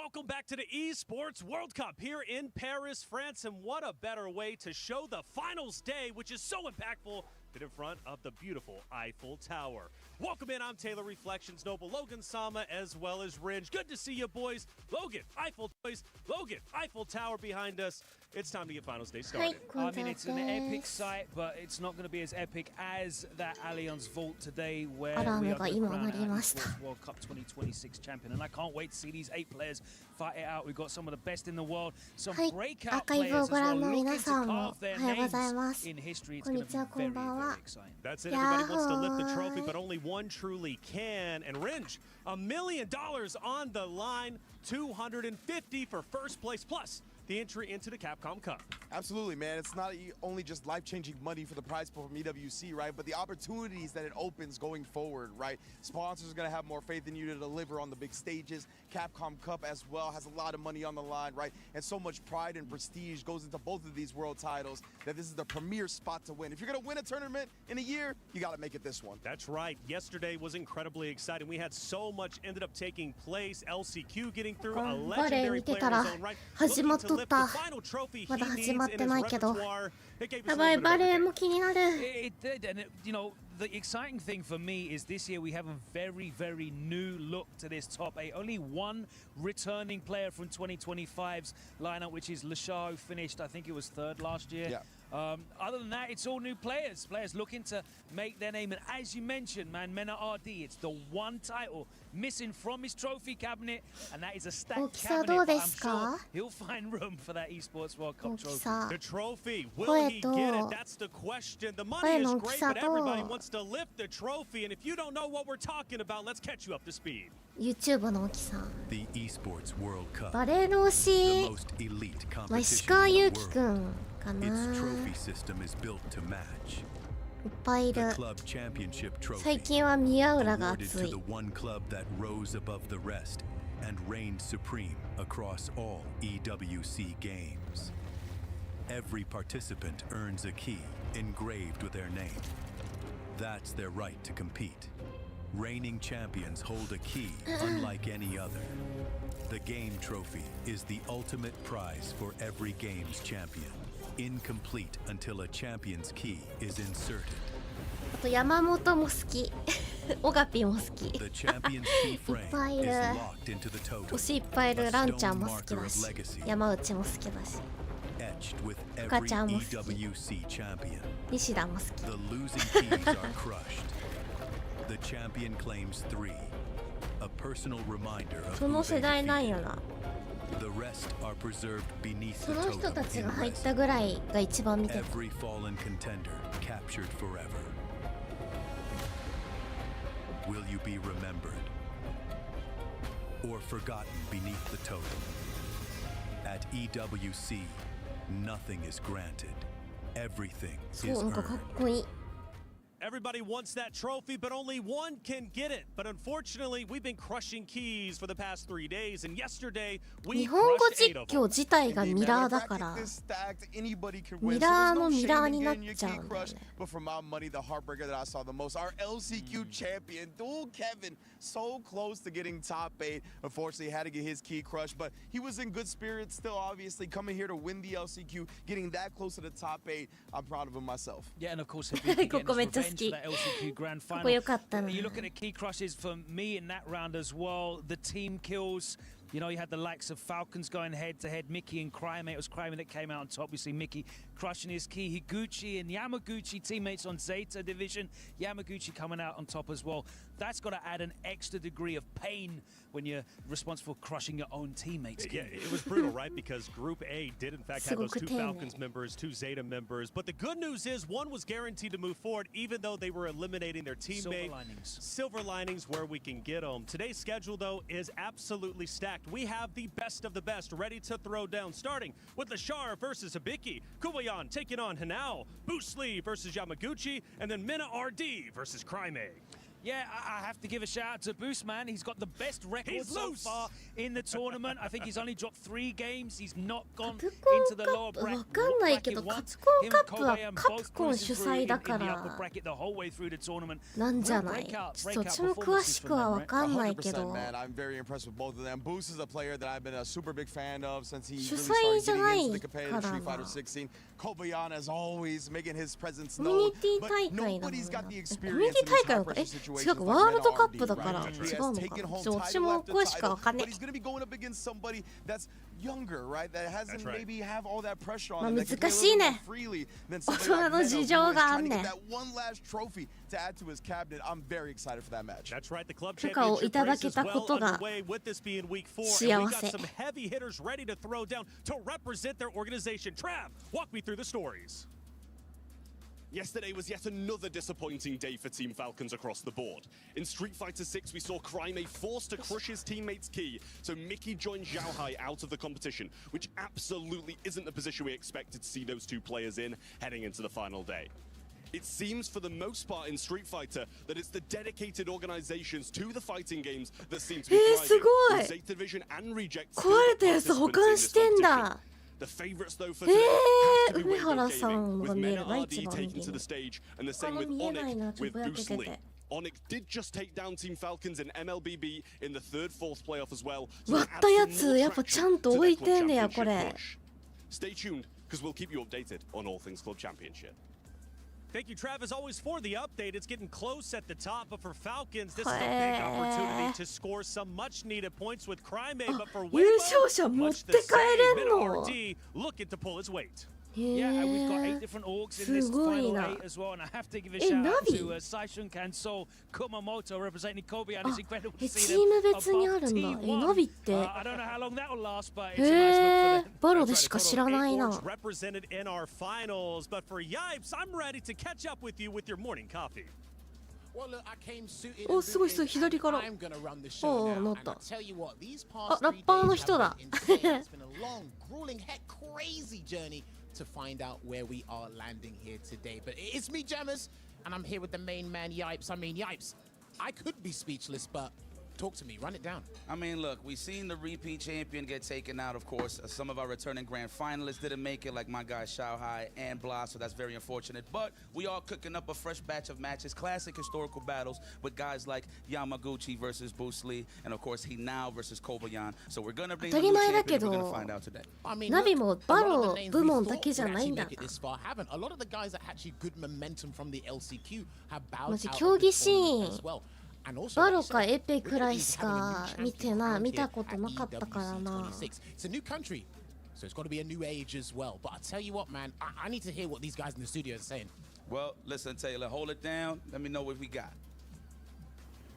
Welcome back to the Esports World Cup here in Paris, France, and what a better way to show the finals day, which is so impactful, than in front of the beautiful Eiffel Tower. Welcome in, I'm Taylor Reflections Noble, Logan Sama, as well as Ringe. Good to see you, boys. Logan, Eiffel Tower behind us. It's time to get finals day started. I mean, it's an epic sight, but it's not going to be as epic as that Allianz Vault today, where we are crowned Esports World Cup 2026 champion. And I can't wait to see these 8 players fight it out. We've got some of the best in the world, some breakout players as well, looking to carve their names in history. It's going to be very, very exciting. That's it. Everybody wants to lift the trophy, but only one truly can. And Ringe, $1 million on the line, 250 for first place, plus the entry into the Capcom Cup. Absolutely, man. It's not only just life-changing money for the prize pool from EWC, right? But the opportunities that it opens going forward, right? Sponsors are going to have more faith in you to deliver on the big stages. Capcom Cup as well has a lot of money on the line, right? And so much pride and prestige goes into both of these world titles that this is the premier spot to win. If you're going to win a tournament in a year, you got to make it this one. That's right. Yesterday was incredibly exciting. We had so much ended up taking place. LCQ getting through a legendary player in his own right. Looking to lift the final trophy he needs in his repertoire. It gave us a little bit of It did, and you know, the exciting thing for me is this year we have a very, very new look to this top 8. Only one returning player from 2025's lineup, which is Lashar, who finished, I think it was 3rd last year. Yeah. Other than that, it's all new players looking to make their name. And as you mentioned, man, Mena RD, it's the one title missing from his trophy cabinet, and that is a stacked cabinet, but I'm sure he'll find room for that Esports World Cup trophy. The trophy, will he get it? That's the question. The money is great, but everybody wants to lift the trophy, and if you don't know what we're talking about, let's catch you up to speed. YouTube の大きさ。 The Esports World Cup. バレーの推し。 The most elite まあ、石 competition 川 in 祐 the 希く world. んかな。 Its trophy system is built to match. いっぱいい The る。 club championship 最 trophy 近は宮浦が awarded 熱 to い the。one club that rose above the rest and reigned supreme across all EWC games. Every participant earns a key engraved with their name. That's their right to compete. Reigning champions hold a key unlike any other. The game trophy is the ultimate prize for every game's champion. Incomplete until a champion's key is inserted. あと山本も好き。オガピも好き。 The champion's key frame is locked into the totem. 推しいっぱいいる。ランちゃんも好きだし。山内も好きだし。 Etched with ふか every ちゃんも好き。 EWC champion. 西田も好き。 The losing keys are crushed. The champion claims 3. A personal reminder of その who 世 they 代なんや defeated. な。 The rest are preserved beneath そ the の人 totem たち in が入っ rest. たぐらいが一番見てた。 Every fallen contender captured forever. Will you be remembered or forgotten beneath the totem? At EWC, nothing is granted. Everything そう、 is なんかかっ earned. こいい。 Everybody wants that trophy, but only one can get it. But unfortunately, we've been crushing keys for the past 3 days, and yesterday 日 we 本語 crushed 8 実 of 況 them. 自体がミラーだから、 ミラーのミラーになっちゃうんだよね。 But for my money, the heartbreaker that I saw the most, our LCQ champion, Dual Kevin, so close to getting top 8. Unfortunately, had to get his key crushed, but he was in good spirits still, obviously, coming here to win the LCQ, getting that close to the top 8. I'm proud of him myself. Yeah, and of course, he'll be getting his ここめっちゃ好 revenge き。 for that LCQ Grand ここ Final. 良かったな。 You look at the key crushes for me in that round as well. The team kills. You know, you had the likes of Falcons going head to head. Mickey and Crymate. It was Crymate that came out on top. We see Mickey crushing his key. Higuchi and Yamaguchi, teammates on Zeta Division. Yamaguchi coming out on top as well. That's got to add an extra degree of pain when you're responsible for crushing your own teammates. Yeah, it was brutal, right? Because Group A did, in fact, have those 2 Falcons members, 2 Zeta members. But the good news is one was guaranteed to move forward, even though they were eliminating their teammate. Silver linings. Silver linings where we can get them. Today's schedule, though, is absolutely stacked. We have the best of the best ready to throw down, starting with Lashar versus Hibiki, Kuwayan taking on Hanao, Boosli versus Yamaguchi, and then Mena RD versus Crymate. Yeah, I have to give a shout out to Boost, man. He's got the best record so far in the tournament. I think he's only dropped 3 games. He's not gone into the lower bracket. わかんないけど、カツコンカップはカプコン主催だからなんじゃない。ちょっと私も詳しくはわかんないけど。I'm very impressed with both of them. Boost is a player that I've been a super big fan of since he 主 really 催じゃ started な getting い into the か competitive ら Street な。 Fighter 16. Kobayan, as always, making his presence コミュ known. ニティ But 大会だもん nobody's な。 got コ the ミュニ experience ティ in 大 these 会な high のか pressure 違う situations か like ワールドカッ Men プだか RD, ら right? 違 He う has のか taken home 私 title も after 詳しくは title, わかんね but he's going to be going up against somebody that's younger, right? That hasn't right. maybe have all that pressure まあ on him. That can 難 play a しい little ね more freely than 大 somebody 人 like の Meno, 事 who 情 is があ trying ん to ね get ん that one last trophy to add to his cabinet. I'm very excited for that match. That's right. The club 許可をい championship ただ race け is たこ well とが underway with this being week 4, 幸 and we せ got some heavy hitters ready to throw down to represent their organization. Trav, walk me through the stories. Yesterday was yet another disappointing day for Team Falcons across the board. In Street Fighter 6, we saw Crime forced to crush his teammates' key, so Mickey joined Xiaohai out of the competition, which absolutely isn't the position we expected to see those two players in heading into the final day. It seems for the most part in Street Fighter that it's the dedicated organizations to the fighting games that seem to be thriving. すごい With Zeta Division and Reject 壊れたやつ保管してんだ The favorites though for today have to be 梅 Weibo 原さん Gaming, が with 見え Men るな RD 一番 taking 右 to the に stage, and the 他 same の with 見えないな Onyx ちょっ with とぼやけ Bruce て Lee. て Onyx did just take down Team Falcons in MLBB in the third, fourth playoff as well. 割ったやつやっぱちゃんと置いてんねやこれ Stay tuned, because we'll keep you updated on all things Club Championship. Thank you, Trav, as always, for the update. It's getting close at the top, but for Falcons, this is a big opportunity to score some much-needed points with Crime, but for 優 Weibo, 勝者持っ much て the 帰 same. れん Men の RD looking to pull his weight. へ Yeah, and we've got 8 え different orgs in this すごい final な 8 as well, and I have to give a Eh, shout out Navi? to Saishun Kanso Kumamoto representing Kobe, and it's incredible to え see チ them ーム別にあ above るんだ T1. ナビって I don't know how long that will last, but it's へ a nice え look for them. バロ That's で right, し a か total 知 of ら 8 ないな orgs represented in our finals. But for Yipes, I'm ready to catch up with you with your morning coffee. Well, look, I came suited お and すごいすごい booted, 左から and I'm gonna run the お show お now. 乗っ And た I tell you what, these あ past ラッ 3パーの days 人 have だ been insane. It's been a long, grueling, heck, crazy journey to find out where we are landing here today. But it's me, Jammers, and I'm here with the main man, Yipes. I mean, Yipes, I could be speechless, but talk to me, run it down. I mean, look, we've seen the repeat champion get taken out, of course. Some of our returning grand finalists didn't make it, like my guys Xiaohai and Blah, so that's very unfortunate. But we are cooking up a fresh batch of matches, classic historical battles with guys like Yamaguchi versus Bruce Lee, and of course, Hinao versus Kobayan. So we're going to bring the new 当たり前だけ champion, ど we're going to find out today. I mean, ナビ look, も a バ lot ロ of the names 部 we 門 thought だけじゃ would ないん actually だ make it this far haven't. A lot of the guys that had actually good momentum from the LCQ have bowed マジ out of 競技 this シ tournament ー as ン well. And also, バ like ロ you か said, エペくらいし we're gonna か be having a new 見て champion な around 見 here たこと at なかったからな EWC 26. It's a new country, so it's got to be a new age as well. But I tell you what, man, I need to hear what these guys in the studio are saying. Well, listen, Taylor, hold it down. Let me know what we got.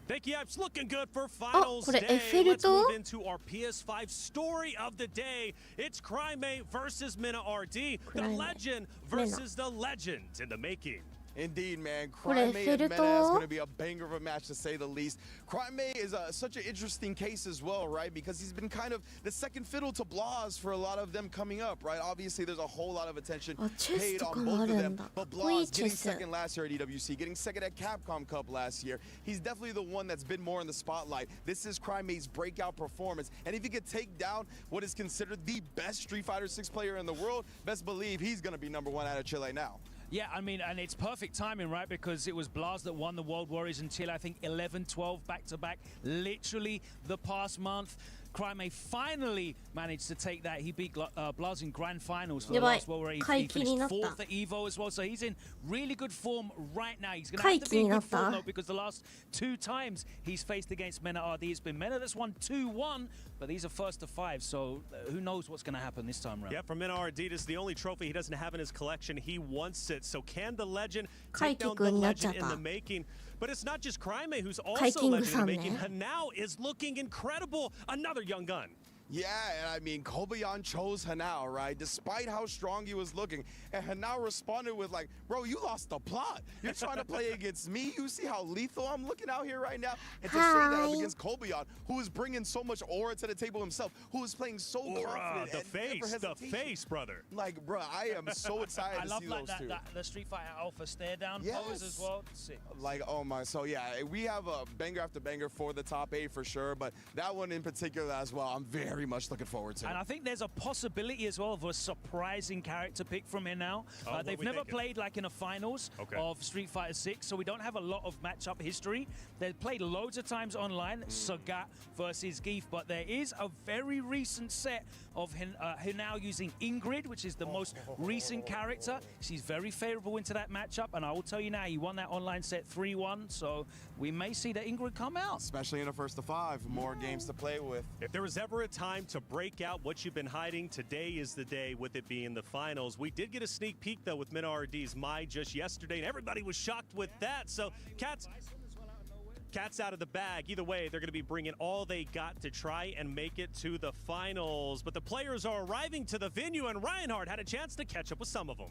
Thank you, Yipes. Looking good for finals これ day. エッフェル Let's 塔 move into our PS5 story of the day. It's Crime versus Mena RD. The Crime legend versus the legend in the making. Indeed, man. これ Crime フェ and ル Mena is ト going to be a banger of a match, to say the least. Crime is such an interesting case as well, right? Because he's been kind of the second fiddle to Blas for a lot of them coming up, right? Obviously, there's a whole lot of attention あチェス paid とか on もあ both of る them. んだ But かっこいい Blas チェ getting ス second last year at EWC, getting second at Capcom Cup last year. He's definitely the one that's been more in the spotlight. This is Crime's breakout performance. And if he could take down what is considered the best Street Fighter 6 player in the world, best believe he's going to be number one out of Chile now. Yeah, I mean, and it's perfect timing, right? Because it was Blas that won the World Warriors in Chile, I think 11-12 back-to-back, literally the past month. Crime finally managed to take that. He beat Blas in grand finals for the やばい last World Warriors. 回 He 帰にな finished った fourth at EVO as well, so he's in really good form right now. He's going to have to 回帰 be in にな good った form, though, because the last 2 times he's faced against Mena RD, it's been Mena that's won 2-1, but these are first to 5, so who knows what's going to happen this time around. Yeah, for Mena RD, this is the only trophy he doesn't have in his collection. He wants it. So can the legend 回 take 帰 down く the んになっちゃっ legend in た the making? But it's not just Crime who's カイ also キング legend さ in ん the ね making. Hanao is looking incredible. Another young gun. Yeah, and I mean, Kobayan chose Hanao, right? Despite how strong he was looking. And Hanao responded with like, bro, you lost the plot. You're trying to play against me? You see how lethal I'm looking out here right now? And to say that up against Kobayan, who is bringing so much aura to the table himself, who is playing so confident. The face, brother. Like, bro, I am so excited to see those two. I love the Street Fighter Alpha stare down pose as well. Sick. Like, oh my, so yeah, we have a banger after banger for the top 8 for sure, but that one in particular as well, I'm very much looking forward to. And I think there's a possibility as well of a surprising character pick from here now. They've never played like in a finals of Street Fighter 6, so we don't have a lot of matchup history. They've played loads of times online, Sagat versus Geef, but there is a very recent set of Hinao using Ingrid, which is the most recent character. She's very favorable into that matchup, and I will tell you now, he won that online set 3-1, so we may see that Ingrid come out. Especially in a first to 5, more games to play with. If there was ever a time to break out what you've been hiding, today is the day, with it being the finals. We did get a sneak peek, though, with MinRD's Mai just yesterday, and everybody was shocked with that. So, Cat's out of the bag. Either way, they're going to be bringing all they got to try and make it to the finals. But the players are arriving to the venue, and Reinhardt had a chance to catch up with some of them.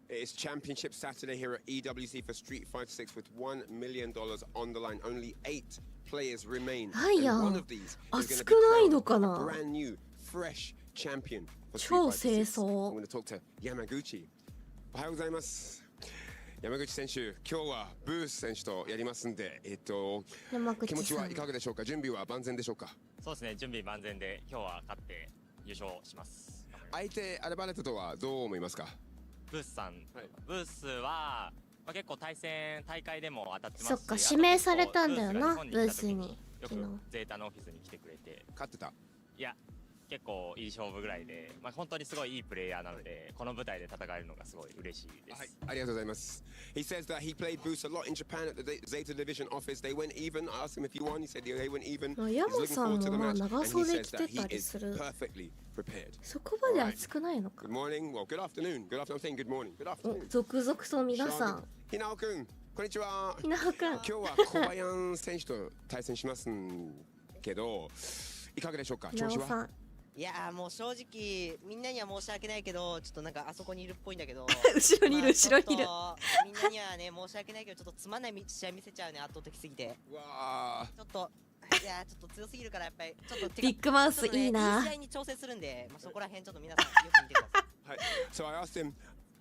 It's Championship Saturday here at EWC for Street Fighter 6 with $1 million on the line. Only 8 players remain. And one of these is going to be a brand new, fresh champion for Street Fighter 6. I'm going to talk to Yamaguchi. おはようございます。山口選手、今日はブース選手とやりますんで、気持ちはいかがでしょうか。準備は万全でしょうか。そうですね、準備万全で今日は勝って優勝します。相手アルバレットとはどう思いますか。ブースさん、ブースは、結構大会でも当たってますし、そっか、指名されたんだよな、ブースに。よくゼータのオフィスに来てくれて。勝ってた。いや。結構いい勝負ぐらいで、本当にすごいいいプレイヤーなので、この舞台で戦えるのがすごい嬉しいです。はい、ありがとうございます。He says that he played Boost a lot in Japan at the Zeta Division office. They went even. I asked him if he won. He said they went even. He's looking forward to the match, and he says that he is perfectly prepared. そこまで熱くないのか。Good morning. Well, good afternoon. Good afternoon. I'm saying good morning. Good afternoon. 続々と皆さん。ひなおくん、こんにちは。ひなおくん。今日は小林選手と対戦しますけど、いかがでしょうか。調子は。いやーもう正直みんなには申し訳ないけどちょっとなんかあそこにいるっぽいんだけど後ろにいる後ろにいるみんなにはね申し訳ないけどちょっとつまんない試合見せちゃうね圧倒的すぎてわちょっといやちょっと強すぎるからやっぱりちょっとビッグマウスいいな、いい試合に調整するんで、そこら辺ちょっと皆さんよく見てください。はい。So I asked him.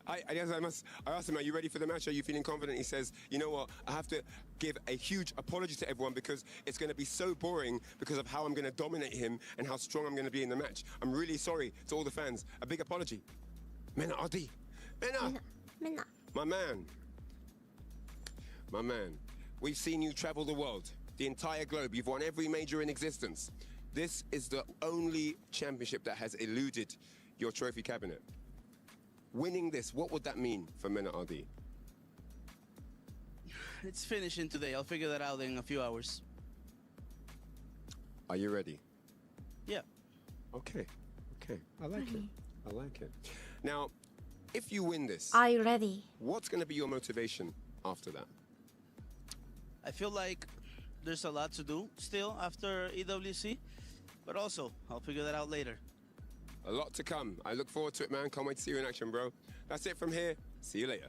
Hi, ありがとうございます。I asked him, are you ready for the match? Are you feeling confident? He says, you know what? I have to give a huge apology to everyone because it's going to be so boring because of how I'm going to dominate him and how strong I'm going to be in the match. I'm really sorry to all the fans. A big apology. Mena RD. Mena. My man. My man. We've seen you travel the world, the entire globe. You've won every major in existence. This is the only championship that has eluded your trophy cabinet. Winning this, what would that mean for Mena RD? It's finishing today. I'll figure that out in a few hours. Are you ready? Yeah. Okay. Okay. I like it. I like it. Now, if you win this, are you ready? What's going to be your motivation after that? I feel like there's a lot to do still after EWC, but also I'll figure that out later. A lot to come. I look forward to it, man. Can't wait to see you in action, bro. That's it from here. See you later.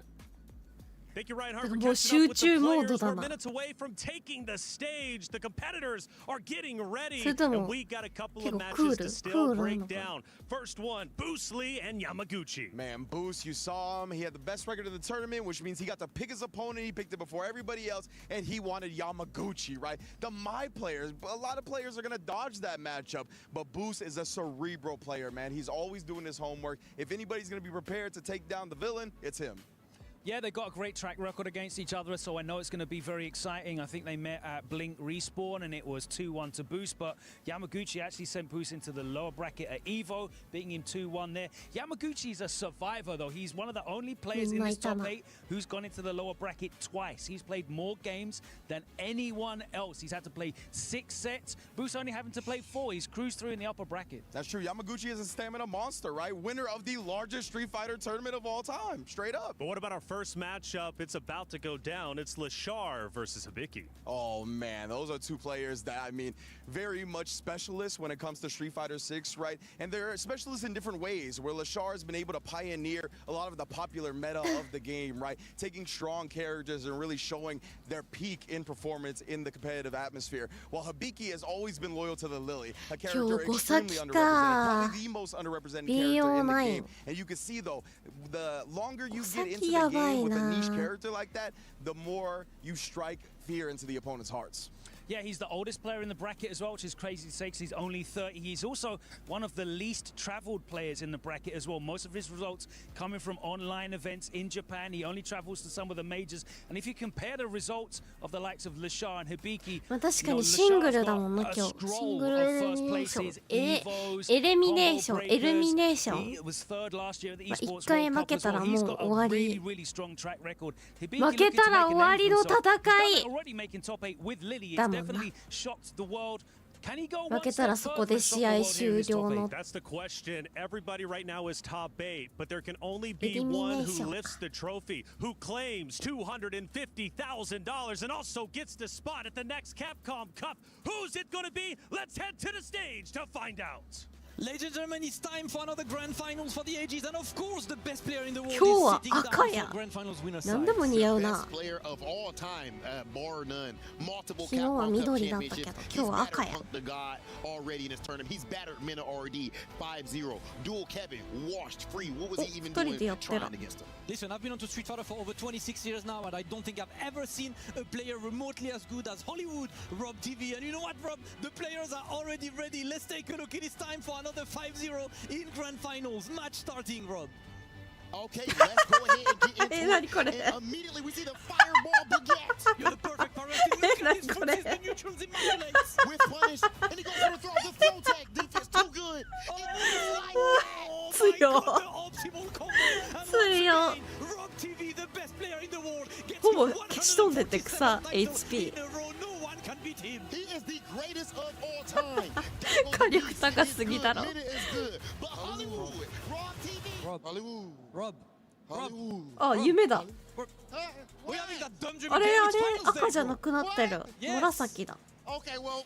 Thank you, Reinhardt, for catching up with the players. We're minutes away from taking the stage. The competitors are getting ready, and we got a couple of matches to still break down. First one, Boost Lee and Yamaguchi. Man, Boost, you saw him. He had the best record of the tournament, which means he got to pick his opponent. He picked it before everybody else, and he wanted Yamaguchi, right? The My players, a lot of players are going to dodge that matchup, but Boost is a cerebral player, man. He's always doing his homework. If anybody's going to be prepared to take down the villain, it's him. Yeah, they've got a great track record against each other, so I know it's going to be very exciting. I think they met at Blink Respawn, and it was 2-1 to Boost, but Yamaguchi actually sent Boost into the lower bracket at EVO, beating him 2-1 there. Yamaguchi's a survivor, though. He's one of the only players in this top 8 who's gone into the lower bracket twice. He's played more games than anyone else. He's had to play 6 sets. Boost only having to play 4. He's cruised through in the upper bracket. That's true. Yamaguchi is a stamina monster, right? Winner of the largest Street Fighter tournament of all time. Straight up. But what about our first matchup, it's about to go down. It's Lashar versus Hibiki. Oh man, those are two players that, I mean, very much specialists when it comes to Street Fighter 6, right? And they're specialists in different ways, where Lashar has been able to pioneer a lot of the popular meta of the game, right? Taking strong characters and really showing their peak in performance in the competitive atmosphere. While Hibiki has always been loyal to the Lily, a character extremely underrepresented, probably the most underrepresented character in the game. And you can see though, the longer you get into the game with a niche character like that, the more you strike fear into the opponent's hearts. Yeah, he's the oldest player in the bracket as well, which is crazy to say because he's only 30. He's also one of the least traveled players in the bracket as well. Most of his results coming from online events in Japan. He only travels to some of the majors. And if you compare the results of the likes of Lashar and Hibiki, 確かにシングルだもんな今日。シングルエリミネーション、エリミネーション、エリミネーション。一回負けたらもう終わり。負けたら終わりの戦い。だもんな。負けたらそこで試合終了の。That's the question. Everybody right now is top 8, but there can only be one who lifts the trophy, who claims $250,000 and also gets the spot at the next Capcom Cup. Who's it going to be? Let's head to the stage to find out. Ladies and gentlemen, it's time for another grand finals for the ages, and of course, the best player in the world is sitting down for grand finals winner side. 何でも似合うな。 Best player of all time, bar none. Multiple 昨日は Capcom Cup 緑だったけ championships. ど、今 He's 日は赤 battered や。 Punk the God already in his tournament. He's battered Mena RD 5-0. Dual Kevin washed free. What was he even doing trying against him? Listen, I've been on to Street Fighter for over 26 years now, and I don't think I've ever seen a player remotely as good as Hollywood Rob TV. And you know what, Rob? The players are already ready. Let's take a look. It is time for another 5-0 in grand finals. Match starting, Rob. Okay, let's go ahead and get into it. And immediately we see the fireball baguette. You're the perfect parenting. Look at his footies, the neutrals immaculates. With punish, and he goes for the throw. The flow tag defense too good. Oh my God, the optimal combo. And 強いよ。 Rob TV, the best player in the world, gets ほぼ消し飛んでて草 HP。 in a row. No one can beat him. He is the greatest of all time. 火力高すぎだろ。 Minute is good. But Hollywood, Rob TV. Hollywood. Rob. あ、夢だ。 We're having that dumb dream あれ again. あ It's れ finals day, 赤じゃ bro. なくなってる。 Yes. 紫だ。 Okay, well,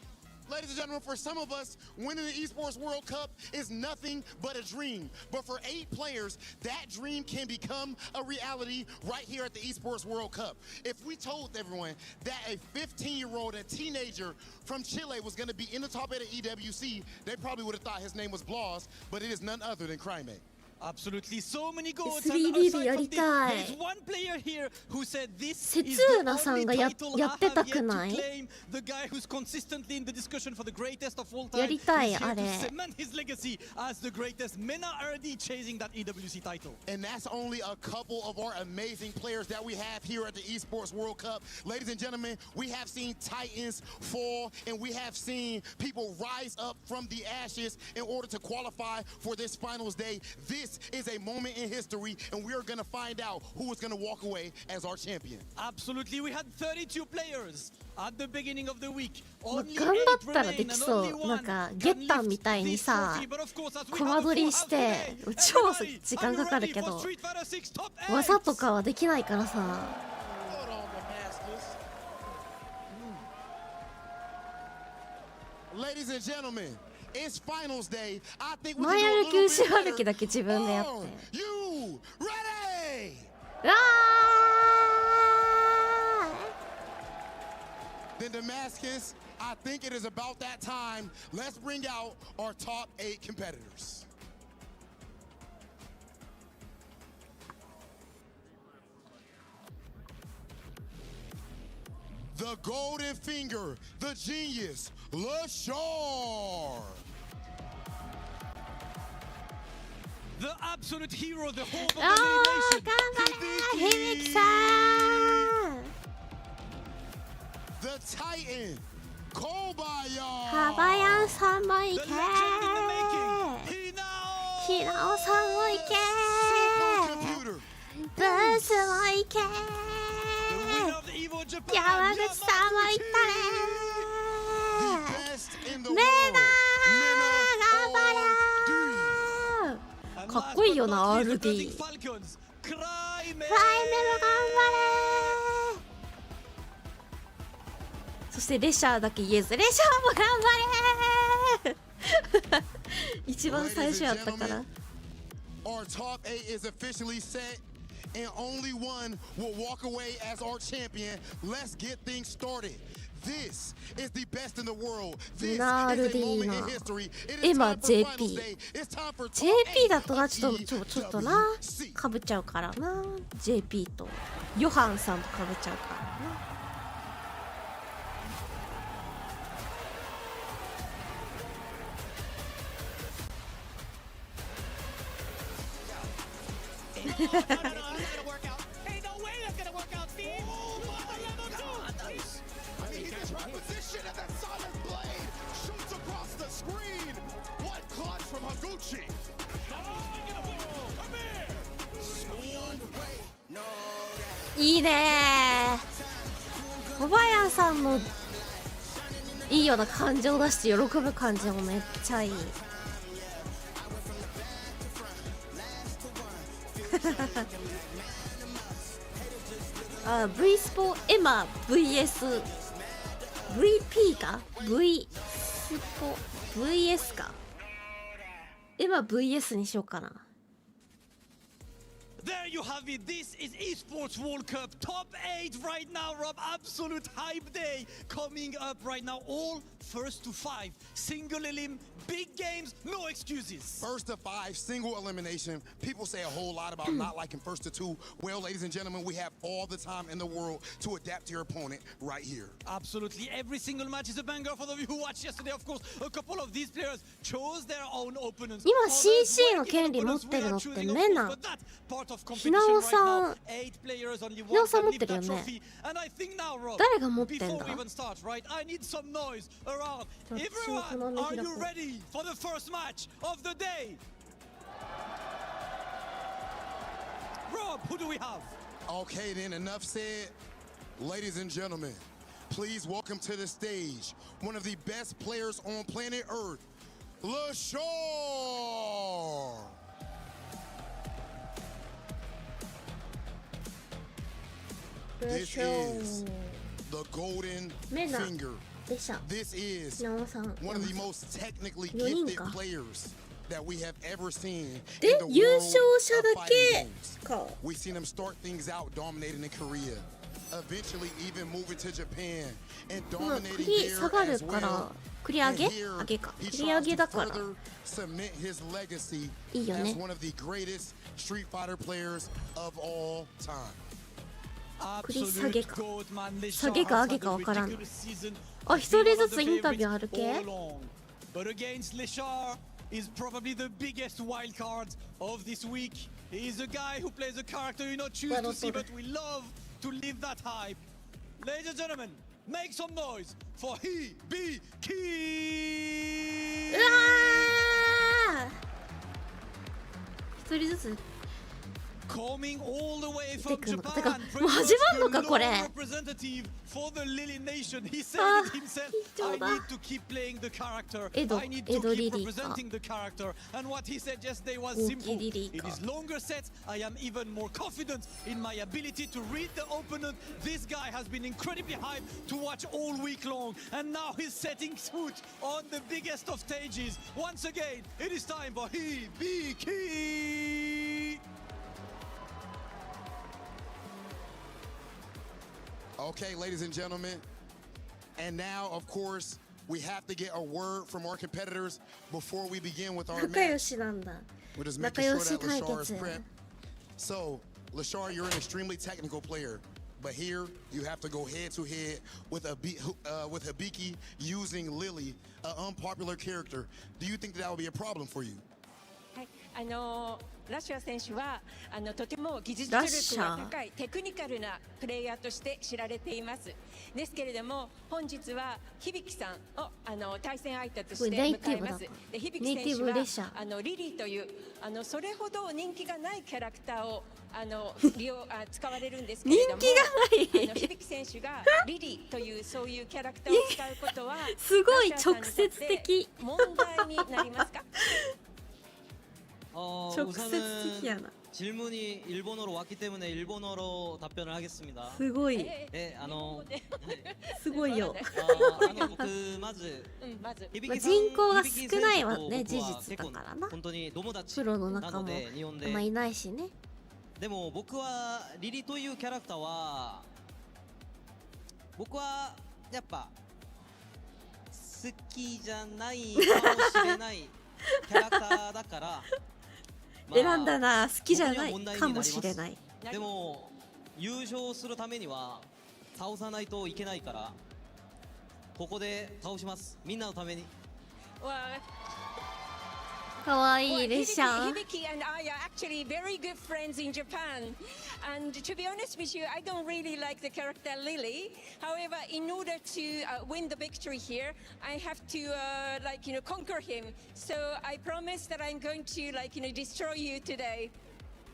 ladies and gentlemen, for some of us, winning the Esports World Cup is nothing but a dream. But for 8 players, that dream can become a reality right here at the Esports World Cup. If we told everyone that a 15-year-old, a teenager from Chile was going to be in the top 8 of EWC, they probably would have thought his name was Blas, but it is none other than Crime. Absolutely, so many goals. 3D でやりたい。 There's one player here who said this セ is ツ the ーナさん only がや title や I ってた have く yet な to い？ claim. The guy who's consistently in the discussion for the greatest of all や time. りたい He's here あれ。 to cement his legacy as the greatest. Mena RD chasing that EWC title. And that's only a couple of our amazing players that we have here at the Esports World Cup. Ladies and gentlemen, we have seen Titans fall, and we have seen people rise up from the ashes in order to qualify for this finals day. This is a moment in history, and we are going to find out who is going to walk away as our champion. Absolutely, we had 32 players at the beginning of the week. 頑 Only 張 8ったらで remain, き and そ only う。なん one かゲ can ッタンみ lift たいに this さ trophy. But of course, as we コマ have a 撮 full り house して today, 超 everybody, 時間かかる are you け ready ど for Street Fighter 6 top 8? 技とかはできないからさ。 Hold on, the masters. Ladies and gentlemen, it's finals day. I think we 前 can 歩 do き a 後 little ろ bit 歩きだけ自分でやって。 better. You ready? うわ Then Damascus, I think it is about that time. Let's bring out our top 8 competitors. The Golden Finger, the genius, Lashar. The absolute hero, the hope of ー。あ the ー頑張れ nation. 響さん。 The Titan, Kobaya. カバヤンさんもい The け legend in the making. ひなおさんもいけ Supercomputer. ブースもいけ The winner of the Evo Japan. 山口さんもいったね The best in the メ world. ナ Mena 頑張れ And かっこいいよな last but not least, the RD Building Falcons. クライメ頑張れ。そしてレシャーだけ言えず、レシャーも頑張れ。一番最初やったから。Our top 8 is officially set, and only one will walk away as our champion. Let's get things started. This is the best in the world. This is a moment in history. It is time for finals day. It's time for JP だとな、ちょっとな、かぶっちゃうからな。JP とヨハンさんとかぶっちゃうからな。いいねー。小林さんのいいような感情を出して喜ぶ感じもめっちゃいい。あ、ブイスポエマ VS VP か V スポ VS かエマ VS にしようかな。There you have it. This is Esports World Cup top 8 right now, Rob. Absolute hype day coming up right now. All first to 5, single elim, big games, no excuses. First to 5, single elimination. People say a whole lot about not liking first to 2. Well, ladies and gentlemen, we have all the time in the world to adapt to your opponent right here. Absolutely. Every single match is a banger. For those of you who watched yesterday, of course, a couple of these players chose their own opponents. 今 CC の権利持ってるのってメナ。ひなおさん、ひなおさん持ってるよね。誰が持ってんだ。Everyone, are you ready for the first match of the day? Rob, who do we have? Okay, then enough said. Ladies and gentlemen, please welcome to the stage one of the best players on planet Earth, LaShaw. This is the golden finger. This is one of the most technically gifted players that we have ever seen in the world of fighting games. We've seen him start things out dominating in Korea, eventually even moving to Japan and dominating there as well. And here he tries to further cement his legacy as one of the greatest Street Fighter players of all time. 栗下げか下げか上げかわからん。あ、一人ずつインタビューあるけ。 But against LaShaw is probably the biggest wild card of this week. He is a guy who plays a character you not choose to see, but we love to live that hype. Ladies and gentlemen, make some noise for Hibiki! うわー。一人ずつ。 Coming all the way 出 from てくるのか。 Japan, てかもう始まんのかこれ。 representative for the Lily Nation. He said it himself. I need to keep playing the character. I need to keep representing the character. And what he said yesterday was simple. It is longer sets. I am even more confident in my ability to read the opponent. This guy has been incredibly hyped to watch all week long. And now he's setting foot on the biggest of stages. Once again, it is time for Hibiki! Okay, ladies and gentlemen, and now, of course, we have to get a word from our competitors before we begin with our match. We're just making sure that LaShaw is prepped. So, LaShaw, you're an extremely technical player, but here you have to go head-to-head with Hibiki using Lily, an unpopular character. Do you think that would be a problem for you? ラッシャー選手はとても技術力が高いテクニカルなプレイヤーとして知られています。ですけれども本日は響さんを対戦相手として迎えます。で響選手はリリーというそれほど人気がないキャラクターを使われるんですけれども、響選手がリリーというそういうキャラクターを使うことはすごい直接的問題になりますか？直接的やな。 질문이 일본어로 왔기 때문에 일본어로 답변을 하겠습니다. すごい。すごいよ。まず人口が少ないはね事実だからな。プロの中もあんまいないしね。でも僕はリリというキャラクターは僕はやっぱ好きじゃないかもしれないキャラクターだから。選んだな、好きじゃないかもしれない。でも優勝するためには倒さないといけないからここで倒します。みんなのために。かわいいレシャー。Hibiki and I are actually very good friends in Japan. And to be honest with you, I don't really like the character Lily. However, in order to win the victory here, I have to conquer him. So I promise that I'm going to destroy you today.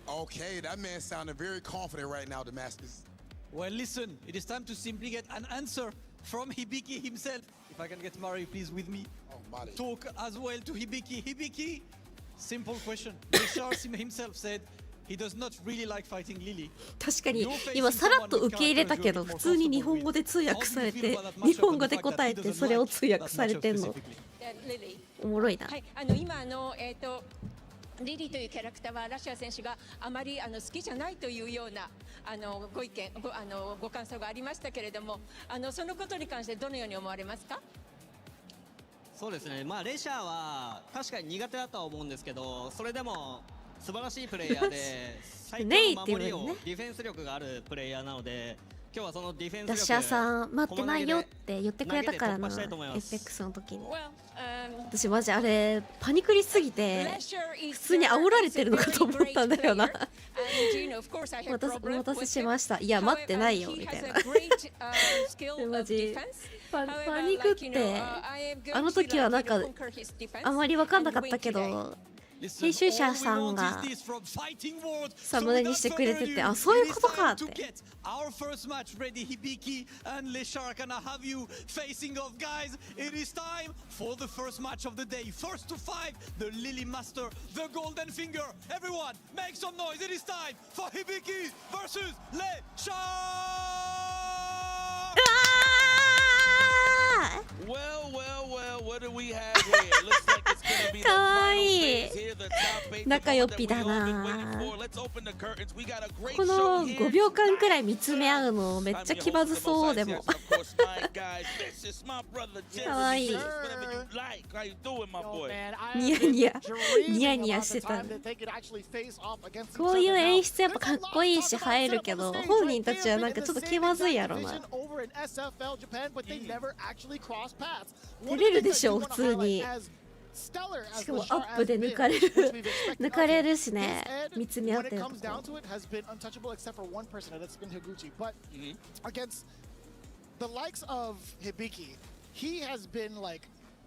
Okay, that man sounded very confident right now, Damascus. Well, listen, it is time to simply get an answer from Hibiki himself. If I can get Mari, please, with me. Talk as well to Hibiki. Hibiki, simple question. Richard himself said he does not really like fighting Lily. 確かに今さらっと受け入れたけど普通に日本語で通訳されて日本語で答えてそれを通訳されてんのおもろいな。はい、今リリーというキャラクターはラシア選手があまり好きじゃないというようなご意見ご感想がありましたけれどもそのことに関してどのように思われますか？そうですね、まあレシャーは確かに苦手だとは思うんですけどそれでも素晴らしいプレイヤーで最高の守りをディフェンス力があるプレイヤーなので今日はそのディフェンス力ダッシャーさん待ってないよって言ってくれたからなエペックスの時に私マジあれパニクりすぎて普通に煽られてるのかと思ったんだよなお待たせしましたいや待ってないよみたいなマジパニクってあの時はなんかあまり分かんなかったけど編集者さんがサムネにしてくれててあそういうことかって。Our first match ready, Hibiki and Leshar can I have you facing off, guys. It is time for the first match of the day. First to five, the Lily Master, the Golden Finger. Everyone, make some noise. It is time for Hibiki versus Leshar. Well, what do we have here? Looks like it's gonna be the かわ final いい phase here, the top eight, the 仲良 moment ぴ that だ we all been な waiting for. Let's open the curtains. We got a great こ show の here. 5秒間くらい見つめ合うのめっちゃ気まずそうでも Of course, my guy, this is my brother, Jerry. かわいい Whatever you like. How you doing, my boy? ニヤニヤニヤニヤしてたこういう演出やっぱかっこいいし映えるけど本人たちはなんかちょっと気まずいやろな照れるでしょ普通にしかもアップで抜かれるしね見つめ合ってるとこ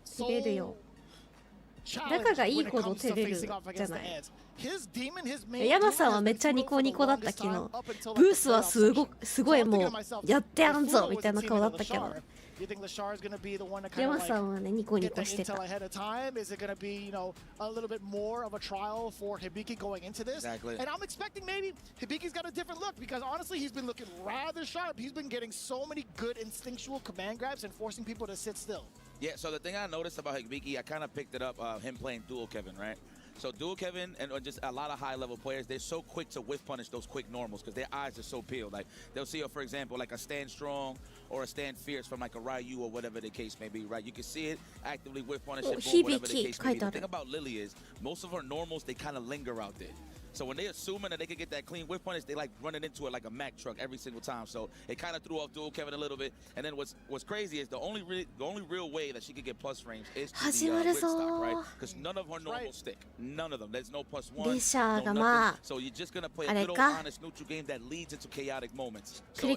照れるよ仲がいいほど照れるじゃないヤマさんはめっちゃニコニコだった昨日ブースはすごいもうやってやんぞみたいな顔だったけどヤマさんはねニコニコしてた Exactly. And I'm expecting maybe Hibiki's got a different look because honestly he's been looking rather sharp. He's been getting so many good instinctual command grabs and forcing people to sit still. Yeah, so the thing I noticed about Hibiki, I kind of picked it up him playing dual Kevin, right? So dual Kevin and just a lot of high-level players, they're so quick to whiff punish those quick normals because their eyes are so peeled. Like they'll see, for example, like a stand strong or a stand fierce from like a Ryu or whatever the case may be, right? You can see it actively whiff punish it, boom, whatever the case may be. The thing about Lily is most of her normals, they kind of linger out there. So when they're assuming that they can get that clean whiff punish, they like running into it like a Mack truck every single time. So it kind of threw off dual Kevin a little bit. And then what's crazy is the only real way that she could get plus frames is to the whip stop, right? Because none of her normals stick. None of them. There's no plus one, no nothing. So you're just gonna play a good old honest neutral game that leads into chaotic moments. So I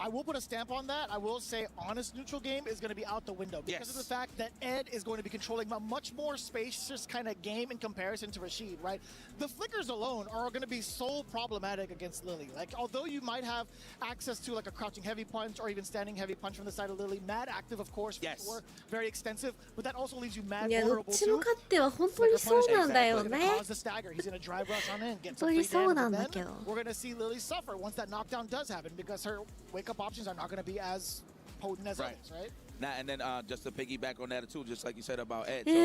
will put a stamp on that. I will say honest neutral game is going to be out the window because of the fact that Ed is going to be controlling a much more spacious kind of game in comparison to Rashid, right? The flickers alone are going to be so problematic against Lily. Like, although you might have access to like a crouching heavy punch or even standing heavy punch from the side of Lily, mad active, of course, for very extensive, but that also leaves you mad vulnerable too. どっちも勝っては本当にそうなんだよね。Cause the stagger. He's going to drive rush on in, get some free damage, and then we're going to see Lily suffer once that knockdown does happen because her wake-up options are not going to be as potent as others, right? Now, and then just to piggyback on that too, just like you said about Ed, シン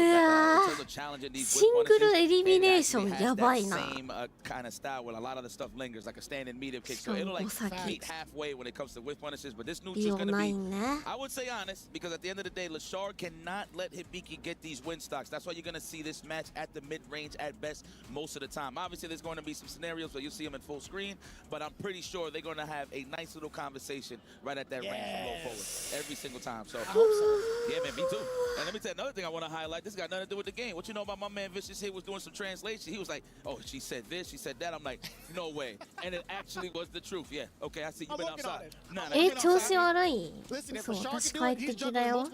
グルエリミネーションやばいな。 kind of style where a lot of the stuff lingers, like a standing medium kick. So it'll like meet halfway when it comes to whiff punishes. But this neutral is going to be, I would say honest, because at the end of the day, Lashard cannot let Hibiki get these win stocks. That's why you're going to see this match at the mid-range at best most of the time. Obviously, there's going to be some scenarios where you'll see them in full screen, but I'm pretty sure they're going to have a nice little conversation right at that range from low forward every single time. So, yeah, man, me too. And let me tell you another thing I want to highlight. This got nothing to do with the game. What you know about my man Vicious here was doing some translation. He was like, oh, she said this, she said that. I'm like, no way. And it actually was the truth. Yeah, okay, I see you've been outside.調子悪い。そう、私帰ってきだよ。止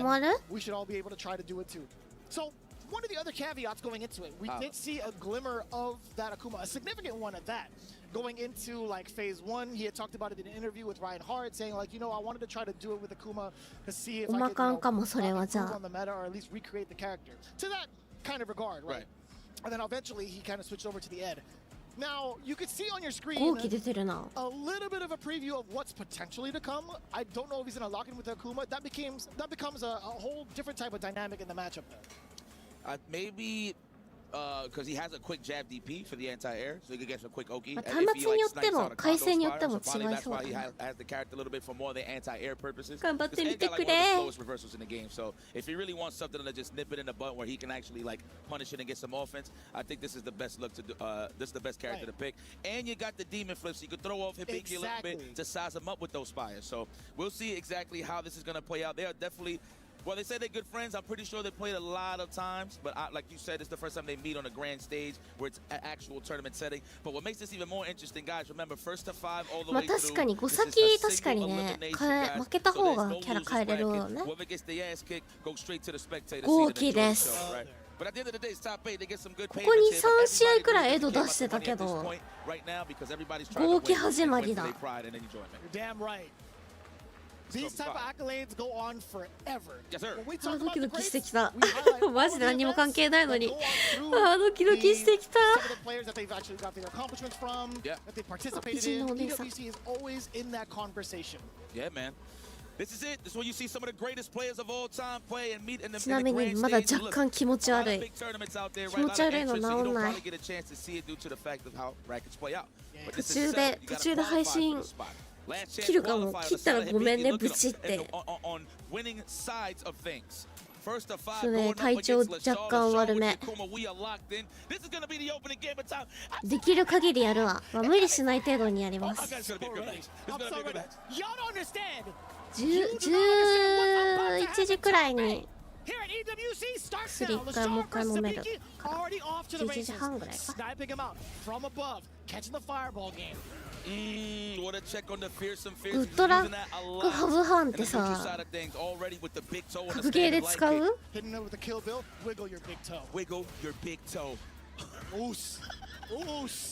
まる？ We should all be able to try to do it too. So, one of the other caveats going into it, we did see a glimmer of that Akuma, a significant one at that. Going into like phase 1, he had talked about it in an interview with Ryan Hart, saying like, you know, I wanted to try to do it with Akuma to see if I could improve on the meta or at least recreate the character. To that kind of regard, right? And then eventually he kind of switched over to the Ed. Now, you could see on your screen a little bit of a preview of what's potentially to come. I don't know if he's going to lock in with Akuma. That becomes a whole different type of dynamic in the matchup there. Maybe because he has a quick jab DP for the anti-air, so he could get some quick Oki. 端末によっても回線によっても違いそうだね。 That's why he has the character a little bit for more the anti-air purposes. 頑張ってみてくれ。 Slowest reversals in the game. So if he really wants something to just nip it in the butt where he can actually like punish it and get some offense, I think this is the best look to do. This is the best character to pick. And you got the demon flips, so you could throw off Hibiki a little bit to size him up with those spires. So we'll see exactly how this is going to play out. They are definitely. Well, they say they're good friends. I'm pretty sure they played a lot of times. But like you said, it's the first time they meet on a grand stage where it's an actual tournament setting. But what makes this even more interesting, guys, remember, first to 5 all the way through. 確かに5先確かにね、負けた方がキャラ変えれるよね。豪気です。ここに3試合くらいエド出してたけど、豪気始まりだ。These type of accolades go on forever. Yes, sir. ドキドキしてきた。マジで何も関係ないのに。ドキドキしてきた。Yeah, man. This is it. This is when you see some of the greatest players of all time play and meet in the ちなみにまだ若干気持ち悪い。気持ち悪いの治んない。途中で配信切るかも。切ったらごめんね、ブチって。それ体調若干悪め。できる限りやるわ。まあ、無理しない程度にやります。11時くらいに薬1回もう1回飲めるから11時半ぐらいか。グッドラックハブハンってさ、格ゲーで使う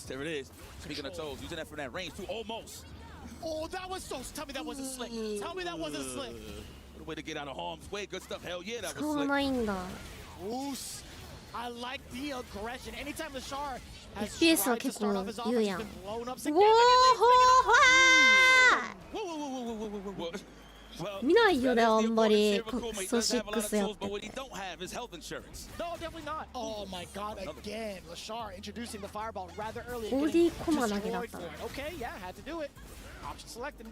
？There it is. Speaking of toes, using that from that range too, almost. Oh, that was so. Tell me that wasn't slick. Tell me that wasn't slick. What a way to get out of harm's way. Good stuff. Hell yeah, that was slick. 使わないんだ。I like the aggression. Anytime the Shard has FPS は結構言うやん。見ないよね、あんまりスト6やってて。No, definitely not. Oh my god, again, Lashard introducing the fireball rather early. ボディコマ投げだったの。Okay, yeah, had to do it. Option selected.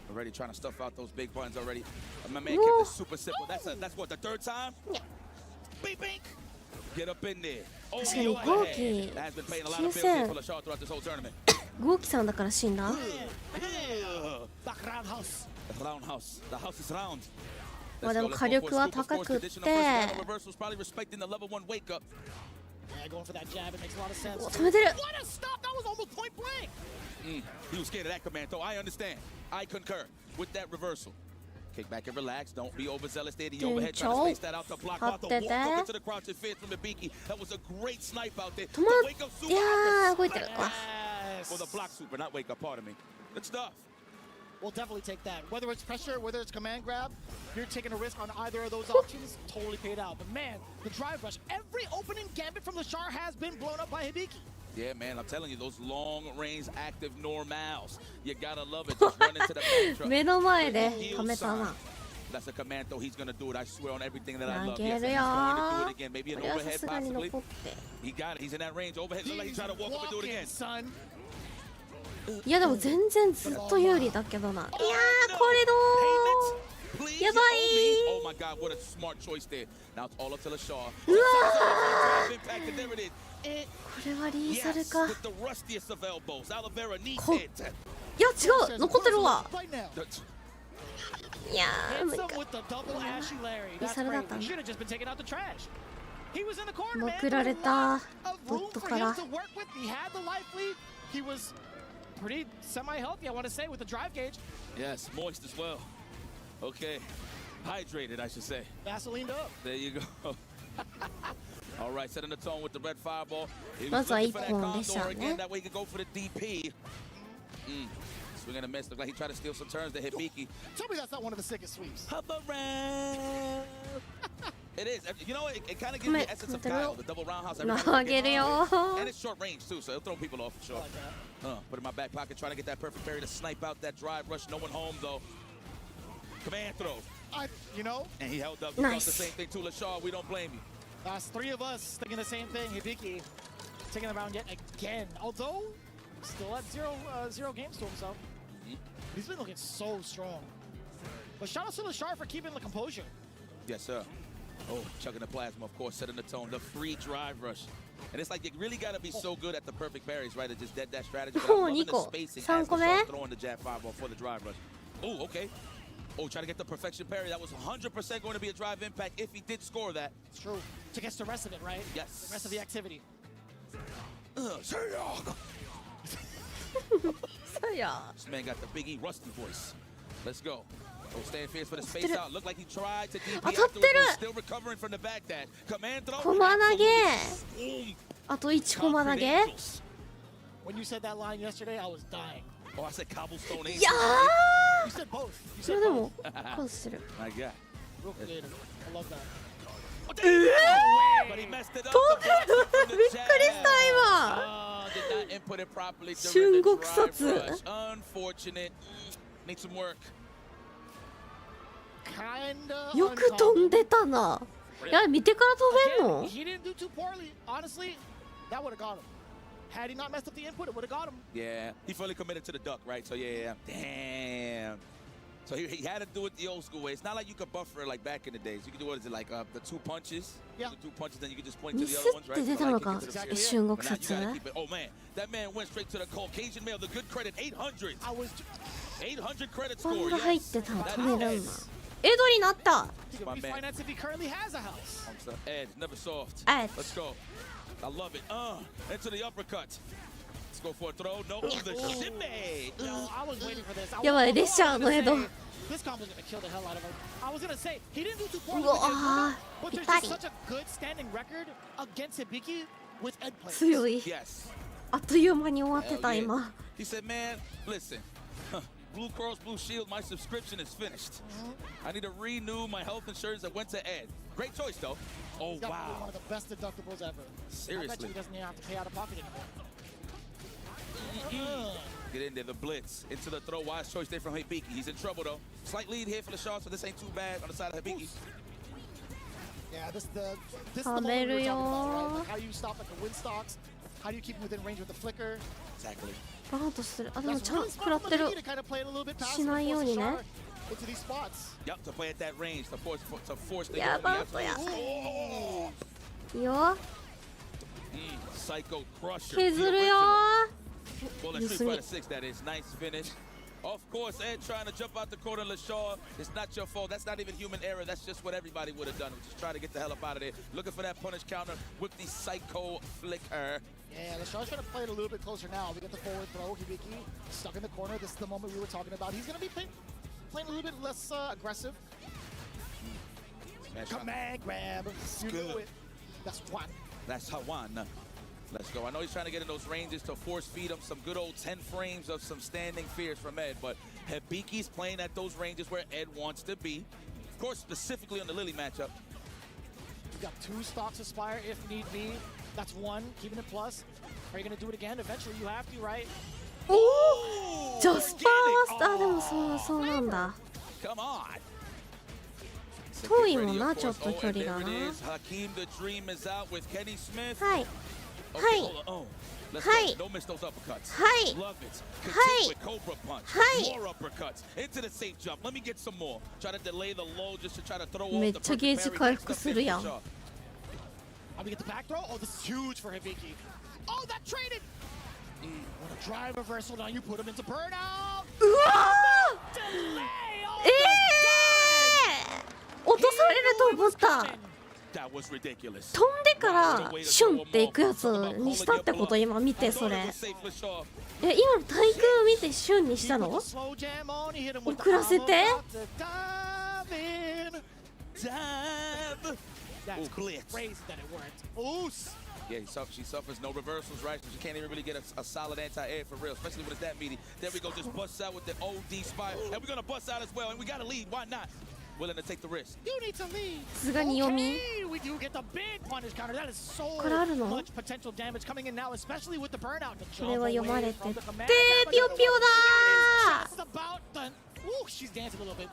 Already trying to stuff out those big buttons already. My man kept it super simple. That's what, the third time? Beep, beep. Get up in there. 確かに豪気新鮮。豪気さんだから死んだ。まあでも火力は高くって。止めてる。He was scared of that command, though. I understand. I concur with that reversal. Kick back and relax. Don't be overzealous there. The overhead trying to space that out to block out the walk up into the crouch and fist from Hibiki. That was a great snipe out there. The wake up super. Yes. Or the block super, not wake up. Pardon me. Good stuff. We'll definitely take that. Whether it's pressure, whether it's command grab, you're taking a risk on either of those options. Totally paid out. But man, the drive rush. Every opening gambit from Lashar has been blown up by Hibiki. Yeah, man, I'm telling you, those long-range active normals. You gotta love it. Just run into the back truck. 目の前で止めたな。 That's a command, though. He's gonna do it. I swear on everything that I love. 投げ Yes, る he's よ going to do it again. Maybe こ an れは overhead, さすがに possibly. 残って He got it. He's in that range. Overhead. Look like he's trying to walk up and do it again. Son. いやでも全然ずっと有利だけどな。いやーこれどうやばい Oh my God, what a smart choice there. Now it's all up to Lashar. うわ There it is. これはリーサル Yes, か with the rustiest of elbows. Oliveira needs こ it. いや違う残ってるわいやー無理か Handsome with the double Ashy Larry. リ That's サルだ great. った We ん should have just been taking out the trash. He was in the corner, だ man. 送られた Of ドッ room ト for か him ら to work with. He had the life lead. He was pretty semi-healthy, I want to say, with the drive gauge. Yes, moist as well. Okay. Hydrated, I should say. Vaseline up. There you go. All right, setting the tone with the red fireball. He ま was ずは looking 1 for that 本でした condor ね again. That way he could go for the DP. Swing and a miss. Looked like he tried to steal some turns to Hibiki. Tell me that's not one of the sickest sweeps. Hop around. It is. You know, it kind of gives the essence of Kyle, the double roundhouse. Everybody 投げるよ And it's short range, too, so it'll throw people off for sure. Put it in my back pocket, trying to get that perfect parry to snipe out that drive rush. No one home, though. Command throw. You know? And he held up. He Nice. thought the same thing, too. Lashar, we don't blame you. That's 3 of us thinking the same thing. Hibiki taking the round yet again. Although, still at zero games to himself. He's been looking so strong. But shout out to Lashar for keeping the composure. Yes, sir. Oh, chucking the plasma, of course, setting the tone. The free drive rush. And it's like you really got to be so good at the perfect parries, right? It's just dead that strategy. But I'm loving the spacing as Lashar throwing the jab 5-ball for the drive rush. Oh, okay. Oh, trying to get the perfection parry. That was 100% going to be a drive impact if he did score that. It's true. To get the rest of it, right? Yes. The rest of the activity. This man got the Big E rusty voice. Let's go. Oh, staying fierce for the space out. Looked like he tried to DP afterwards, but still recovering from the back dash. Command throw. 駒投げあと1駒投げ When you said that line yesterday, I was dying. Oh, I said cobblestone ace. いや You said both. You ーそれ said で both. もカウスしてる My God. Real creative. I love that. But he messed it up. びっくりした今 Oh, did not input it properly 春 during the 国 drive 殺 rush. Unfortunate. Need some work. Kinda よく飛んでたないや見てから飛べんの He didn't do too poorly. Honestly, that would have got him. Had he not messed up the input, it would have got him. Yeah, he fully committed to the duck, right? So, yeah. Damn. So he had to do it the old school way. It's not like you could buffer like back in the days. You could do, what is it, like the 2 punches? Yeah. The 2 punches, then you could just point to ミ the ス other っ ones, right? て出たのか Exactly. 春国 But now you 殺 gotta keep it. Oh, man. That man went straight to the Caucasian male. The good credit, 800. 800 credit バン score. が入っ Yes. てたの That 止めるん is だエドになった He could My be man. financed if he currently has a house. Edge, never soft. Edge. Let's go. I love it. Into the uppercut. Let's go for a throw. No, the shimmy. No, I was waiting for this. やばいレシャーのエド This combo's gonna kill the hell out of him. I was gonna say, he didn't do too う poorly わ ー with the but ぴ there's った just り such a good standing record against Hibiki with Ed players. 強い Yes. あっという間に終わって Hell た yeah. 今 He said, man, listen. Blue Cross Blue Shield, my subscription is finished. I need to renew my health insurance that went to Ed. Great choice, though. Oh, He's got wow. one of the best deductibles ever. I bet Seriously. you he doesn't even have to pay out of pocket anymore. Get in there, the blitz. Into the throw. Wise choice there from Hibiki. He's in trouble, though. Slight lead here for the Shaw, so this ain't too bad on the side of Hibiki. Yeah, this is the moment we were talking about, right? Like how you stop like the wind stalks. How do you keep him within range with the flicker? Exactly. バーンとするあでも That's ちゃん really 食ら smart ってる from Hibiki to kind of play it a little bit passive しないようにね and force the shot into these spots. Yep, to play at that range, to force the やばいや Oh. いいよ Psycho Crusher. 削るよ Well, that's Street Fighter 6, that is. Nice finish. Of course, Ed trying to jump out the corner. Lashar, it's not your fault. That's not even human error. That's just what everybody would have done. Just try to get the hell up out of there. Looking for that punish counter with the Psycho Flicker. Yeah, Lashar's trying to play it a little bit closer now. We get the forward throw. Hibiki stuck in the corner. This is the moment we were talking about. He's going to be playing a little bit less aggressive. Command grab. You knew it. That's one. That's one. Let's go. I know he's trying to get in those ranges to force feed him some good old 10 frames of some standing fears from Ed, but Hibiki's playing at those ranges where Ed wants to be. Of course, specifically on the Lily matchup. You got 2 stocks Aspire if need be. That's 1, keeping it plus. Are you going to do it again? Eventually you have to, right? じゃあスパーはでもそうなんだ。遠いもんな、ちょっと距離がな。はいはいはいはいはいはいめっちゃゲージ回復するやん。We get the back throw. Oh, this is huge for Hibiki. Oh, that traded. What a drive reversal. Now you put him into burnout. うわ落とされると思った。飛んでからシュンっていくやつにしたってこと今見てそれ。今の対空見てシュンにしたの？遅らせて。That's crazy that it worked. Oos! Yeah, she suffers no reversals, right? So she can't even really get a solid anti-air for real, especially when it's that meaty. There we go, just busts out with the OD spire. And we're gonna bust out as well, and we gotta lead. Why not? Willing to take the risk. You need to lead. Okay, we do get the big punish counter. That is so much potential damage coming in now, especially with the burnout. The jump away from the command. Just about done. Ooh, she's dancing a little bit.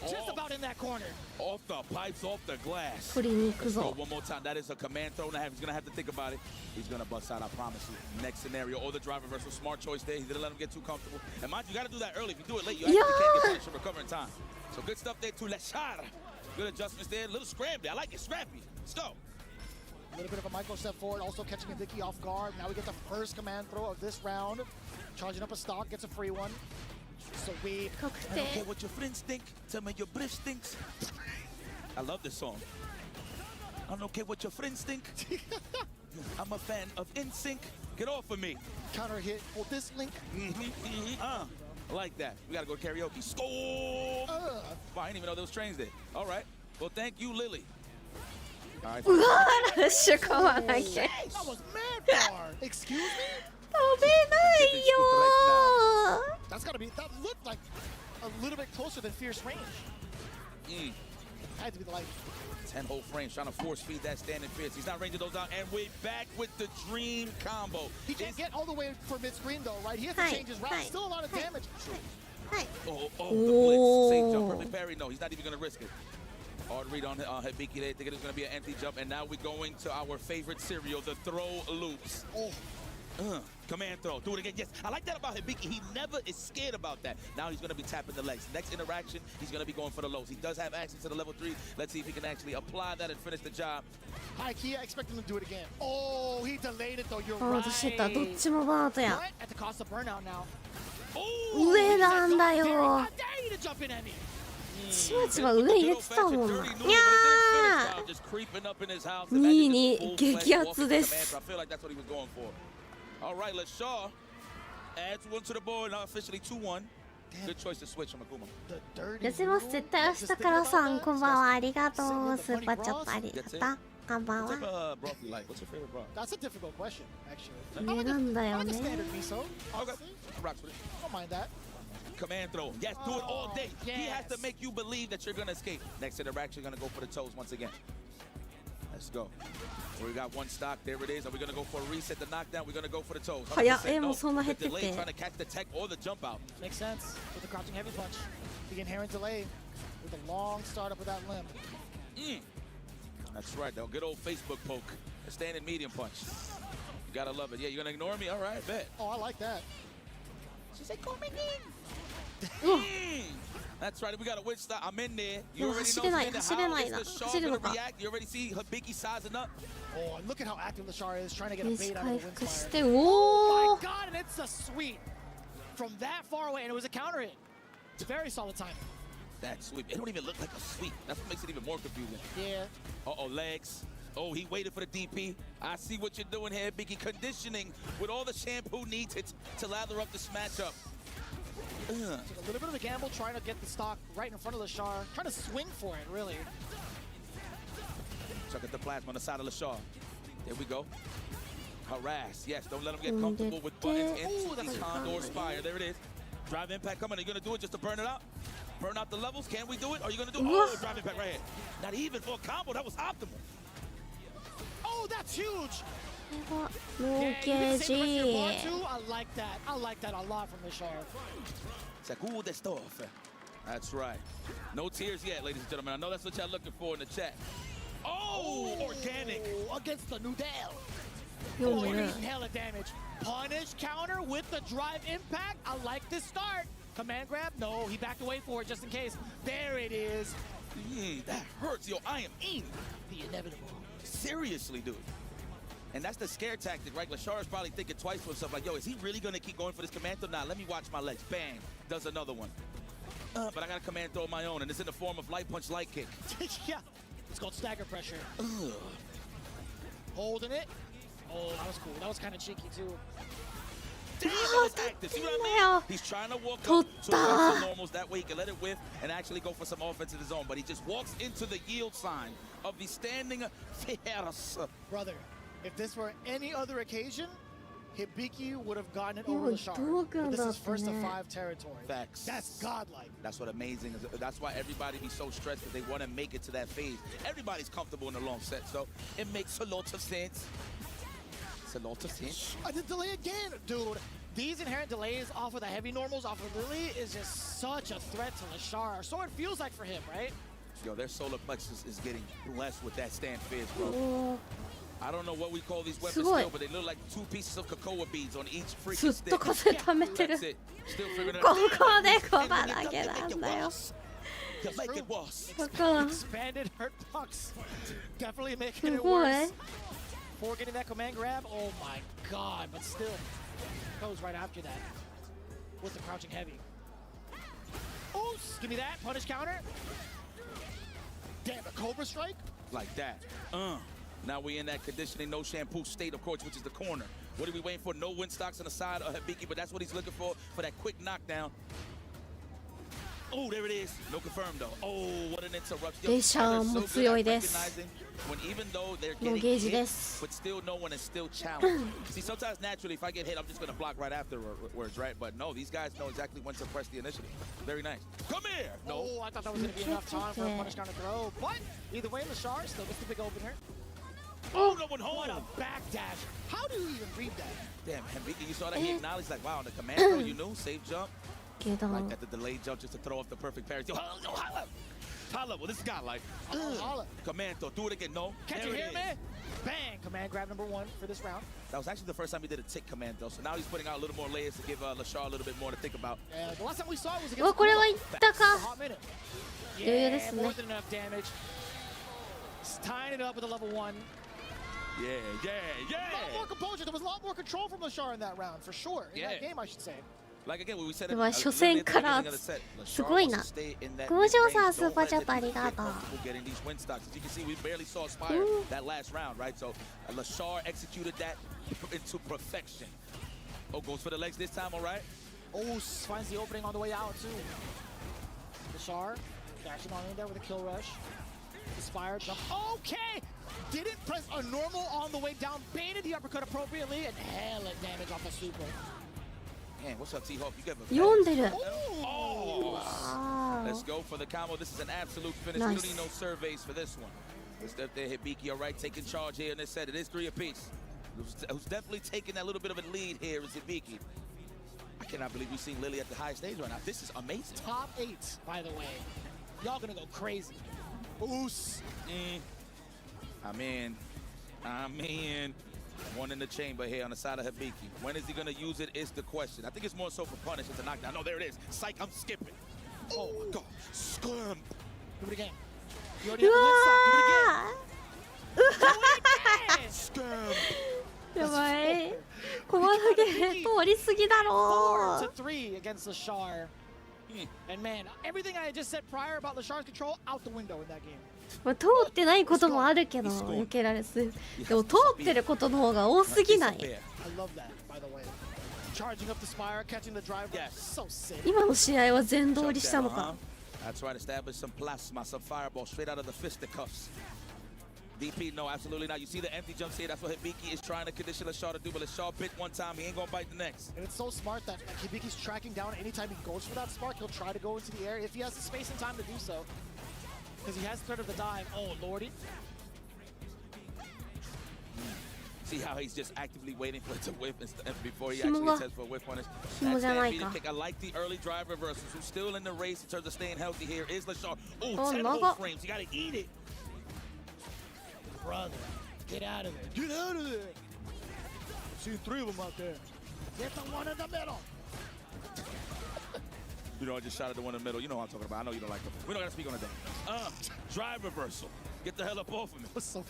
Just about in that corner. Off the pipes, off the glass. Let's go one more time. That is a command throw and a half. He's going to have to think about it. He's going to bust out, I promise you. Next scenario, or the drive reversal. Smart choice there. He didn't let him get too comfortable. And mind you, got to do that early. If you do it late, you actually can't get punished and recover in time. So good stuff there, too. Good adjustments there. A little scrappy. I like it, scrappy. Let's go. A little bit of a micro step forward, also catching Hibiki off guard. Now we get the first command throw of this round. Charging up a stock, gets a free one. So we I don't care what your friends think. Tell me your breath stinks. I love this song. I don't care what your friends think. I'm a fan of NSYNC. Get off of me. Counter hit for this link. I like that. We gotta go to karaoke. Score! Wow, I didn't even know there was trains there. All right. Well, thank you, Lily. All right. That was mad far. Excuse me? That's gotta be. That looked like a little bit closer than fierce range. Had to be the like 10 whole frames trying to force feed that standing fierce. He's not ranging those out, and we're back with the dream combo. He can't get all the way for mid screen though, right? He has to change his route. Still a lot of damage. The blitz. Safe jump. Perfect parry. No, he's not even gonna risk it. Hard read on Hibiki there. Thinking it's gonna be an empty jump, and now we're going to our favorite cereal, the throw loops. Command throw. Do it again. Yes, I like that about Hibiki. He never is scared about that. Now he's going to be tapping the legs. Next interaction, he's going to be going for the lows. He does have access to the level 3. Let's see if he can actually apply that and finish the job. High key, I expect him to do it again. Oh, he delayed it though. You're right. But at the cost of burnout now. 上なんだよ。ちまちま上入れてたもんな。にゃー。2位に激アツです。All right, let's Shaw adds one to the board. Now officially 2-1. Good choice to switch from Akuma. やせます。絶対明日からさんこんばんは。ありがとう。スーパーチョップありがとう。こんばんは。That's a difficult question, actually. 上なんだよね。Don't mind that. Command throw. Yes, do it all day. He has to make you believe that you're going to escape. Next interaction, going to go for the toes once again. Let's go. We got one stock. There it is. Are we going to go for a reset, the knockdown? We're going to go for the toes. No. The delay, trying to catch the tech or the jump out. Makes sense. With the crouching heavy punch. The inherent delay with a long startup of that limb. That's right, though. Good old Facebook poke. A standing medium punch. You got to love it. Yeah, you're going to ignore me? All right, bet. Oh, I like that. She said, coming in. That's right. We got a witch stop. I'm in there. You already know how is the Shaw going to react. You already see Hibiki sizing up. Oh, and look at how active the Shar is trying to get a bait out of the Windspire. Oh my God, and it's a sweep from that far away, and it was a counter hit. It's very solid timing. That sweep. It don't even look like a sweep. That's what makes it even more confusing. Yeah. Uh-oh, legs. Oh, he waited for the DP. I see what you're doing here, Hibiki. Conditioning with all the shampoo needs it to lather up this matchup. Took a little bit of a gamble trying to get the stock right in front of Lashar. Trying to swing for it, really. Chuck at the plasma on the side of Lashar. There we go. Harass. Yes, don't let him get comfortable with buttons into the Condor Spire. There it is. Drive impact coming. Are you going to do it just to burn it out? Burn out the levels? Can we do it? Are you going to do it? Oh, drive impact right here. Not even for a combo. That was optimal. Oh, that's huge. No KG. I like that. I like that a lot from Lashar. Seguro stuff. That's right. No tears yet, ladies and gentlemen. I know that's what y'all looking for in the chat. Oh, organic. Against the Nudell. Oh, he's eating hella damage. Punish counter with the drive impact. I like this start. Command grab. No, he backed away for it just in case. There it is. That hurts. Yo, I am in. The inevitable. Seriously, dude. And that's the scare tactic, right? Lashar is probably thinking twice for himself, like, yo, is he really going to keep going for this command throw? Nah, let me watch my legs. Bang. Does another one. But I got a command throw of my own, and it's in the form of light punch, light kick. Yeah. It's called stagger pressure. Holding it. Oh, that was cool. That was kind of cheeky, too. Damn, that was active. See what I mean? He's trying to walk up to the normals. That way he can let it whiff and actually go for some offense of his own. But he just walks into the yield sign of the standing fierce. Brother, if this were any other occasion, Hibiki would have gotten it over Lashar. But this is first of 5 territory. Facts. That's godlike. That's what amazing is. That's why everybody be so stressed because they want to make it to that phase. Everybody's comfortable in a long set, so it makes a lot of sense. It's a lot of sense. The delay again, dude. These inherent delays off of the heavy normals, off of Lily, is just such a threat to Lashar. So it feels like for him, right? Yo, their solar plexus is getting blessed with that stand fizz, bro. I don't know what we call these weapons still, but they look like 2 pieces of cocoa beads on each freaking stick. That's it. Still figuring it out. Make it worse. Expanded hurt pucks. Definitely making it worse. Before getting that command grab, oh my god, but still goes right after that with the crouching heavy. Oh, give me that punish counter. Damn, a Cobra strike like that. Now we in that conditioning, no shampoo state, of course, which is the corner. What are we waiting for? No win stocks on the side of Hibiki, but that's what he's looking for that quick knockdown. Oh, there it is. No confirm though. Oh, what an interruption. When even though they're getting hit, but still no one is still challenged. See, sometimes naturally, if I get hit, I'm just going to block right afterwards, right? But no, these guys know exactly when to press the initiative. Very nice. Come here. No. Oh, I thought that was going to be enough time for a punish counter throw. But either way, Lashar still gets the big opener. Oh, no one home. What a backdash. How do you even read that? Damn, Hibiki, you saw that he acknowledged, like, wow, the command throw, you knew, safe jump. Like that, the delayed jump just to throw off the perfect parry. Yo, high level, this is godlike. Command throw, do it again, no. Can't you hear me? Bang, command grab number 1 for this round. That was actually the first time he did a tick command though, so now he's putting out a little more layers to give Lashar a little bit more to think about. Yeah, the last time we saw it was against a hot minute. Yeah, more than enough damage. Just tying it up with a level 1. Yeah. A lot more composure. There was a lot more control from Lashar in that round, for sure. In that game, I should say. Like again, we said では初戦からすごいな。ゴージョーさんスーパーチャットありがとう。Getting these win stocks. As you can see, we barely saw Spire that last round, right? So Lashar executed that into perfection. Oh, goes for the legs this time, all right? Oh, finds the opening on the way out too. Lashar dashing on in there with a kill rush. Spire jump. Okay, didn't press a normal on the way down. Baited the uppercut appropriately and hella damage off a super. Man, what's up, T-Hawk? You got読んでる。Let's go for the combo. This is an absolute finish. We don't need no surveys for this one. Let's step there, Hibiki, all right, taking charge here in this set. It is 3 apiece. Who's definitely taking that little bit of a lead here is Hibiki. I cannot believe we've seen Lily at the highest stage right now. This is amazing. Top 8, by the way. Y'all gonna go crazy. Oos. I'm in. One in the chamber here on the side of Hibiki. When is he going to use it is the question. I think it's more so for punish as a knockdown. No, there it is. Psych, I'm skipping. Oh, my God. Scrum. Do it again. You already have the win stock. Do it again. Scrum. やばい。駒投げ通りすぎだろう。 4 to 3 against Lashar. And man, everything I just said prior about Lashar's control out the window in that game. まあ通ってないこともあるけど避けられす。でも通ってることの方が多すぎない。I love that, by the way. Charging up the spire, catching the driver. Yes. So sick. 今の試合は全通りしたのか。 That's right, establish some plasma, some fireball straight out of the fisticuffs. DP, no, absolutely not. You see the empty jumps here. That's what Hibiki is trying to condition LaShaw to do. But LaShaw bit one time, he ain't gonna bite the next. And it's so smart that like, Hibiki's tracking down anytime he goes for that spark. He'll try to go into the air if he has the space and time to do so. Because he has threat of the dive. Oh, lordy. See how he's just actively waiting for it to whip before he actually attempts for a whip on it. That's that kick. I like the early drive reversals. Who's still in the race in terms of staying healthy here is LaShaw. Oh, 10 whole frames. You gotta eat it. Brother, get out of there. Get out of there. See 3 of them out there. Get the one in the middle. You know, I just shot at the one in the middle. You know what I'm talking about. I know you don't like them. We don't gotta speak on it. Drive reversal. Get the hell up off of me. So,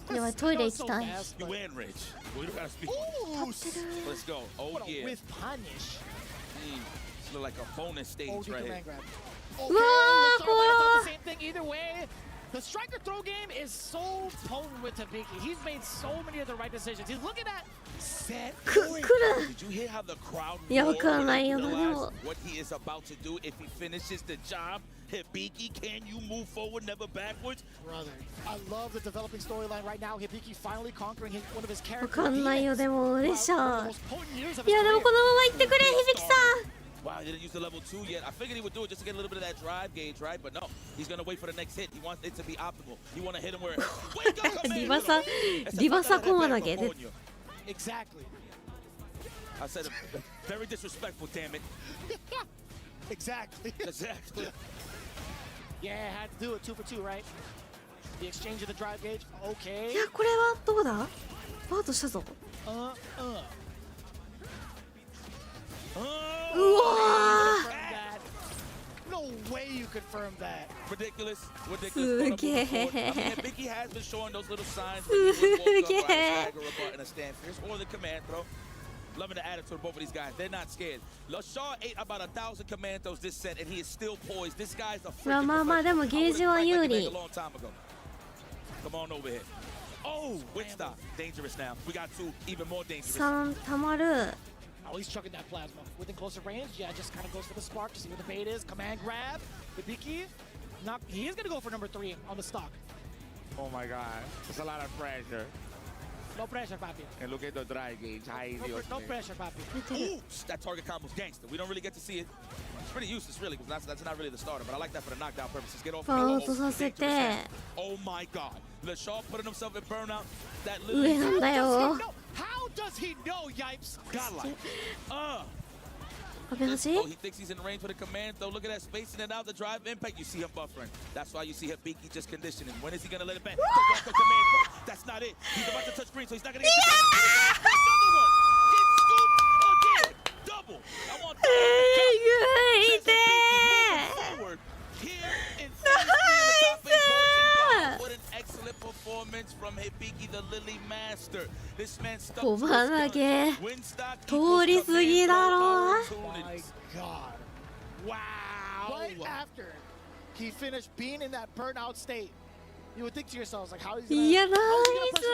ではトイレ行きたい。 You win, Rich. We don't gotta speak on it. Let's go. Oh, what yeah. A whiff punish. This look like a bonus stage right here. Okay, the same thing either way. The striker throw game is so potent with Hibiki. He's made so many of the right decisions. He's looking at set. Did you hear how the crowd realized what he is about to do if he finishes the job? Hibiki, can you move forward, never backwards? Brother, I love the developing storyline right now. Hibiki finally conquering one of his characters. わかんないよでもレシャー。いやでもこのまま行ってくれ響さん。 Wow, he didn't use the level 2 yet. I figured he would do it just to get a little bit of that drive gauge, right? But no, he's going to wait for the next hit. He wants it to be optimal. You want to hit him where it hurts. Wake up, man! リバサコマ投げで。 Exactly. I said very disrespectful, damn it. Exactly. Exactly. Yeah, had to do it 2 for 2, right? The exchange of the drive gauge. Okay. いやこれはどうだ？バートしたぞ。うわ No way you confirmed that. Ridiculous. すげえ。 Hibiki has been showing those little signs when he would walk up in a stand fierce or the command throw. Loving the attitude of both of these guys. They're not scared. LaShaw ate about 1,000 commandos this set, and he is still poised. This guy's a freaking まあまあでもゲージは有利。 Come on over here. Oh, witch stop. Dangerous now. We got 2 even more dangerous. 3たまる。 Oh, he's chucking that plasma. Within closer range, yeah, just kind of goes for the spark to see what the bait is. Command grab. Hibiki, he is going to go for number 3 on the stock. Oh my God. There's a lot of pressure. No pressure, papi. And look at the dry gauge. No pressure, papi. Ooh, that target combo's gangster. We don't really get to see it. It's pretty useless, really, because that's not really the starter. But I like that for the knockdown purposes. Get off. Oh my God. LaShaw putting himself in burnout. That 上なんだよ。 How does he know, Yipes? Godlike. Oh, he thinks he's in range for the command, though. Look at that spacing it out, the drive impact. You see him buffering. That's why you see Hibiki just conditioning. When is he going to let it back? That's not it. He's about to touch green, so he's not going to get another one. Get scooped again. Double. I want forward here in What an excellent performance from Hibiki, the Lily Master. This man stuck to his gun. Winstock equals command. Oh my God. Wow. Right after he finished being in that burnout state, you would think to yourselves, like, how is he gonna persevere after this,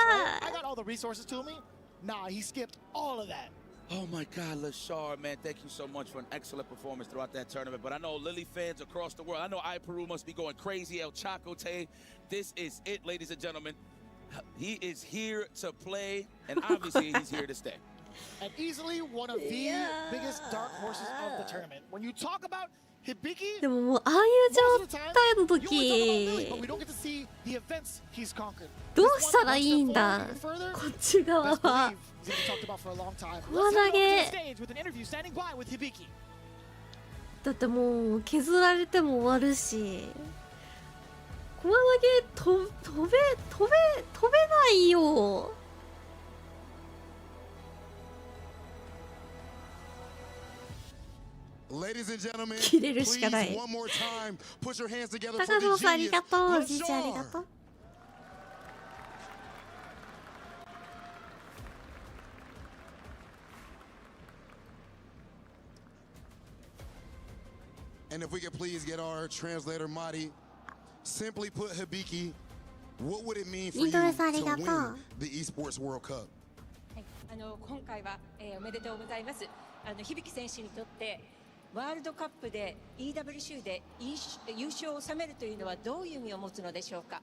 right? I got all the resources to me. Nah, he skipped all of that. Oh my God, LaShaw, man, thank you so much for an excellent performance throughout that tournament. But I know Lily fans across the world, I know Peru must be going crazy. El Chacote, this is it, ladies and gentlemen. He is here to play, and obviously he's here to stay. And easily one of the biggest dark horses of the tournament. When you talk about Hibiki, でももうああいう状態の時どうしたらいいんだこっち側は駒投げだってもう削られても終わるし駒投げ飛べないよLadies and gentlemen, 切れるしかない please one more time put your hands together 高 for the 野さんあり genius がとうじいちゃんありがとう And if we could please get our translator Madi, simply put Hibiki, what would it mean for you to win the Esports World Cup? 今回は、おめでとうございます。響選手にとってワールドカップで EWC で優勝を収めるというのはどういう意味を持つのでしょうか。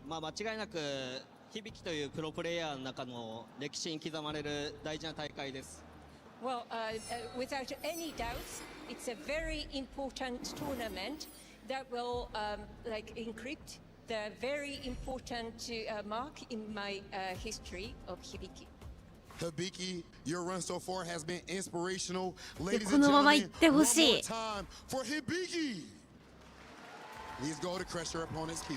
間違いなく響というプロプレイヤーの中の歴史に刻まれる大事な大会です。Well, without any doubts, it's a very important tournament that will encrypt the very important mark in my history of Hibiki. Hibiki, your run so far has been inspirational. Ladies and gentlemen, one more time for Hibiki. Please go to crush your opponent's key.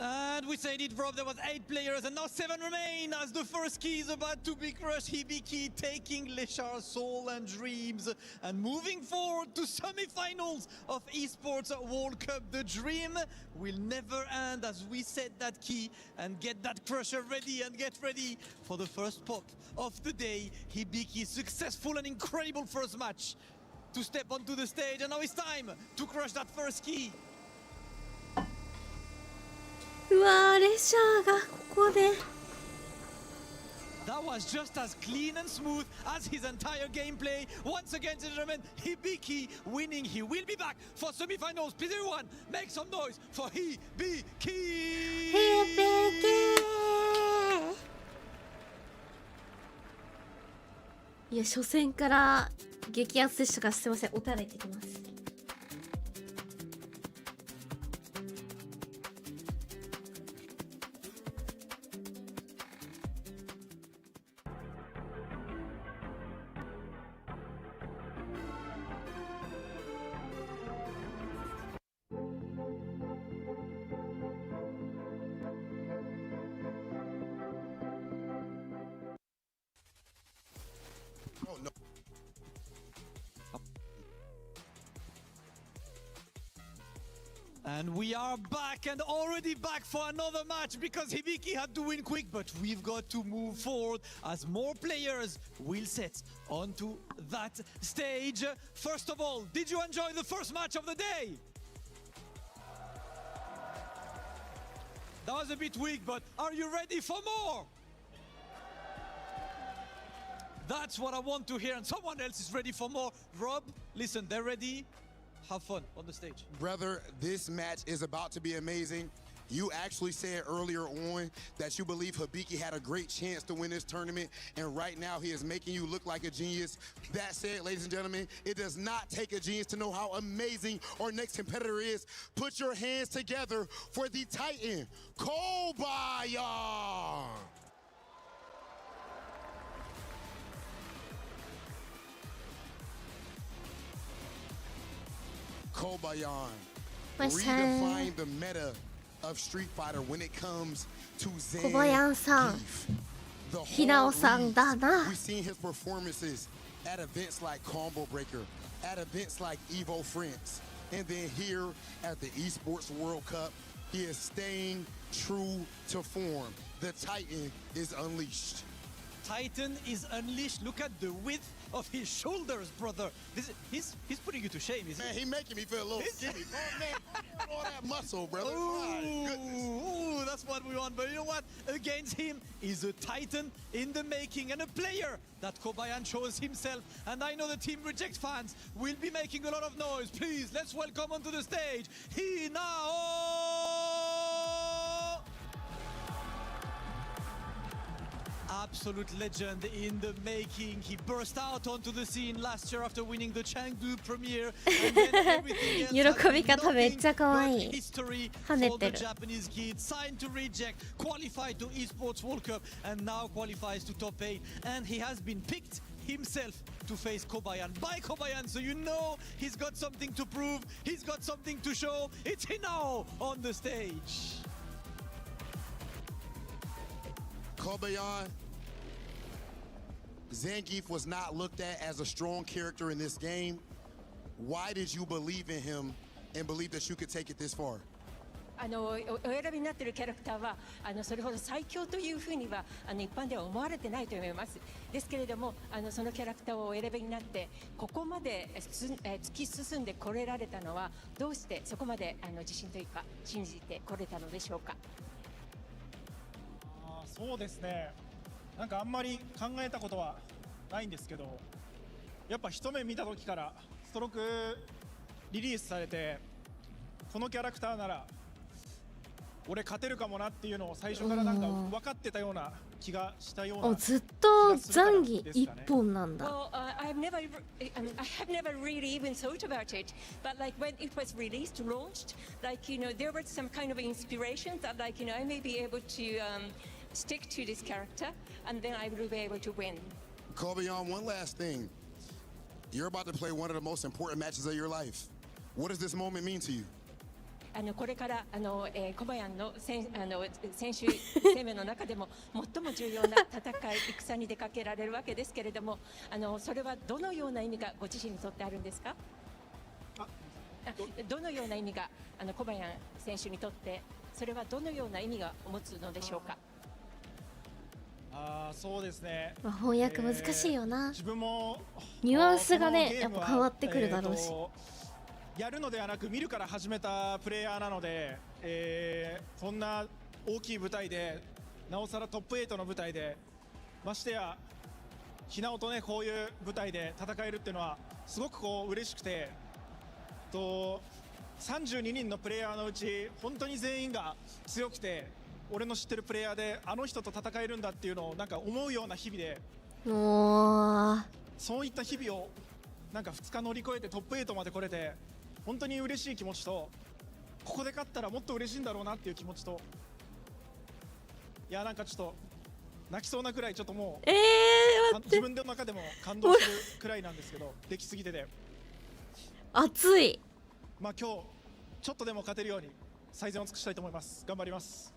And we said it, Rob, there was 8 players and now 7 remain as the first key is about to be crushed. Hibiki taking Leshar's soul and dreams and moving forward to semi-finals of Esports World Cup. The dream will never end as we set that key and get that crusher ready and get ready for the first pop of the day. Hibiki successful and incredible first match to step onto the stage, and now it's time to crush that first key. うわー、レシャーがここで That was just as clean and smooth as his entire gameplay. Once again, gentlemen, Hibiki winning. He will be back for semi-finals. Please, everyone, make some noise for Hibiki! Hibiki! いや、初戦から激アツでしたから、すいません、おたらいてきます。And we are back and already back for another match because Hibiki had to win quick, but we've got to move forward as more players will set onto that stage. First of all, did you enjoy the first match of the day? That was a bit weak, but are you ready for more? That's what I want to hear, and someone else is ready for more. Rob, listen, they're ready. Have fun on the stage. Brother, this match is about to be amazing. You actually said earlier on that you believe Hibiki had a great chance to win this tournament, and right now he is making you look like a genius. That said, ladies and gentlemen, it does not take a genius to know how amazing our next competitor is. Put your hands together for the Titan, Kobayan! Kobayan redefined the meta of Street Fighter when it comes to Zen. 小林さん、平尾さんだな。 We've seen his performances at events like Combo Breaker, at events like Evo France, and then here at the Esports World Cup, he is staying true to form. The Titan is unleashed. Titan is unleashed. Look at the width of his shoulders, brother. He's putting you to shame, isn't he? Man, he making me feel a little silly. Oh, man, all that muscle, brother. Ooh, that's what we want. But you know what? Against him is a Titan in the making and a player that Kobayan shows himself. And I know the Team Reject fans will be making a lot of noise. Please, let's welcome onto the stage Hinao! Absolute legend in the making. He burst out onto the scene last year after winning the Chengdu premiere. And then everything else has been nothing but history for the Japanese kid. Signed to Reject, qualified to Esports World Cup, and now qualifies to top 8. And he has been picked himself to face Kobayan by Kobayan, so you know he's got something to prove, he's got something to show. It's Hinao on the stage. Kobayan, Zangief was not looked at as a strong character in this game. Why did you believe in him and believe that you could take it this far? お選びになっているキャラクターはそれほど最強というふうには一般では思われてないと思います。ですけれどもそのキャラクターをお選びになってここまで突き進んでこれられたのはどうしてそこまで自信というか信じてこれたのでしょうか。そうですね、なんかあんまり考えたことはないんですけど、やっぱ一目見た時からストロークリリースされてこのキャラクターなら俺勝てるかもなっていうのを最初からなんか分かってたような気がしたような。ずっとザンギ一本なんだ。Well, I have never really even thought about it, but like when it was released, launched, like there was some kind of inspiration that like I may be able to stick to this character, and then I will be able to win. Kobe, on one last thing, you're about to play one of the most important matches of your life. What does this moment mean to you? これからコバヤンの選手生命の中でも最も重要な戦い戦に出かけられるわけですけれども、それはどのような意味がご自身にとってあるんですか。どのような意味がコバヤン選手にとってそれはどのような意味が持つのでしょうか。そうですね、翻訳難しいよな。自分もニュアンスがねやっぱ変わってくるだろうし、やるのではなく見るから始めたプレイヤーなので、こんな大きい舞台でなおさらトップ8の舞台でましてやひなおとねこういう舞台で戦えるっていうのはすごくこう嬉しくて、32人のプレイヤーのうち本当に全員が強くて俺の知ってるプレイヤーであの人と戦えるんだっていうのをなんか思うような日々で、そういった日々をなんか2日乗り越えてトップ8まで来れて本当に嬉しい気持ちと、ここで勝ったらもっと嬉しいんだろうなっていう気持ちと、いやなんかちょっと泣きそうなくらいちょっともう、自分の中でも感動するくらいなんですけどできすぎてて熱い。まあ今日ちょっとでも勝てるように最善を尽くしたいと思います。頑張ります。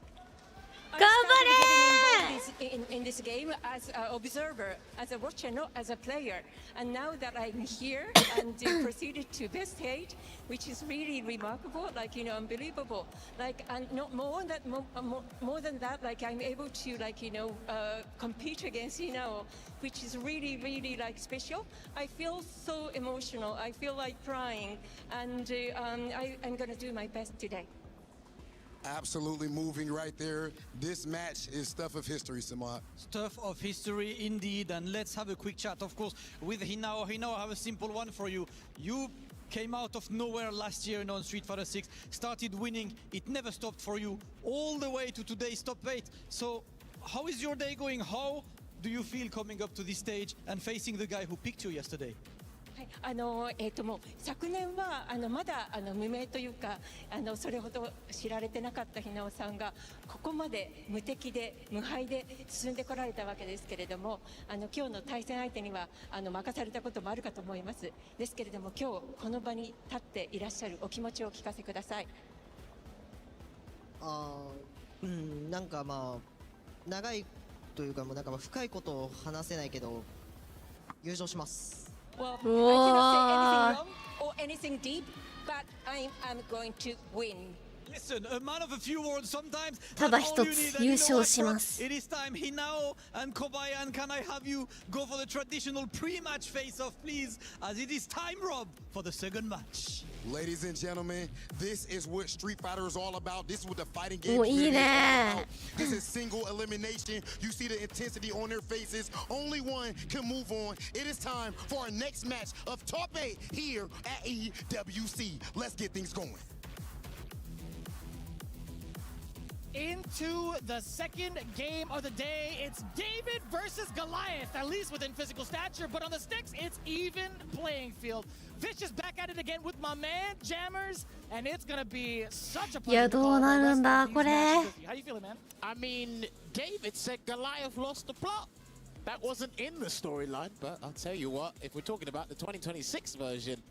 頑張れ in this game as an observer, as a watcher, not as a player. And now that I'm here and proceeded to best 8, which is really remarkable, like unbelievable. Like and not more than that, like I'm able to like compete against which is really like special. I feel so emotional. I feel like crying, and I'm gonna do my best today. Absolutely moving right there. This match is stuff of history, Samad. Stuff of history indeed, and let's have a quick chat, of course, with Hinao. Hinao, I have a simple one for you. You came out of nowhere last year on Street Fighter 6, started winning, it never stopped for you, all the way to today's top 8. So, how is your day going? How do you feel coming up to this stage and facing the guy who picked you yesterday? もう昨年はまだ無名というかそれほど知られてなかったひなおさんがここまで無敵で無敗で進んでこられたわけですけれども、今日の対戦相手には任されたこともあるかと思います。ですけれども今日この場に立っていらっしゃるお気持ちをお聞かせください。なんかまあ長いというかなんか深いことを話せないけど優勝します。Well, I cannot say anything wrong or anything deep, but I'm going to win. Listen, a man of a few words sometimes. ただ一つ優勝します。 It is time, Hinao and Kobayan. Can I have you go for the traditional pre-match face-off, please? As it is time, Rob, for the second match. Ladies and gentlemen, this is what Street Fighter is all about. This is what the fighting game isいいね。 all about. This is single elimination. You see the intensity on their faces. Only one can move on. It is time for our next match of top 8 here at EWC. Let's get things going. Into the second game of the day. It's David versus Goliath, at least within physical stature, but on the sticks, it's even playing field. Vicious back at it again with my man, Jammers, and it's gonna be such a pleasure. いや、どうなるんだ、これ。 How you feeling, man? I mean, David said Goliath lost the plot. That wasn't in the storyline, but I'll tell you what, if we're talking about the 2026 version,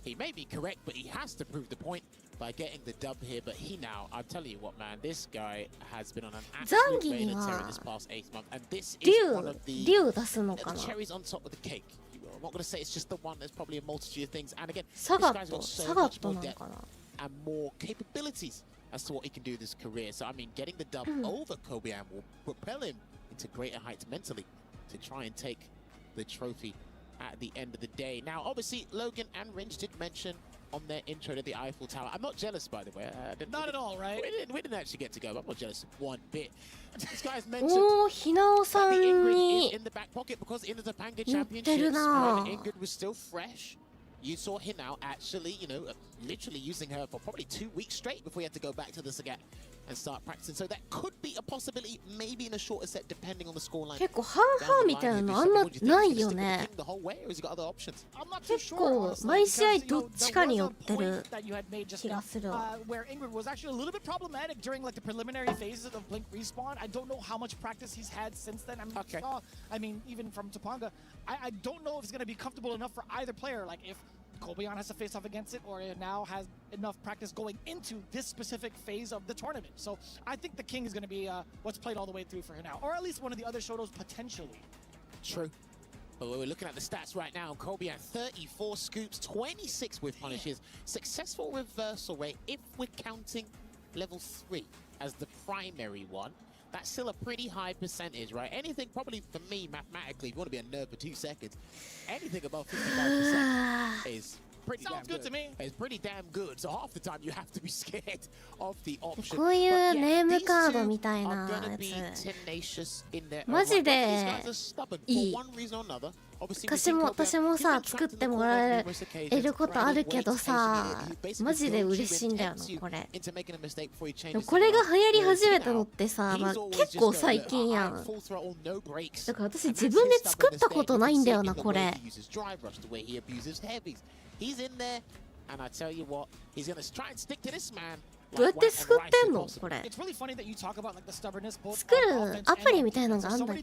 he may be correct, but he has to prove the point by getting the dub here. But he now, I'll tell you what, man, this guy has been on an absolute vein of terror this past 8 months, and this is one of the cherries on top of the cake. I'm not going to say it's just the one. There's probably a multitude of things. And again, this guy's got so much more depth and more capabilities as to what he can do this career. So, I mean, getting the dub over Kobian will propel him into greater heights mentally to try and take the trophy at the end of the day. Now, obviously, Logan and Ringe did mention on their intro to the Eiffel Tower. I'm not jealous, by the way. Not at all, right? We didn't actually get to go. I'm not jealous one bit. This guy's mentioned おー、ひなおさん that the に Ingrid is in the back pocket because in the Topanga 似ってる Championships, な when Ingrid was still fresh, you saw Hinao actually, you know, literally using her for probably 2 weeks straight before he had to go back to the Sagat and start practicing. So that could be a possibility, maybe in a shorter set, depending on the scoreline. 結構半々みたいなのあんまないよね。 The whole way, or has he got other options? 結構毎試合どっちかに寄ってる気がするわ。 Where Ingrid was actually a little bit problematic during like the preliminary phases of Blink Respawn. I don't know how much practice he's had since then. I mean, even from Topanga, I don't know if it's going to be comfortable enough for either player. Like if Kobian has to face off against it, or it now has enough practice going into this specific phase of the tournament. So I think the King is going to be what's played all the way through for him now, or at least one of the other Shotos potentially. True. But we're looking at the stats right now. Kobian 34 scoops, 26 with punishes, successful reversal rate if we're counting level 3 as the primary one. That's still a pretty high percentage, right? Anything probably for me mathematically, if you want to be a nerd for 2 seconds, anything above 55% is pretty Sounds good to me. It's pretty damn good. So half the time you have to be scared of the option. こういうネームカードみたいなやつマジでいい。私もさ作ってもらえることあるけどさ、マジで嬉しいんだよなこれ。でもこれが流行り始めたのってさ、まあ、結構最近やん。だから私自分で作ったことないんだよなこれ。どうやって作ってんのこれ。作るアプリみたいなのがあんだっけ。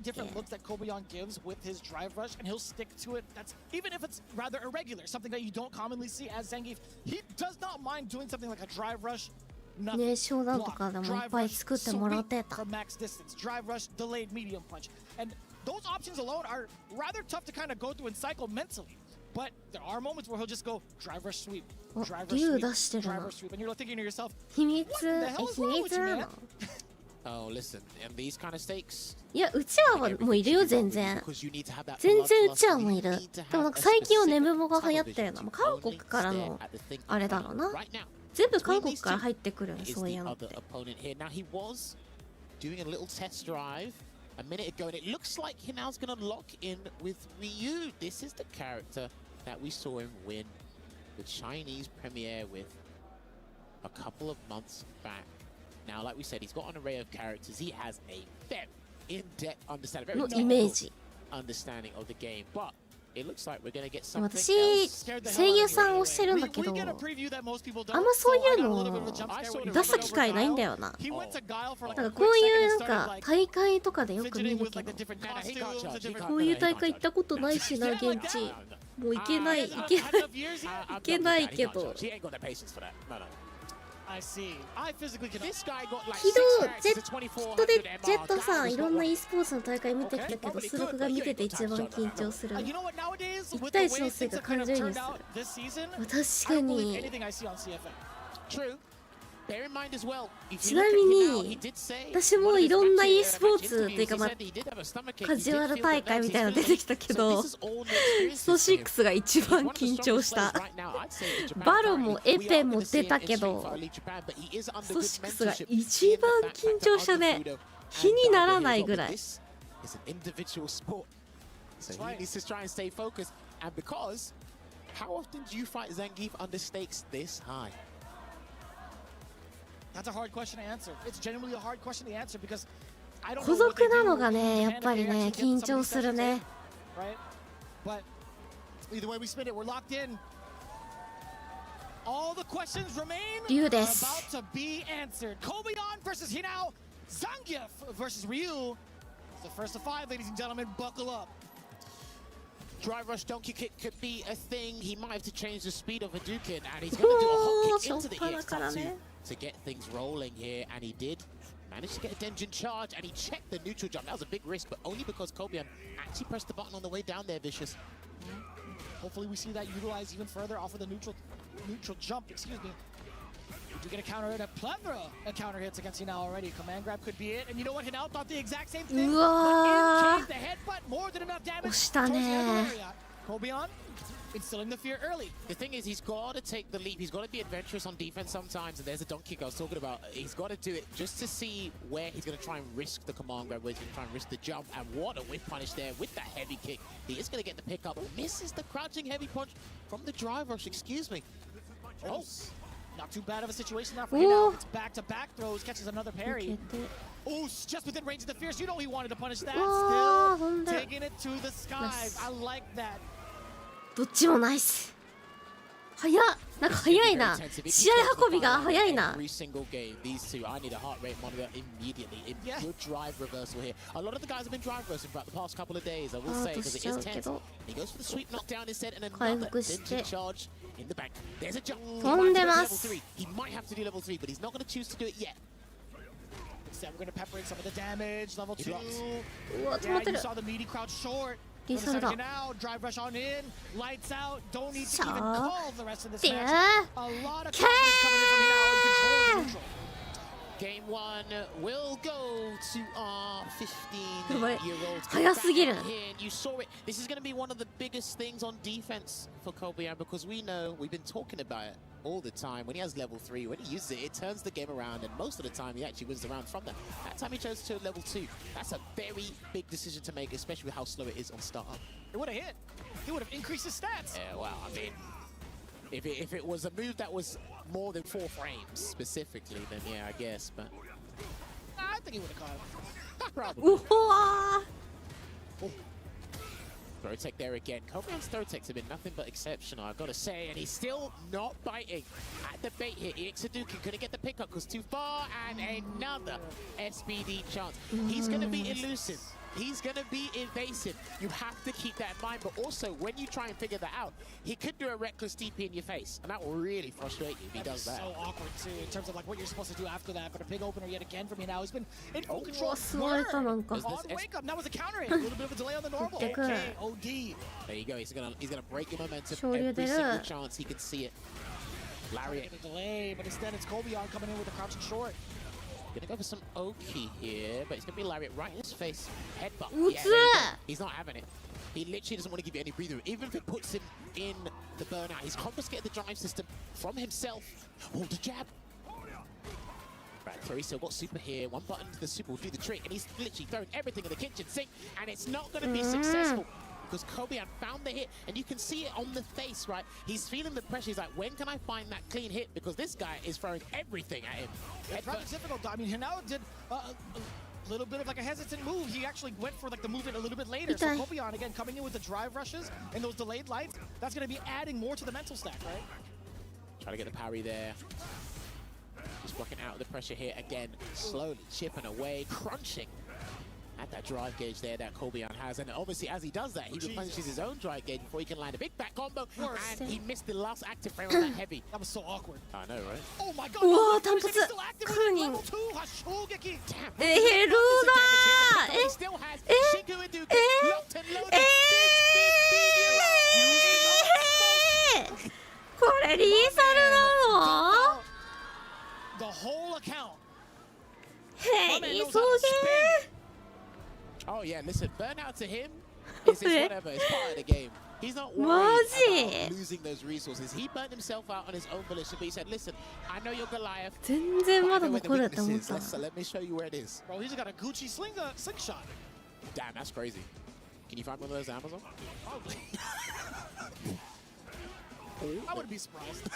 ね、商談とかでもいっぱい作ってもらってた。Those options alone are rather tough to kind of go through and cycle mentally. But there are moments where he'll just go drive rush sweep, drive rush sweep, drive rush sweep, and you're thinking to yourself, what the hell is wrong with you, man? Oh, listen, and these kind of stakes. いや、うちわはもういるよ、全然。全然うちわもいる。でもなんか最近はネムボが流行ってるな。韓国からのあれだろうな。全部韓国から入ってくるよね、そういうのって。A minute ago, and it looks like Hinao's going to lock in with Ryu. This is the character that we saw him win the Chinese premiere with a couple of months back. Now, like we said, he's got an array of characters. He has a very in-depth understanding, very technical understanding of the game. But it looks like we're going to get something else. 私、声優さんをしてるんだけど、あんまそういうの出す機会ないんだよな。なんかこういうなんか大会とかでよく見るけど、こういう大会行ったことないしな、現地。もう行けないけど。きっとジェットさんいろんな e スポーツの大会見てきたけど、スロクが見てて一番緊張する。1対1のせいが感情移入する。確かに。ちなみに私もいろんな e スポーツっていうか、まあ、カジュアル大会みたいなの出てきたけど、スト6が一番緊張した。バロもエペも出たけど、スト6が一番緊張したね。比にならないぐらい。孤独なのがね、やっぱりね、緊張するね。竜です。Drive rush donkey kick could be a thing. He might have to change the speed of Hadouken, and he's going to do a hot kick into the EX to get things rolling here, and he did manage to get a Denjin charge, and he checked the neutral jump. That was a big risk, but only because Kobian actually pressed the button on the way down there, Vicious. Hopefully we see that utilized even further off of the neutral jump, excuse me. You get a counter hit, a plethora of counter hits against Hinao already. Command grab could be it. And you know what? Hinao thought the exact same thing. But in came the headbutt, more than enough damage. Towards the end of the area. Kobeon instilling the fear early. The thing is, he's got to take the leap. He's got to be adventurous on defense sometimes. And there's a dunk kick I was talking about. He's got to do it just to see where he's going to try and risk the command grab, where he's going to try and risk the jump. And what a whip punish there with that heavy kick. He is going to get the pickup. Misses the crouching heavy punch from the drive rush. Excuse me. Oh, not too bad of a situation now for Hinao. It's back-to-back throws, catches another parry. Oh, just within range of the fierce. You know he wanted to punish that. Still taking it to the skies. I like that. どっちもナイス。早っ。なんか早いな。試合運びが早いな。 Every single game, these two, I need a heart rate monitor immediately. Good drive reversal here. A lot of the guys have been drive reversing throughout the past couple of days, I will say, because it is tense. He goes for the sweep knockdown instead, and another ninja charge in the back. There's a jump. Level 3. He might have to do level 3, but he's not going to choose to do it yet. Instead, we're going to pepper in some of the damage. Level 2. Yeah, you saw the meaty crouch short. Now, drive rush on in, lights out, don't need to even call the rest of this match. A lot of confidence coming in from Hinao and control of neutral. Game 1 will go to our 15-year-old. You saw it. This is going to be one of the biggest things on defense for Kobeon, because we know, we've been talking about it all the time. When he has level 3, when he uses it, it turns the game around, and most of the time he actually wins the round from that. That time he chose to level 2. That's a very big decision to make, especially with how slow it is on startup. It would have hit. He would have increased his stats. Yeah, well, I mean, if it was a move that was more than 4 frames specifically, then yeah, I guess, but... I think he would have caught him. Probably. Throw tech there again. Kobeon's throw techs have been nothing but exceptional, I've got to say, and he's still not biting at the bait here. Ixaduki couldn't get the pickup because too far, and another SBD chance. He's going to be elusive. He's going to be evasive. You have to keep that in mind, but also when you try and figure that out, he could do a reckless TP in your face, and that will really frustrate you if he does that. So awkward too, in terms of like what you're supposed to do after that. But a big opener yet again from Hinao. He's been in full control. On wake up. That was a counter hit. A little bit of a delay on the normal. Okay, OD. There you go. He's gonna break your momentum every single chance he can see it. Lariat. A delay, but instead it's Kobeon coming in with a crouching short. Gonna go for some Oki here, but it's gonna be Lariat right in his face. Headbutt. Yeah, he's not having it. He literally doesn't want to give you any breather. Even if it puts him in the burnout, he's confiscated the drive system from himself. Oh, the jab. Right, so he's still got super here. One button to the super will do the trick, and he's literally throwing everything in the kitchen sink, and it's not gonna be successful. Because Kobeon found the hit, and you can see it on the face, right? He's feeling the pressure. He's like, when can I find that clean hit? Because this guy is throwing everything at him. It's rather difficult. I mean, Hinao did a little bit of like a hesitant move. He actually went for like the movement a little bit later. So Kobeon, again, coming in with the drive rushes and those delayed lights, that's going to be adding more to the mental stack, right? Try to get the parry there. Just blocking out the pressure here again. Slowly chipping away, crunching at that drive gauge there that Kobeon has, and obviously as he does that, he replenishes his own drive gauge before he can land a big back combo, and he missed the last active frame on that heavy. That was so awkward. I know, right? Oh my god! Whoa, damn. He still has Shinku Hadouken locked and loaded. これリーサルなの? The whole account. へい、急げ. Oh yeah, listen, burnout to him is whatever, it's part of the game. He's not worried about losing those resources. He burnt himself out on his own volition, but he said, listen, I know you're Goliath. Let me show you where it is. Bro, he's got a Gucci slingshot. Damn, that's crazy. Can you find one of those Amazon? Probably. I wouldn't be surprised.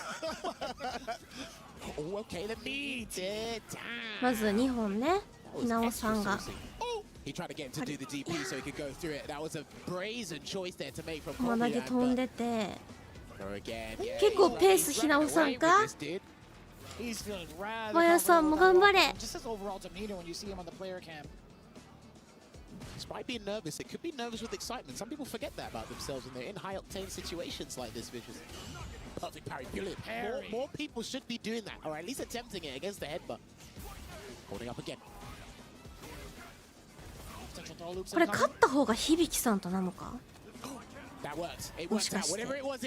Oh, okay, let me damn. まず2本ね、Hinaoさんが。He tried to get him to do the DP so he could go through it. That was a brazen choice there to make from まだけ飛んでて。 again. 結構ペースHinaoさんか？マヤさんも頑張れ。 Just his overall demeanor when you see him on the player cam. Despite being nervous, it could be nervous with excitement. Some people forget that about themselves when they're in high-octane situations like this, Vicious. Perfect parry, brilliant. More people should be doing that, or at least attempting it against the headbutt. Holding up again. これ勝った方が響さんとなのか?もしかして。うわー、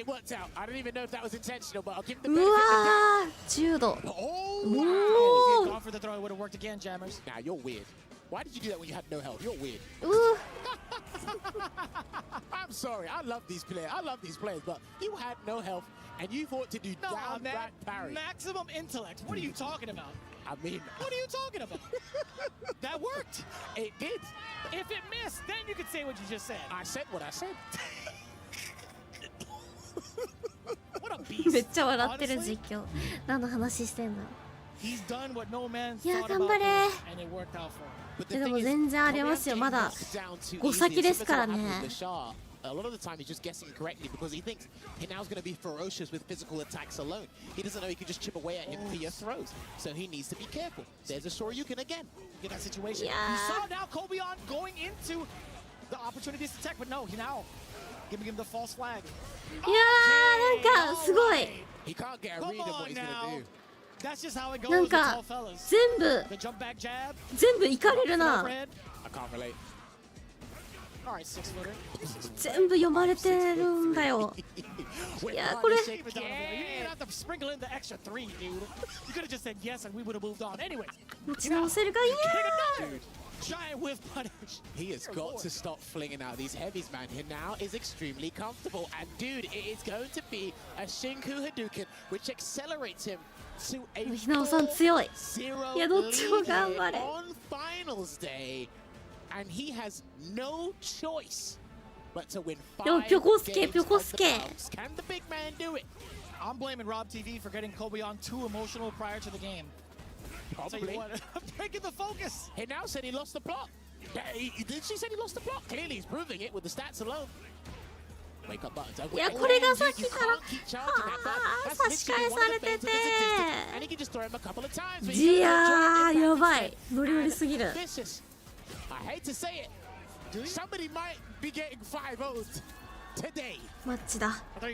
10度。おお。Why did you do that when you had no help? You're weird. I'm sorry. I love these players. But you had no help, and you thought to do down that parry. Maximum intellect. What are you talking about? I mean, what are you talking about? That worked. It did. If it missed, then you could say what you just said. I said what I said. What a beast. めっちゃ笑ってる実況。何の話してんの？He's done what no man いや、 thought 頑 about 張れ。 and it worked out for him. でも全然ありますよ。まだ5先ですからね。A lot of the time he's just guessing correctly because he thinks Hinau's going to be ferocious with physical attacks alone. He doesn't know he can just chip away at him for your throws. So he needs to be careful. There's a Shoryuken again. Get that situation. Yeah. You saw now Kobeon going into the opportunities to attack, but no, Hinau giving him the false flag. いやー、なんかすごい。 He can't get a read of what he's going to do. That's just how it goes なんか with tall fellas. 全部いかれるな。 I can't relate. All right, 6-footer. 全部読まれてるんだよ。いや、これ。 You didn't have to sprinkle in the extra 3, dude. You could have just said yes and we would have moved on. Anyway. 持ち直せるか、いやー。 Giant whiff punish. He has got to stop flinging out these heavies, man. Hinau is extremely comfortable. And dude, it is going to be a Shinku Hadouken, which accelerates him to a ひなおさん強い。いや、どっちも頑張れ。 on finals day. And he has no choice but to win 5 games. Can the big man do it? I'm blaming Rob TV for getting Kobeon too emotional prior to the game. Probably. I'm breaking the focus. He now said he lost the plot. Did she say he lost the plot? Clearly he's proving it with the stats alone. Wake up buttons. いや、これがさっきから差し返されてて。いやー、やばい。ノリノリすぎる。 I hate to say it. Somebody might be getting 5-0 today. マッチだ。こっから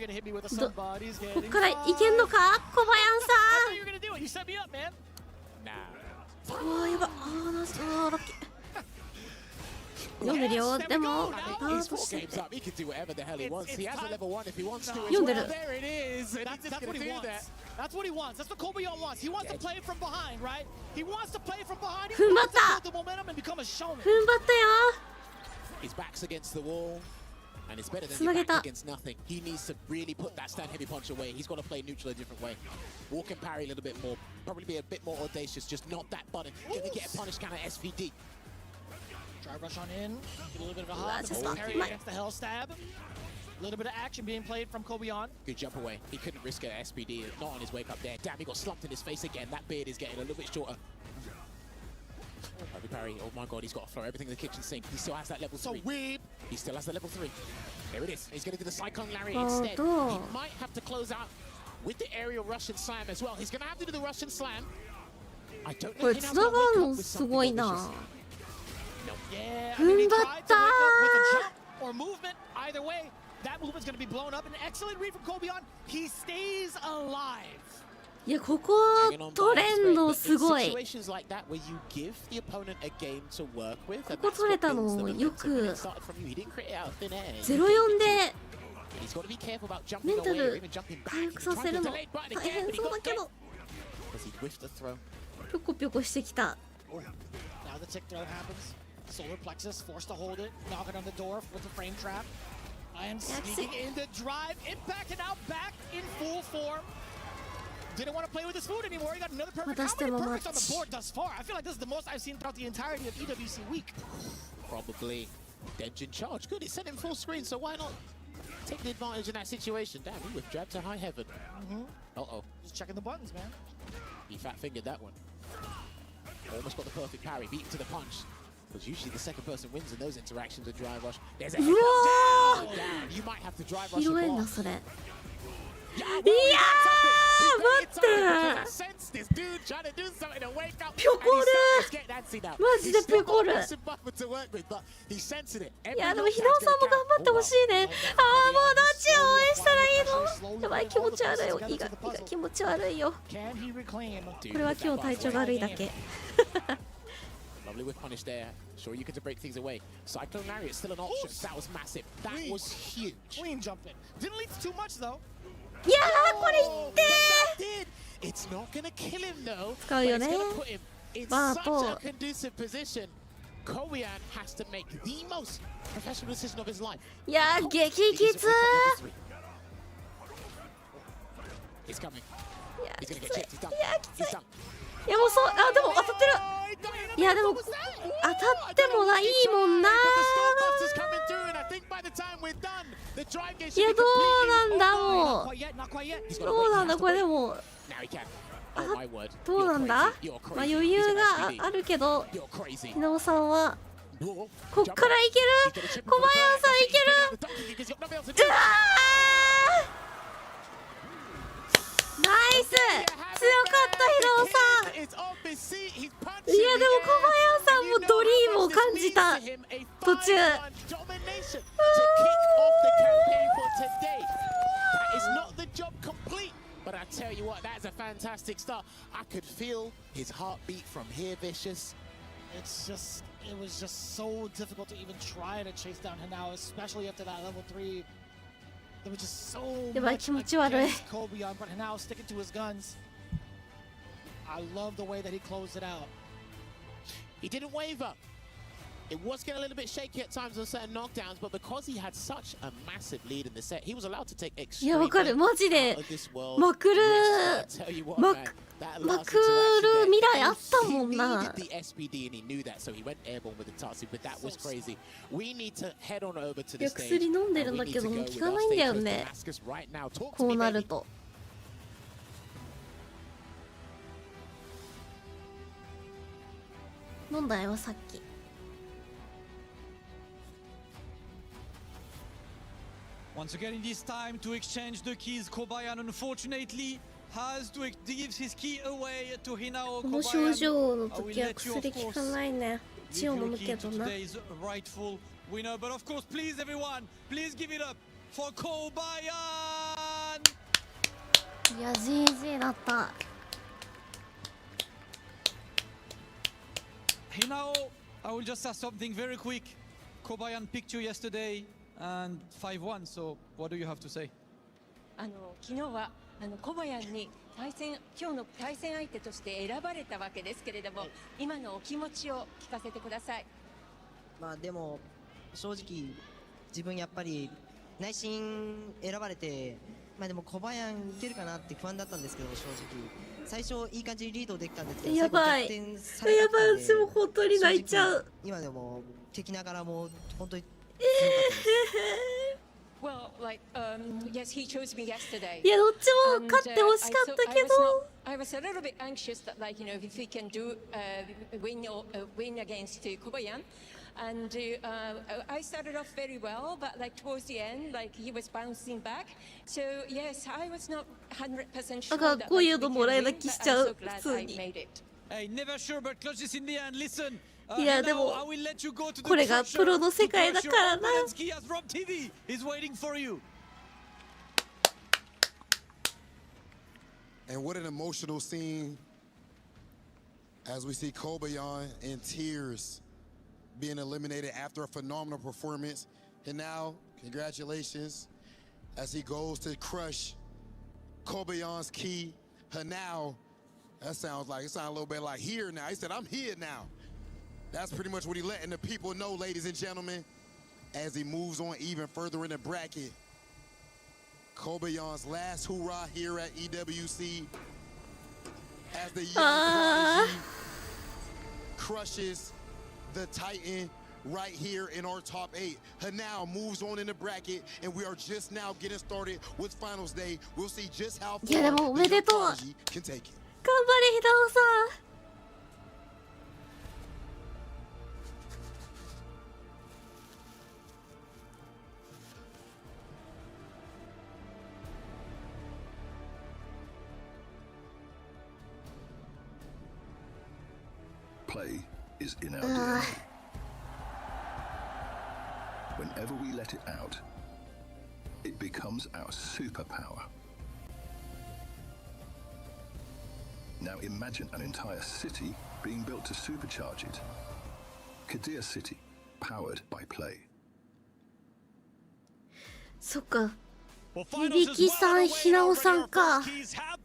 いけんのか、小林さん。ああ、やば。ああ、ラッキー。読んでるよ。でも、読んでる。 That's what he wants. That's what Kobeon wants. He wants to play from behind, right? He wants to play from behind. 踏ん張った。 The momentum and become a showman. 踏ん張ったよ。 His back's against the wall, and it's better than your back against nothing. He needs to really put that stand heavy punch away. He's got to play neutral a different way. Walk and parry a little bit more. Probably be a bit more audacious. Just not that button. Gonna get a punish counter SVD. Try rush on in. Get a little bit of a hop. Parry against the hell stab. A little bit of action being played from Kobeon. Good jump away. He couldn't risk an SPD. Not on his wake up there. Damn, he got slumped in his face again. That beard is getting a little bit shorter. Parry. Oh my god, he's got to throw everything in the kitchen sink. He still has that level 3. He still has the level 3. There it is. He's going to do the Cyclone Lariat instead. He might have to close out with the aerial Russian slam as well. He's going to have to do the Russian slam. I don't know. これつながるのすごいな。 Yeah, 踏ん張った。 or movement. Either way, that movement's going to be blown up. An excellent read from Kobeon. He stays alive. いや、ここ取れんのすごい。ここ取れたのよく。0-4でメンタル回復させるの大変そうだけど。ぴょこぴょこしてきた。 Now the tick throw happens. Solar plexus forced to hold it. Knocking on the door with the frame trap. And sneaking in the drive. Impact and now back in full form. Didn't want to play with his food anymore. He got another perfect. How many perfects on the board thus far? I feel like this is the most I've seen throughout the entirety of EWC week. Probably. Denjin charge. Good. It's set in full screen, so why not take the advantage in that situation? Damn, he was dragged to high heaven. Uh-oh. Just checking the buttons, man. He fat-fingered that one. Almost got the perfect parry. Beat him to the punch. Because usually the second person wins in those interactions with drive rush. There's a head down. You might have to drive rush. 拾えんなそれ。 いやー待ってピョコルマジでピョコルいやでもひなおさんも頑張ってほしいね。ああもうどっちを応援したらいいの。やばい気持ち悪いよ。胃が気持ち悪いよ。これは今日体調が悪いだけ。Lovely with punish there. Sure, you get to break things away. Cyclone Lariat still an option. That was massive. That was huge. Clean jumping. Didn't lead to too much though. いやーこれいってー It's not gonna kill him though. 使うよね But it's gonna put him in バ such ーポ a conducive position. Korean has to make the most professional decision of his life. いやー激きつ He's coming. いや He's き gonna つ get い chipped. He's done. いやきつい He's done. いやもうそうあでも当たってるいやでも当たってもないいもんな。いやどうなんだもうどうなんだこれでもどうなんだまあ余裕があるけどひなおさんはこっからいける小林さんいけるうわーナイス強かったひなおさんいやでも小林さんもドリームを感じた途中But I tell you what, that's a fantastic start. I could feel his heartbeat from here, Vicious. It was just so difficult to even try to chase down Hanao, especially after that level 3. There was just so much against Kobeon, but Hanao sticking to his guns. I love the way that he closed it out. He didn't waver. It was getting a little bit shaky at times on certain knockdowns, but because he had such a massive lead in the set, he was allowed to take extreme. いやわかるマジでまくる未来あったもんな。 The SPD and he knew that, so he went airborne with the Tatsu, but that was crazy. We need to head on over to the stage. 薬飲んでるんだけども効かないんだよね。こうなると。飲んだよさっき。Once again, it is time to exchange the keys. Kobayan, unfortunately, has to give his key away to Hinao. この症状の時は薬効かないね。血を飲むけどな。 rightful winner, but of course, please, everyone, please give it up for Kobayan. いや GG だった。 Hinao, I will just ask something very quick. Kobayan picked you yesterday. And 5-1, so what do you have to say? 昨日は小林に今日の対戦相手として選ばれたわけですけれども、今のお気持ちを聞かせてください。まあでも正直自分やっぱり内心選ばれて、まあでも小林いけるかなって不安だったんですけど正直最初いい感じにリードできたんですけどやばいやばい私も本当に泣いちゃう。今でも敵ながらも本当に。 Well, like, yes, he chose me yesterday. いやどっちも勝ってほしかったけど。 I was a little bit anxious that, like, you know, if we can do win against Kobayan, and I started off very well, but like towards the end, like he was bouncing back. So yes, I was not 100% sure that we can win, but I'm so glad I made it. Hey, never sure, but clutch this in the end. Listen. いやでもこれがプロの世界だからな。 And what an emotional scene as we see Kobayan in tears being eliminated after a phenomenal performance. And now, congratulations as he goes to crush Kobayan's key. Hanao, that sounds a little bit like here now. He said, I'm here now. That's pretty much what he's letting the people know, ladies and gentlemen, as he moves on even further in the bracket. Kobayan's last hoorah here at EWC as the young prodigy crushes the Titan right here in our top 8. Hanao moves on in the bracket, and we are just now getting started with finals day. We'll see just how far the young prodigy can take it. 頑張れひだおさん。 Play is in our DNA. Whenever we let it out, it becomes our superpower. Now imagine an entire city being built to supercharge it. Kadir City, powered by Play. そっか。響さん、ひなおさんか。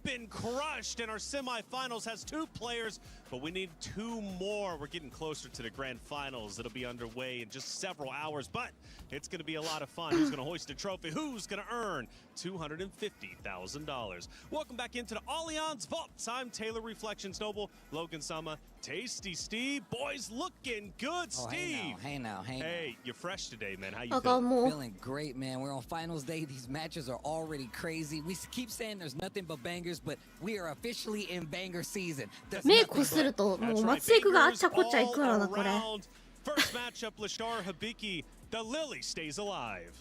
Been crushed in our semifinals has 2 players, but we need 2 more. We're getting closer to the grand finals. It'll be underway in just several hours, but it's going to be a lot of fun. Who's going to hoist a trophy? Who's going to earn $250,000? Welcome back into the Allianz Vaults. I'm Taylor Reflections Noble, Logan Sama, Tasty Steve. Boys, looking good, Steve. Hey, you're fresh today, man. How you feeling? Feeling great, man. We're on finals day. These matches are already crazy. We keep saying there's nothing but bangers, but we are officially in banger season. 目こするともう松井くがあっちゃこっちゃ行くからなこれ。First matchup, Lashar Habiki, the Lily stays alive.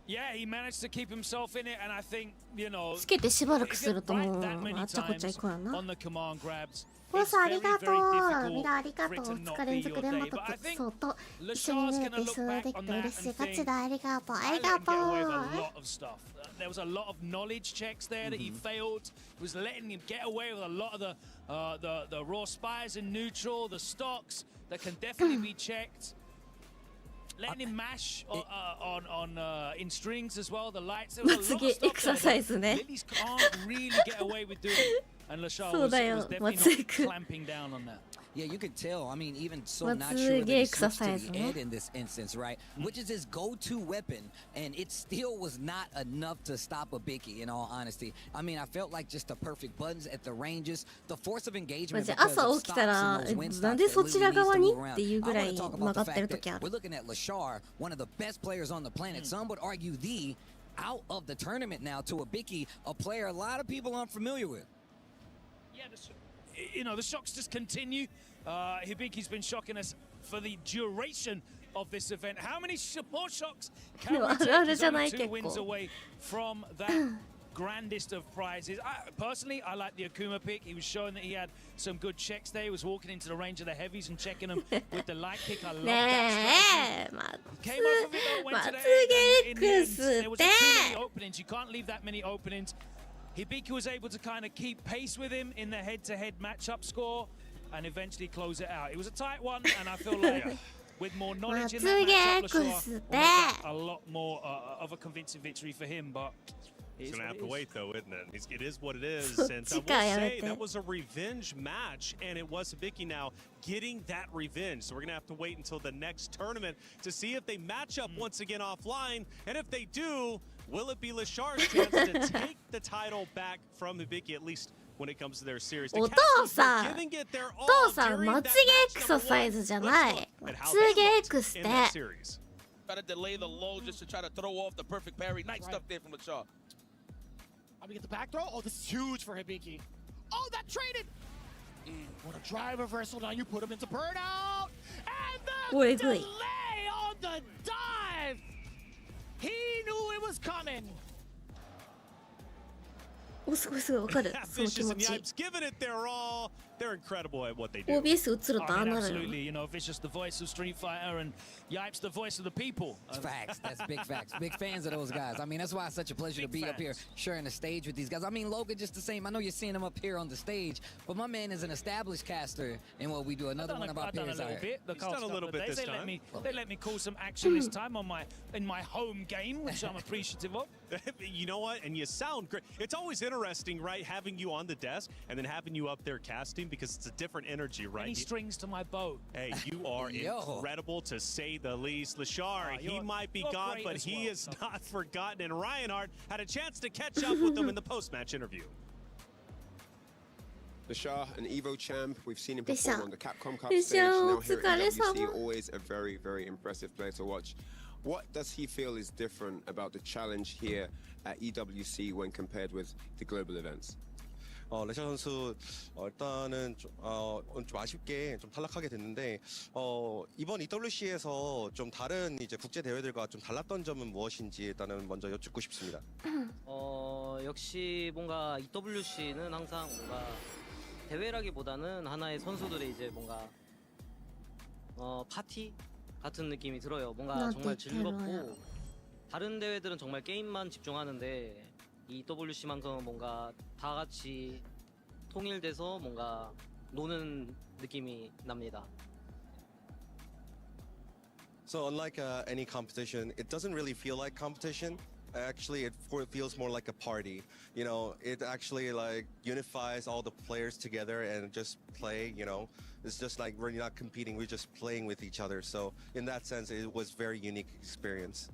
Yeah, he managed to keep himself in it, and I think, you know, つけてしばらくするともうあっちゃこっちゃ行くからな。on the command grabs. ボスありがとう。ミラありがとう。2日連続でまたそうと一緒に見れて一緒にできて嬉しい。ガチでありがとう。ありがとう。There was a lot of knowledge checks there that he failed. It was letting him get away with a lot of the raw spies in neutral, the stocks that can definitely be checked. Letting him mash on in strings as well. The lights. There was a lot of stuff there. Lilies can't really get away with doing it. And Lashar was definitely not clamping down on that. Yeah, you could tell. I mean, even so not sure that he switched to the Ed in this instance, right? Which is his go-to weapon, and it still was not enough to stop Habiki, in all honesty. I mean, I felt like just the perfect buttons at the ranges, the force of engagement. 朝起きたらなんでそちら側にっていうぐらい曲がってる時ある。We're looking at Lashar, one of the best players on the planet. Some would argue the out of the tournament now to Habiki, a player a lot of people aren't familiar with. Yeah, you know, the shocks just continue. Hibiki's been shocking us for the duration of this event. How many more shocks can we take? He's only 2 wins away from that grandest of prizes. Personally, I like the Akuma pick. He was showing that he had some good checks there. He was walking into the range of the heavies and checking them with the light kick. I love that. Came over it though, went to the end, and in the end, there was too many openings. You can't leave that many openings. Hibiki was able to kind of keep pace with him in the head-to-head matchup score and eventually close it out. It was a tight one, and I feel like with more knowledge in that matchup, Lashar will make a lot more of a convincing victory for him, but he's going to have to wait, though, isn't it? It is what it is. And I will say that was a revenge match, and it was Habiki now getting that revenge. So we're going to have to wait until the next tournament to see if they match up once again offline. And if they do, will it be Lashar's chance to take the title back from Habiki, at least when it comes to their series? お父さん、お父さん、まつげエクササイズじゃない。まつげエクスって。Try to delay the low just to try to throw off the perfect parry. Nice stuff there from Lashar. I'm gonna get the back throw. Oh, this is huge for Habiki. Oh, that traded. What a drive reversal. Now you put him into burnout. And the delay on the dive. He knew it was coming. お、すごいすごいわかる。その気持ち。They're incredible at what they do. OBS 映るとああなるよ。Absolutely, you know, Vicious, the voice of Street Fighter, and Yipes, the voice of the people. Facts, that's big facts. Big fans of those guys. I mean, that's why it's such a pleasure to be up here sharing the stage with these guys. I mean, Logan just the same. I know you're seeing him up here on the stage, but my man is an established caster in what we do. Another one of our peers out here. He's done a little bit this time. They let me call some action this time in my home game, which I'm appreciative of. You know what? And you sound great. It's always interesting, right? Having you on the desk and then having you up there casting, because it's a different energy, right? Any strings to my bow. Hey, you are incredible to say the least. Lashar, he might be gone, but he is not forgotten. And Reinhardt had a chance to catch up with him in the post-match interview. Lashar, an Evo champ. We've seen him perform on the Capcom Cup stage. Now here at EWC, always a very, very impressive player to watch. What does he feel is different about the challenge here at EWC when compared with the global events? 레샤 선수 일단은 좀 아쉽게 좀 탈락하게 됐는데 이번 EWC에서 좀 다른 이제 국제 대회들과 좀 달랐던 점은 무엇인지 일단은 먼저 여쭙고 싶습니다. 역시 뭔가 EWC는 항상 뭔가 대회라기보다는 하나의 선수들의 이제 뭔가 파티 같은 느낌이 들어요. 뭔가 정말 즐겁고 다른 대회들은 정말 게임만 집중하는데 EWC만큼은 뭔가 다 같이 통일돼서 뭔가 노는 느낌이 납니다. So unlike any competition, it doesn't really feel like competition. Actually, it feels more like a party. You know, it actually like unifies all the players together and just play, you know. It's just like we're not competing, we're just playing with each other. So in that sense, it was very unique experience.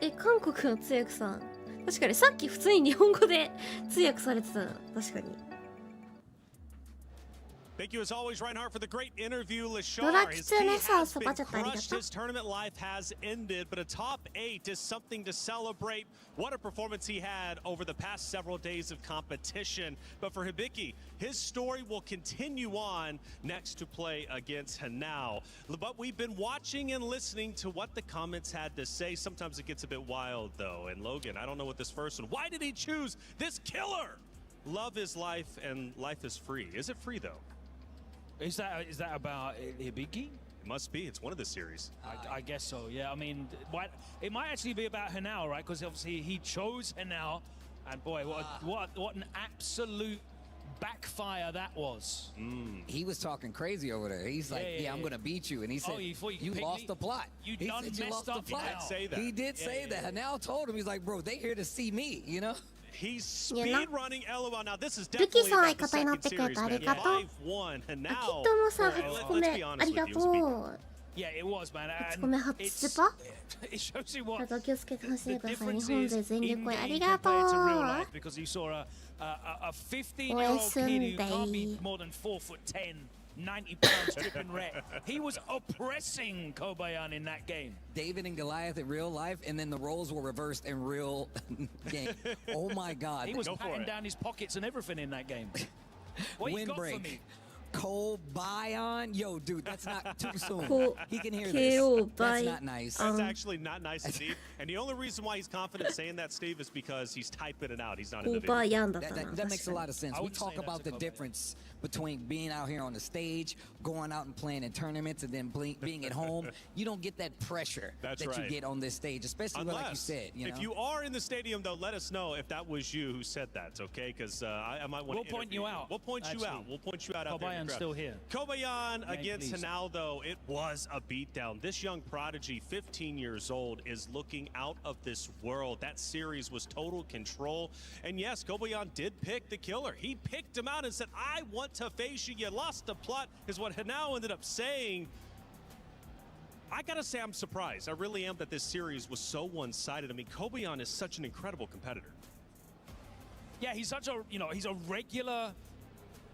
Eh, 韓国の通訳さん。確かにさっき普通に日本語で通訳されてたな。確かに。Thank you as always, Reinhardt, for the great interview. Lashar, his team has been crushed. His tournament life has ended, but a top 8 is something to celebrate. What a performance he had over the past several days of competition. But for Hibiki, his story will continue on next to play against Hanao. But we've been watching and listening to what the comments had to say. Sometimes it gets a bit wild, though. And Logan, I don't know what this first one. Why did he choose this killer? Love is life, and life is free. Is it free, though? Is that about Hibiki? It must be. It's one of the series. I guess so. Yeah. I mean, it might actually be about Hanao, right? Because obviously he chose Hanao, and boy, what an absolute backfire that was. He was talking crazy over there. He's like, "Yeah, I'm gonna beat you," and he said, "You lost the plot." You he done said, "You messed lost up the plot." now. Say that. He did say that. Hanao told him, he's like, "Bro, they here to see me," you know. He's speed running LOL. Now this is definitely about the second series, man. 5-1, and now. ともさん8個目ありがとう。 Yeah, it was, man. 8個目初スパ It shows you what あと気をつけて走ってください。 the 日本 difference 勢 is 全 in 力応援あり game がと compared to real う。 life, because you saw a 15-year-old kid who can't be more than 4'10", 90 pounds, dripping red. He was oppressing Kobayan in that game. David and Goliath in real life, and then the roles were reversed in real game. Oh my God. He was patting down his pockets and everything in that game. What you got for me? Kobayan? Yo, dude, that's not too soon. He can hear this. That's not nice. That's actually not nice indeed. And the only reason why he's confident saying that, Steve, is because he's typing it out. He's not in the video. That makes a lot of sense. We talk about the difference between being out here on the stage, going out and playing in tournaments, and then being at home. You don't get that pressure that you get on this stage, especially like you said. You know? If you are in the stadium, though, let us know if that was you who said that, okay? Because I might want to point you out. We'll point you out. We'll point you out there. Kobayan's still here. Kobayan against Hanao, though, it was a beatdown. This young prodigy, 15 years old, is looking out of this world. That series was total control. And yes, Kobayan did pick the killer. He picked him out and said, I want to face you. You lost the plot, is what Hanao ended up saying. I gotta say, I'm surprised. I really am that this series was so one-sided. I mean, Kobayan is such an incredible competitor. Yeah, he's such a, he's a regular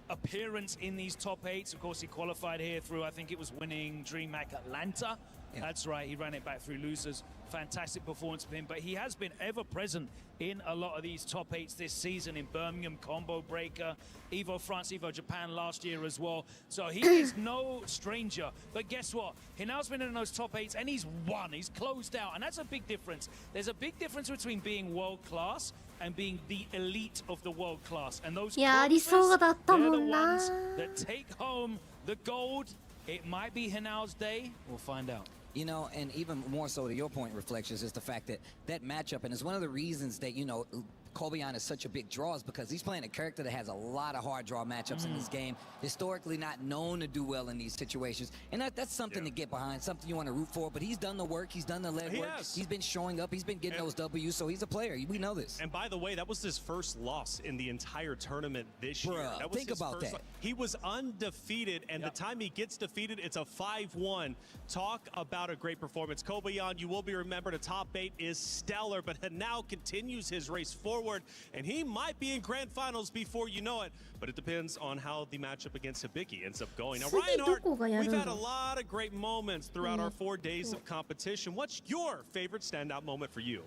appearance in these top 8s. Of course, he qualified here through, I think it was winning DreamHack Atlanta. Yeah. That's right, he ran it back through losers. Fantastic performance for him, but he has been ever present in a lot of these top 8s this season, in Birmingham, Combo Breaker, Evo France, Evo Japan last year as well. So he is no stranger. But guess what? Hinao's been in those top 8s and he's won. He's closed out, and that's a big difference. There's a big difference between being world class and being the elite of the world class. And those they're the ones that take home the gold. It might be Hinao's day. We'll find out. You know, and even more so to your point, Reflections, is the fact that that matchup, and it's one of the reasons that, Kobayan is such a big draw, is because he's playing a character that has a lot of hard draw matchups in this game, historically not known to do well in these situations. And that's something to get behind, something you want to root for. But he's done the work. He's done the legwork. He's been showing up. He's been getting those W's, so he's a player. We know this. And by the way, that was his first loss in the entire tournament this year. That was think about that. He was undefeated, and the time he gets defeated, it's a 5-1. Talk about a great performance. Kobayan, you will be remembered. A top 8 is stellar, but Hanao continues his race forward, and he might be in grand finals before you know it, but it depends on how the matchup against Hibiki ends up going. Now, Reinhardt, we've had a lot of great moments throughout our 4 days of competition. What's your favorite standout moment for you?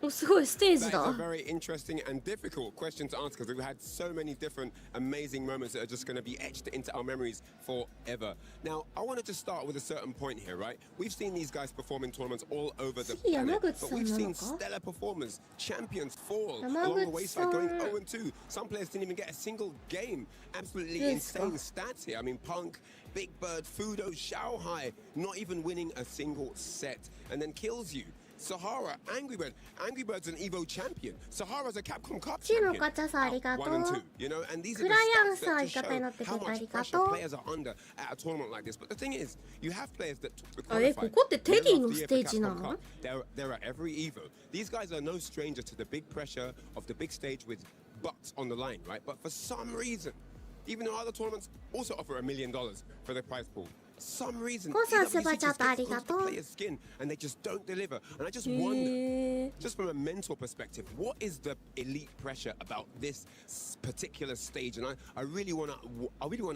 That's a very interesting and difficult question to answer, because we've had so many different amazing moments that are just going to be etched into our memories forever. Now, I wanted to start with a certain point here, right? We've seen these guys perform in tournaments all over the planet, but we've seen stellar performers, champions fall along the wayside, going 0-2. Some players didn't even get a single game. Absolutely insane stats here. I mean, Punk, Big Bird, Fudo, Xiaohai, not even winning a single set, and then kills you. Sahara, Angry Bird's an Evo champion. Sahara's a Capcom Cup チーム champion. ガチャさんありがとう。 1 and 2, you know, and these ク are ラ the イアン stats さん that 相 just show 方になってく how れてあ much りが pressure とう。 players are under at a tournament like this. But the thing is, you have players that あれ、ここってテディのステージなの？ They're at every Evo. These guys are no stranger to the big pressure of the big stage with bucks on the line, right? But for some reason, even though other tournaments also offer $1 million for the prize pool, some reason EWC just gets close to players' skin and they just don't deliver. And I just wonder, just from a mental perspective, what is the elite pressure about this particular stage? And I really wanna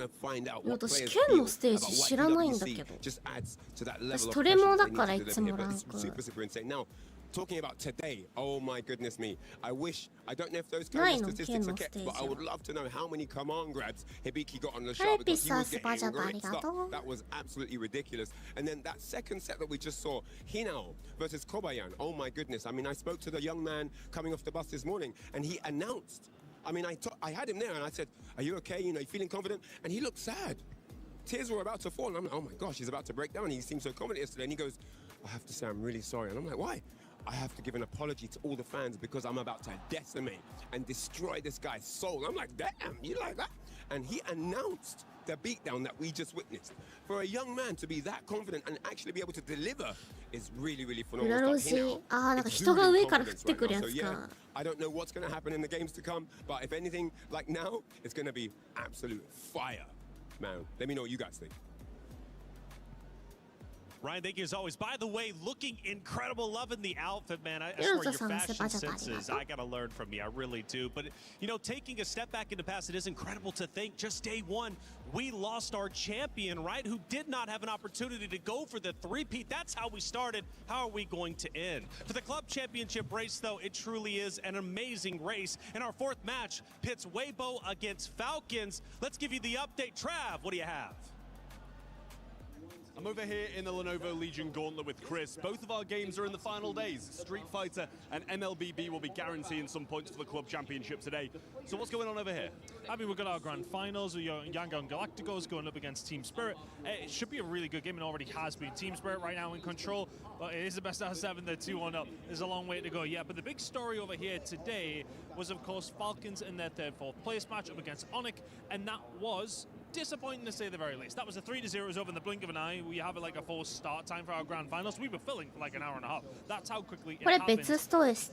find out what players feel about what EWC just adds to that level of pressure they need to deliver here. But it's super insane. Now, talking about today, oh my goodness me. I don't know if those kind of statistics are kept, but I would love to know how many command grabs Hibiki got on the show because he was getting great stuff. That was absolutely ridiculous. And then that second set that we just saw, Hinao versus Kobayan, oh my goodness. I mean, I spoke to the young man coming off the bus this morning and he announced, I mean, I had him there and I said, are you okay? You know, you feeling confident? And he looked sad. Tears were about to fall. And I'm like, oh my gosh, he's about to break down. He seemed so confident yesterday. And he goes, I have to say, I'm really sorry. And I'm like, why? I have to give an apology to all the fans because I'm about to decimate and destroy this guy's soul. I'm like, damn, you like that? And he announced the beatdown that we just witnessed. For a young man to be that confident and actually be able to deliver is really, really phenomenal stuff. So yeah, I don't know what's going to happen in the games to come, but if anything, like now, it's going to be absolute fire, man. Let me know what you guys think. Ryan, thank you as always. By the way, looking incredible, loving the outfit, man. I swear your fashion senses, I gotta learn from you. I really do. But, you know, taking a step back in the past, it is incredible to think just day one, we lost our champion, right? Who did not have an opportunity to go for the three-peat. That's how we started. How are we going to end? For the club championship race, though, it truly is an amazing race. And our fourth match pits Weibo against Falcons. Let's give you the update. Trav, what do you have? I'm over here in the Lenovo Legion Gauntlet with Chris. Both of our games are in the final days. Street Fighter and MLBB will be guaranteeing some points for the club championship today. So what's going on over here? I mean, we've got our grand finals. We've got Yanga and Galacticos going up against Team Spirit. It should be a really good game and already has been. Team Spirit right now in control, but it is the best out of 7. They're 2-1 up. There's a long way to go yet. But the big story over here today was, of course, Falcons in their third, fourth place match up against Onic, and that was disappointing to say the very least. That was a 3-0. It was over in the blink of an eye. We have like a full start time for our grand finals. We were filling for like an hour and a half. That's how quickly it happened.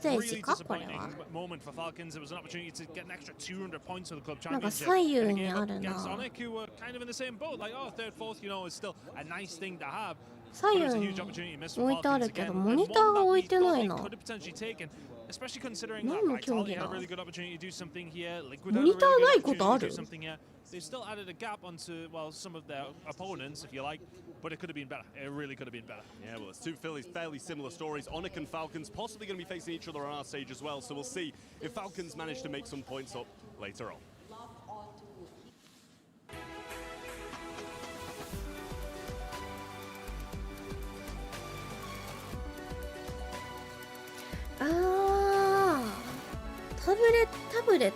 Really disappointing moment for Falcons. It was an opportunity to get an extra 200 points for the club championship. And again, up against Onic, who were kind of in the same boat. Like, oh, third, fourth, you know, is still a nice thing to have. But it was a huge opportunity missed for Falcons again. And one that we thought they could have potentially taken. Especially considering that Vitality had a really good opportunity to do something here. Liquid had a really good opportunity to do something here. They still added a gap onto, well, some of their opponents, if you like, but it could have been better. It really could have been better. Yeah, well, it's two fairly similar stories. Onic and Falcons possibly going to be facing each other on our stage as well, so we'll see if Falcons manage to make some points up later on. Tablet.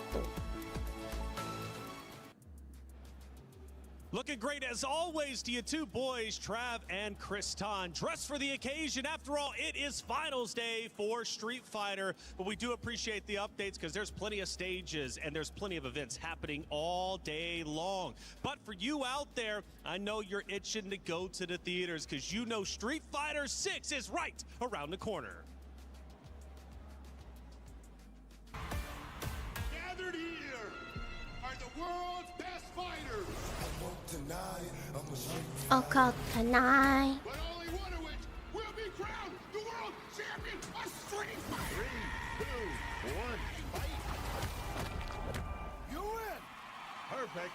Looking great as always to you two boys, Trav and Kristan. Dressed for the occasion. After all, it is finals day for Street Fighter. But we do appreciate the updates because there's plenty of stages and there's plenty of events happening all day long. But for you out there, I know you're itching to go to the theaters because you know Street Fighter 6 is right around the corner. Gathered here are the world's best fighters. Okay, tonight. But only one of which will be crowned the world champion of Street Fighter. 3, 2, 1, fight. You win. Perfect.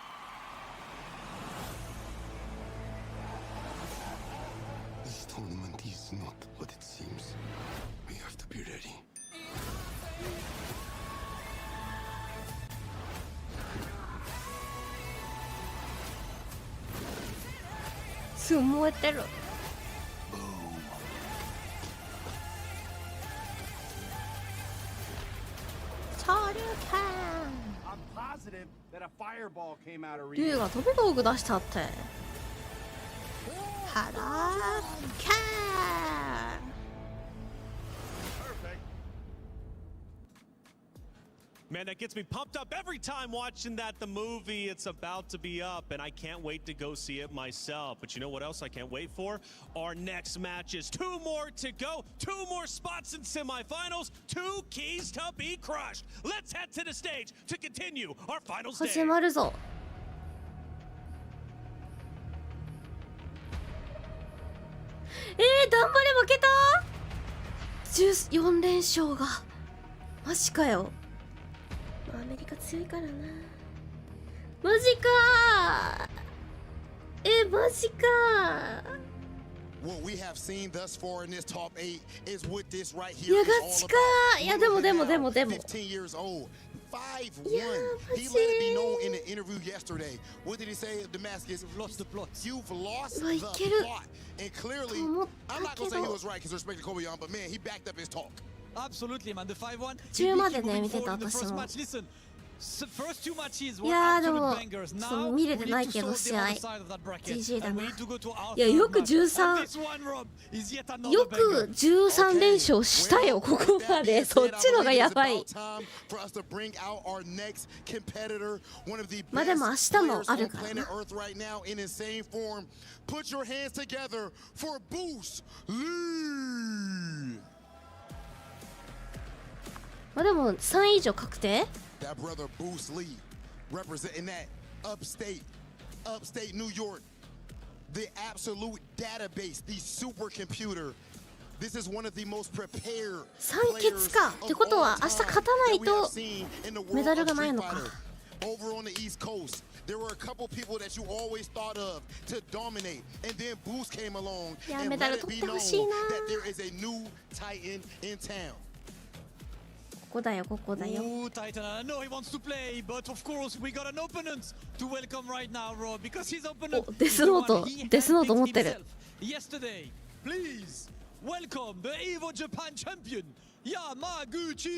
This tournament is not what it seems. We have to be ready. I'm positive that a fireball came out of 竜が飛び道具出したってはらー Man, that gets me pumped up every time watching the movie. It's about to be up, and I can't wait to go see it myself. But you know what else I can't wait for? Our next matches. 2 more to go. 2 more spots in semifinals. 2 keys to be crushed. Let's head to the stage to continue our final stage. 始まるぞ。頑張れ負けた。14連勝が。マジかよ。アメリカ強いからな。マジか。マジか。What we have seen thus far in this top 8 is what this right い here や is ガ all チ about. か。いやでも15 years old. 5-1. He let it be known in the interview yesterday. What did he say, Damascus? You've lost the plot. You've lost the plot. And clearly, I'm not going to say he was right because respect to Kobe Young, but man, he backed up his talk. Absolutely, man. The 5-1. 10までね見てた私も。いやでも見れてないけど試合 GG だな。いやよく13連勝したよここまで。そっちのがやばい。まあでも明日もあるからな。まあでも3位以上確定。That brother Bruce Lee, representing that upstate New York, the absolute database, the supercomputer. This is one of the most prepared 3決かってことは明日勝たないとメダルがないのか。 Over on the East Coast, there were a couple people that you always thought of to dominate, and then Boost came along and let it be known that there is a new Titan in town. ここだよ。Ooh, Titan, I know he wants to play, but of course we got an opponent to welcome right now, Rob, because his opponent is the one he handpicked himself yesterday. Please welcome the Evo Japan champion, Yamaguchi.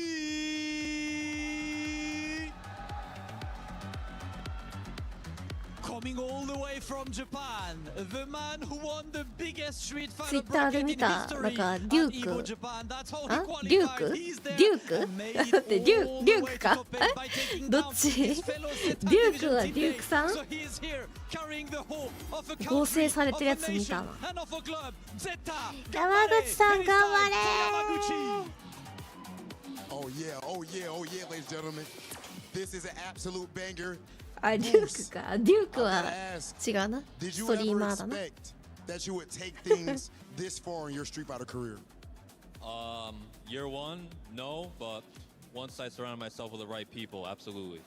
Coming all the way from Japan, the man who won the biggest Street Fighter bracket in history at Evo Japan. That's how he qualified. He's there. デュークかどっち。デュークはデュークさん。合成されてるやつ見たな。山口さん頑張れ。 Oh yeah, ladies and gentlemen. This is an absolute banger. あ、デュークか。デュークは違うな。ストリーマーだな。 That you would take things this far in your Street Fighter career? Year 1, no, but once I surround myself with the right people, absolutely.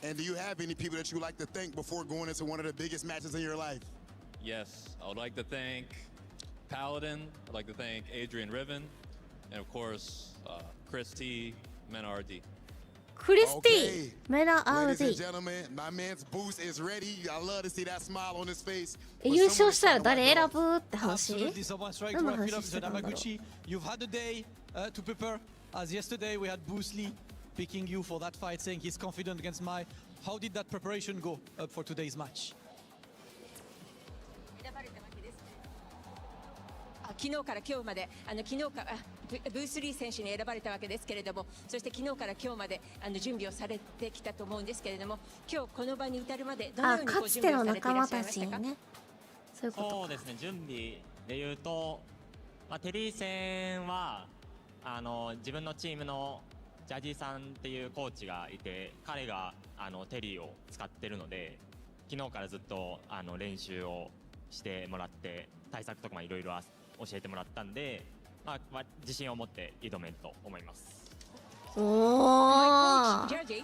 And do you have any people that you like to thank before going into one of the biggest matches in your life? Yes, I would like to thank Paladin, I'd like to thank Adrian Riven, and of course, Chris T, Mena RD. クリスティ、メナ RD。優勝したら誰選ぶって話？何の話してたんだろう。 You've had a day to prepare. As yesterday we had Bruce Lee picking you for that fight, saying he's confident against Mai. How did that preparation go for today's match? 昨日から今日までブースリー選手に選ばれたわけですけれども、そして昨日から今日まで準備をされてきたと思うんですけれども、今日この場に至るまでどのようにご準備をされていらっしゃいましたか？そうですね、準備でいうと、テリー戦は自分のチームのジャージーさんっていうコーチがいて、彼がテリーを使ってるので、昨日からずっと練習をしてもらって対策とかもいろいろ教えてもらったんで、自信を持って挑めると思います。おー、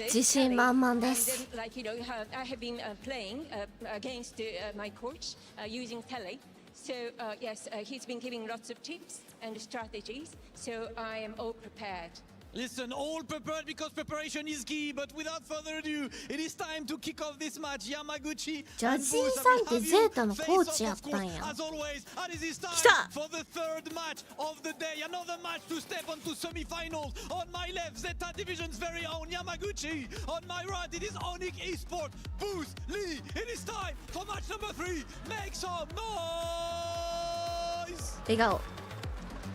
自信満々です。So yes, he's been giving lots of tips and strategies, so I am all prepared. Listen, all prepared because preparation is key, but without further ado, it is time to kick off this match. Yamaguchi ジャジーさんってゼータのコーチやったんや。as always, and it is time 来た for the third match of the day. Another match to step onto semi-finals. On my left, Zeta Division's very own Yamaguchi. On my right, it is Onyx Esport. Boost Lee. It is time for match number 3. Make some noise. 笑顔。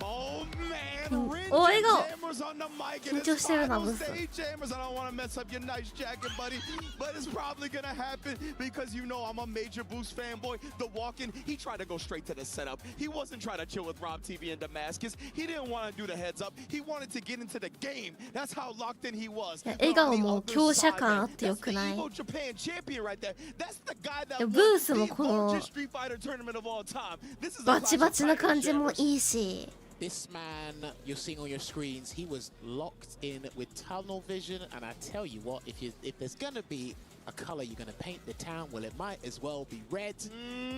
Oh man, お笑顔。Hammers on the mic, 緊 and 張 it's してるな、 final ブース。 stage Hammers. I don't want to mess up your nice jacket, buddy, but it's probably gonna happen because you know I'm a major Boost fanboy. The walk-in, he tried to go straight to the setup. He wasn't trying to chill with Rob TV in Damascus. He didn't want to do the heads up. He wanted to get into the game. That's how locked in he was. 笑顔も強者感あってよくない？ Evo Japan champion right there. That's the guy that ブースもこの Street Fighter tournament of all time. This is バチバチな感じもいいし。 This man you're seeing on your screens, he was locked in with tunnel vision, and I tell you what, if there's gonna be a color you're gonna paint the town, well, it might as well be red,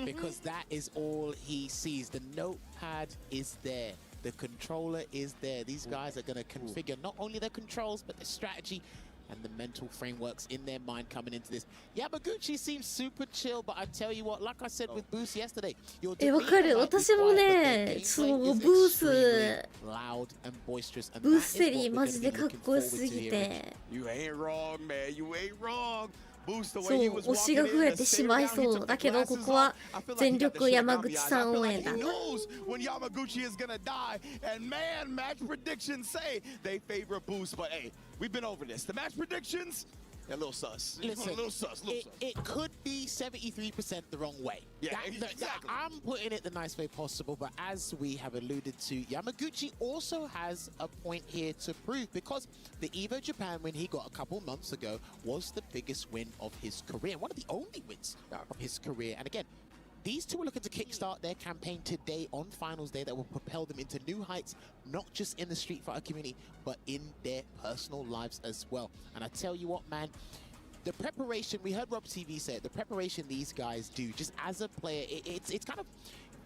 because that is all he sees. The notepad is there, the controller is there. These guys are gonna configure not only their controls but their strategy and the mental frameworks in their mind coming into this. Yamaguchi seems super chill, but I tell you what, like I said with Boost yesterday, your わかる。私もね、そうブース loud and boisterous, and ブースセリーマジでかっこよすぎて。 You ain't wrong, man. You ain't wrong. そう推しが増えてしまいそうだけど、ここは全力山口さん応援だな。 When Yamaguchi is gonna die, and man, match predictions say they favor Boost, but hey, we've been over this. The match predictions, they're a little sus. Listen, a little sus. It could be 73% the wrong way. Yeah, exactly. I'm putting it the nice way possible, but as we have alluded to, Yamaguchi also has a point here to prove, because the Evo Japan win he got a couple months ago was the biggest win of his career, one of the only wins of his career. And again, these two are looking to kickstart their campaign today on Finals Day that will propel them into new heights, not just in the Street Fighter community, but in their personal lives as well. And I tell you what, man, the preparation, we heard Rob TV say it, the preparation these guys do, just as a player, it's kind of,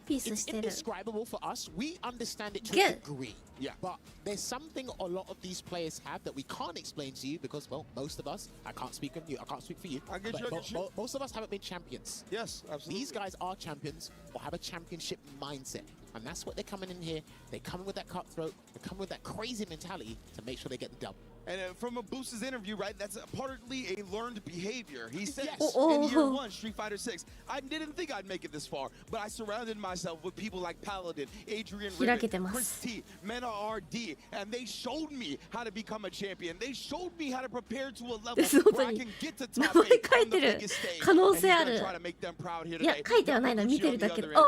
it's indescribable for us. We understand it to a degree. Yeah. But there's something a lot of these players have that we can't explain to you because, well, most of us, I can't speak on you, I can't speak for you, but most of us haven't been champions. Yes, absolutely. These guys are champions or have a championship mindset. And that's what they're coming in here. They're coming with that cutthroat. They're coming with that crazy mentality to make sure they get the dub. And from a Boost's interview, right, that's partly a learned behavior. He says Yes. in year one, Street Fighter 6, I didn't think I'd make it this far, but I surrounded myself with people like Paladin, Adrian Riven, Chris T, Mena RD, and they showed me how to become a champion. They showed me how to prepare to a level where I can get to top 8 on the biggest stage. 可能性あ And る he's gonna try to make them proud here いや today. 書いてはないな、見てるだけで。 Right? あ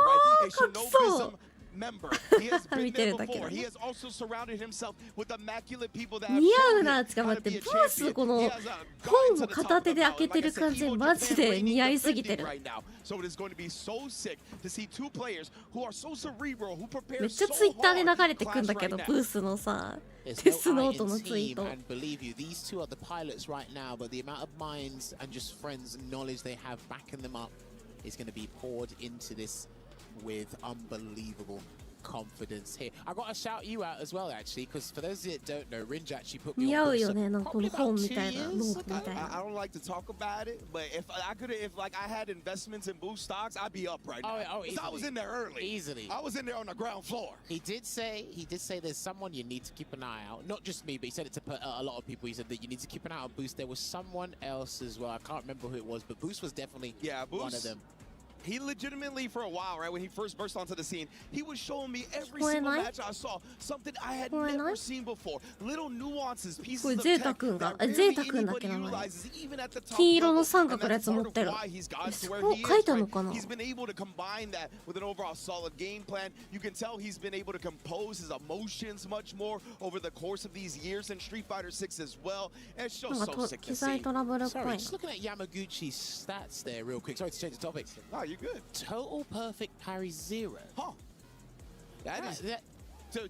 A ー、かっそう。 member. He has been 見て there るだけ before. だ He な。 has also surrounded himself with immaculate people that have 似合 shown う him な、つかま how っ to て be a ブース champion. この He has 本 gone を to the 片 top 手 of で the 開けて mountain. る Like I 感 said, じ Evo マジ Japan で reigning 似合いすぎて defending る。 right now. So it is going to be so sick to see two players who are so cerebral, who め prepare っちゃ so ツイッターで hard 流れてくんだけど、 clash right ブ now. ースのさ、 There's デ no スノ I ート in のツイー team, ト。 and believe you, these two are the pilots right now, but the amount of minds and just friends and knowledge they have backing them up is going to be poured into this with unbelievable confidence here. I got to shout you out as well, actually, because for those that don't know, Rinja actually put me 似 on 合う Boost よね、なんかこの probably 本 about み 2 たいな、ノ years. ートみたい I な。 don't like to talk about it, but if I could, if like I had investments in Boost stocks, I'd be up right now. Oh, 'Cause I was in there early. Easily. I was in there on the ground floor. He did say there's someone you need to keep an eye out. Not just me, but he said it to a lot of people. He said that you need to keep an eye on Boost. There was someone else as well. I can't remember who it was, but Boost was definitely one of them. He legitimately, for a while, right, when he first burst onto the scene, he was showing me every single match I saw something I had never seen before. Little nuances, pieces of tech that rarely anybody utilizes, even at the top 金色 level. の三 And 角のや that's つ持 part っ of てる。 why he's got to そ where こ he 書い is, たの right? かな？ He's been able to combine that with an overall solid game plan. You can tell he's been able to compose his emotions much more over the course of these years in Street Fighter 6 as well. And it's な just んか so と sick 機 to 材 see. トラブルっぽ Sorry, い。 just looking at Yamaguchi's stats there real quick. Sorry to change the topic. No, you're good. Total perfect parry 0. Huh. That is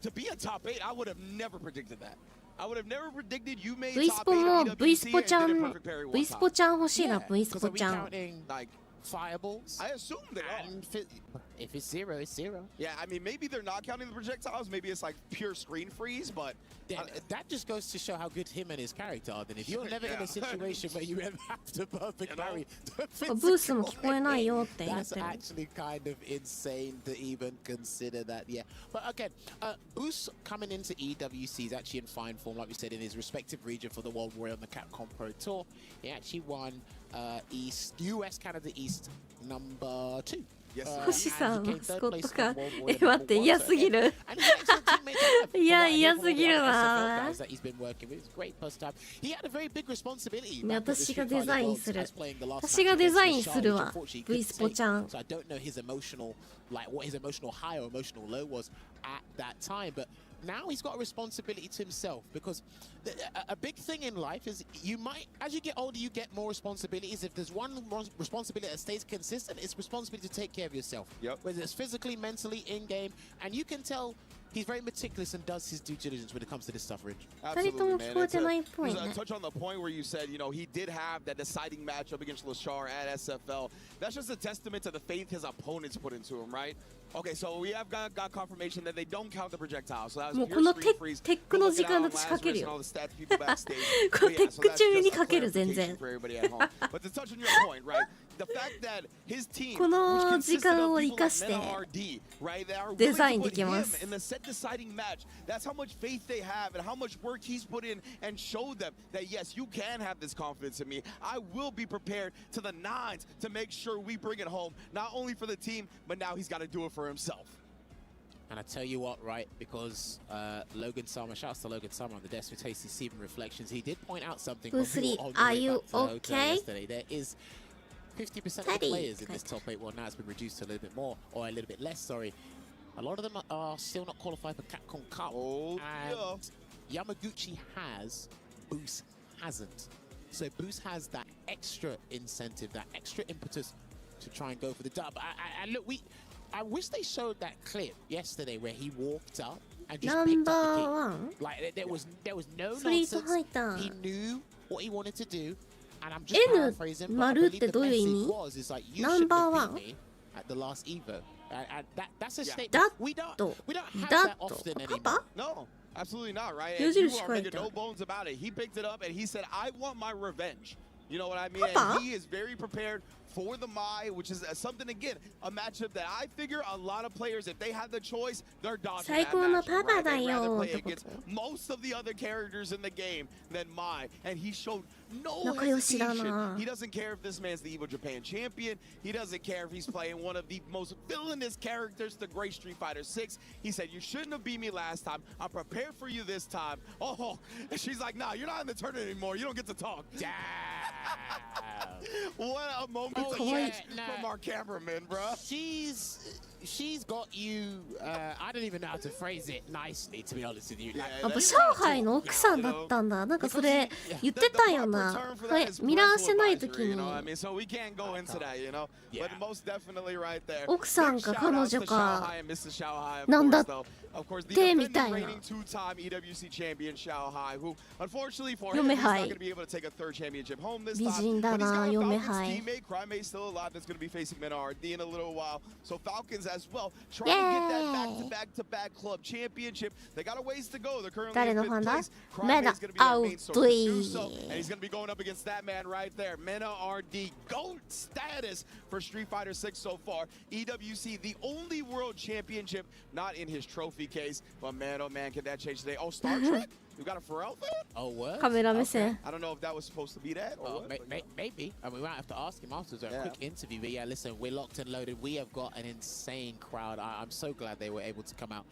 to be a top 8, I would have never predicted that. I would have never predicted you made ブイス top ポ 8 も of ブイス EWC ポ and ちゃ did ん a perfect parry ブ one イスポ time. ちゃん欲しいな、 Yeah, ブイス because ポ are we ちゃん。 counting like fireballs? I assume they are. And if it's 0, it's 0. Yeah, I mean, maybe they're not counting the projectiles. Maybe it's like pure screen freeze, but Then that just goes to show how good him and his character are. Then if you're never in a situation where you ever have to perfect parry, ブースも聞こえないよって言っ that's てる。 actually kind of insane to even consider that. Yeah, but again, Boost coming into EWC is actually in fine form, like we said, in his respective region for the World War on the Capcom Pro Tour. He actually won East, US Canada East number 2. 星さんマスコットか待って嫌すぎるいや嫌すぎるな私がデザインするわブイスポちゃんNow he's got a responsibility to himself because a big thing in life is you might, as you get older, you get more responsibilities. If there's one responsibility that stays consistent, it's responsibility to take care of yourself. Yep. Whether it's physically, mentally, in-game, and you can tell he's very meticulous and does his due diligence when it comes to this stuff, Ridge. Absolutely, man. Touch on the point where you said, you know, he did have that deciding matchup against Lashar at SFL. That's just a testament to the faith his opponents put into him, right? Okay, so we have got confirmation that they don't count the projectiles. So that was pure screen freeze. テックの時間だと仕掛けるよこのテック中にかける全然 But to touch on your point, right? The fact that his team, この時間を生かしてデザインできます in the set deciding match. That's how much faith they have and how much work he's put in and showed them that yes, you can have this confidence in me. I will be prepared to the nines to make sure we bring it home, not only for the team, but now he's got to do it for himself. And I tell you what, right, because Logan Summer, shouts to Logan Summer on the desk with Tasty Steven Reflections, he did point out something. Bruce Lee, are you okay? There is 50% of the players in this top 8, well now it's been reduced to a little bit more, or a little bit less, sorry. A lot of them are still not qualified for Capcom Cup. Oh, and Yamaguchi has, Boost hasn't. So Boost has that extra incentive, that extra impetus to try and go for the dub. And look, I wish they showed that clip yesterday where he walked up and just picked up the key. Like there was no nonsense. He knew what he wanted to do. And I'm just paraphrasing, but I believe the message was, it's like, you should have beat me at the last Evo. And that's a statement. We don't have that often anymore. No, absolutely not, right? And you are making no bones about it. He picked it up and he said, I want my revenge. You know what I mean? And he is very prepared for the Mai, which is something, again, a matchup that I figure a lot of players, if they have the choice, they're dodging that matchup, right? They'd rather play against most of the other characters in the game than Mai. And he showed no hesitation. He doesn't care if this man's the Evo Japan champion. He doesn't care if he's playing one of the most villainous characters to Great Street Fighter 6. He said, you shouldn't have beat me last time. I'm prepared for you this time. Oh, and she's like, nah, you're not in the tournament anymore. You don't get to talk. Damn. What a moment from our cameraman, bro. She's got you, I don't even know how to phrase it nicely, to be honest with you. やっぱ上海の奥さんだったんだ。なんかそれ言ってたよな。はい、ミラーしてない時に。奥さんか彼女かなんだってみたいな。嫁杯。美人だな、嫁杯。as well, trying to get that back-to-back club championship. They got a ways to go. They're currently in fifth place. Crime's going to be our main source to do so, and he's going to be going up against that man right there. Mena RD, GOAT status for Street Fighter 6 so far. EWC, the only world championship not in his trophy case. But man, oh man, can that change today? Oh, Star Trek? You got a Pharrell fan? Oh, what? Okay. I don't know if that was supposed to be that or maybe. I mean, we might have to ask him afterwards. A quick interview. But yeah, listen, we're locked and loaded. We have got an insane crowd. I'm so glad they were able to come out